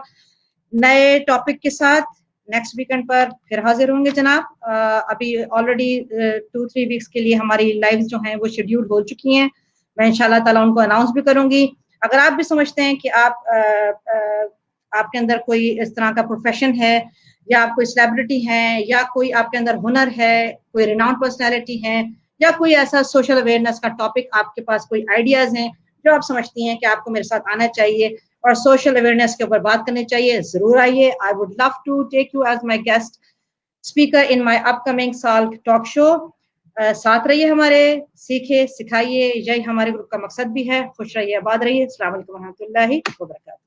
नए टॉपिक के साथ नेक्स्ट वीकेंड पर फिर हाजिर होंगे जनाब। अभी ऑलरेडी 2-3 वीक्स के लिए हमारी लाइव्स जो हैं वो शेड्यूल हो चुकी हैं, मैं इंशाल्लाह ताला उनको अनाउंस भी करूंगी। अगर आप भी समझते हैं कि आपके अंदर कोई इस तरह का प्रोफेशन है, या आप कोई सेलिब्रिटी हैं, या कोई आपके अंदर हुनर है, कोई रिनाउंड पर्सनैलिटी है, या कोई ऐसा सोशल अवेयरनेस का टॉपिक आपके पास कोई आइडियाज हैं जो आप समझती हैं कि आपको मेरे साथ आना चाहिए और सोशल अवेयरनेस के ऊपर बात करनी चाहिए, जरूर आइए। I would love to take you as my guest speaker in my upcoming साल्क टॉक शो। साथ रहिए हमारे, सीखे सिखाइए, यही हमारे ग्रुप का मकसद भी है। खुश रहिए, आबाद रहिए। अस्सलाम वालेकुम व रहमतुल्लाहि व बरकातहू।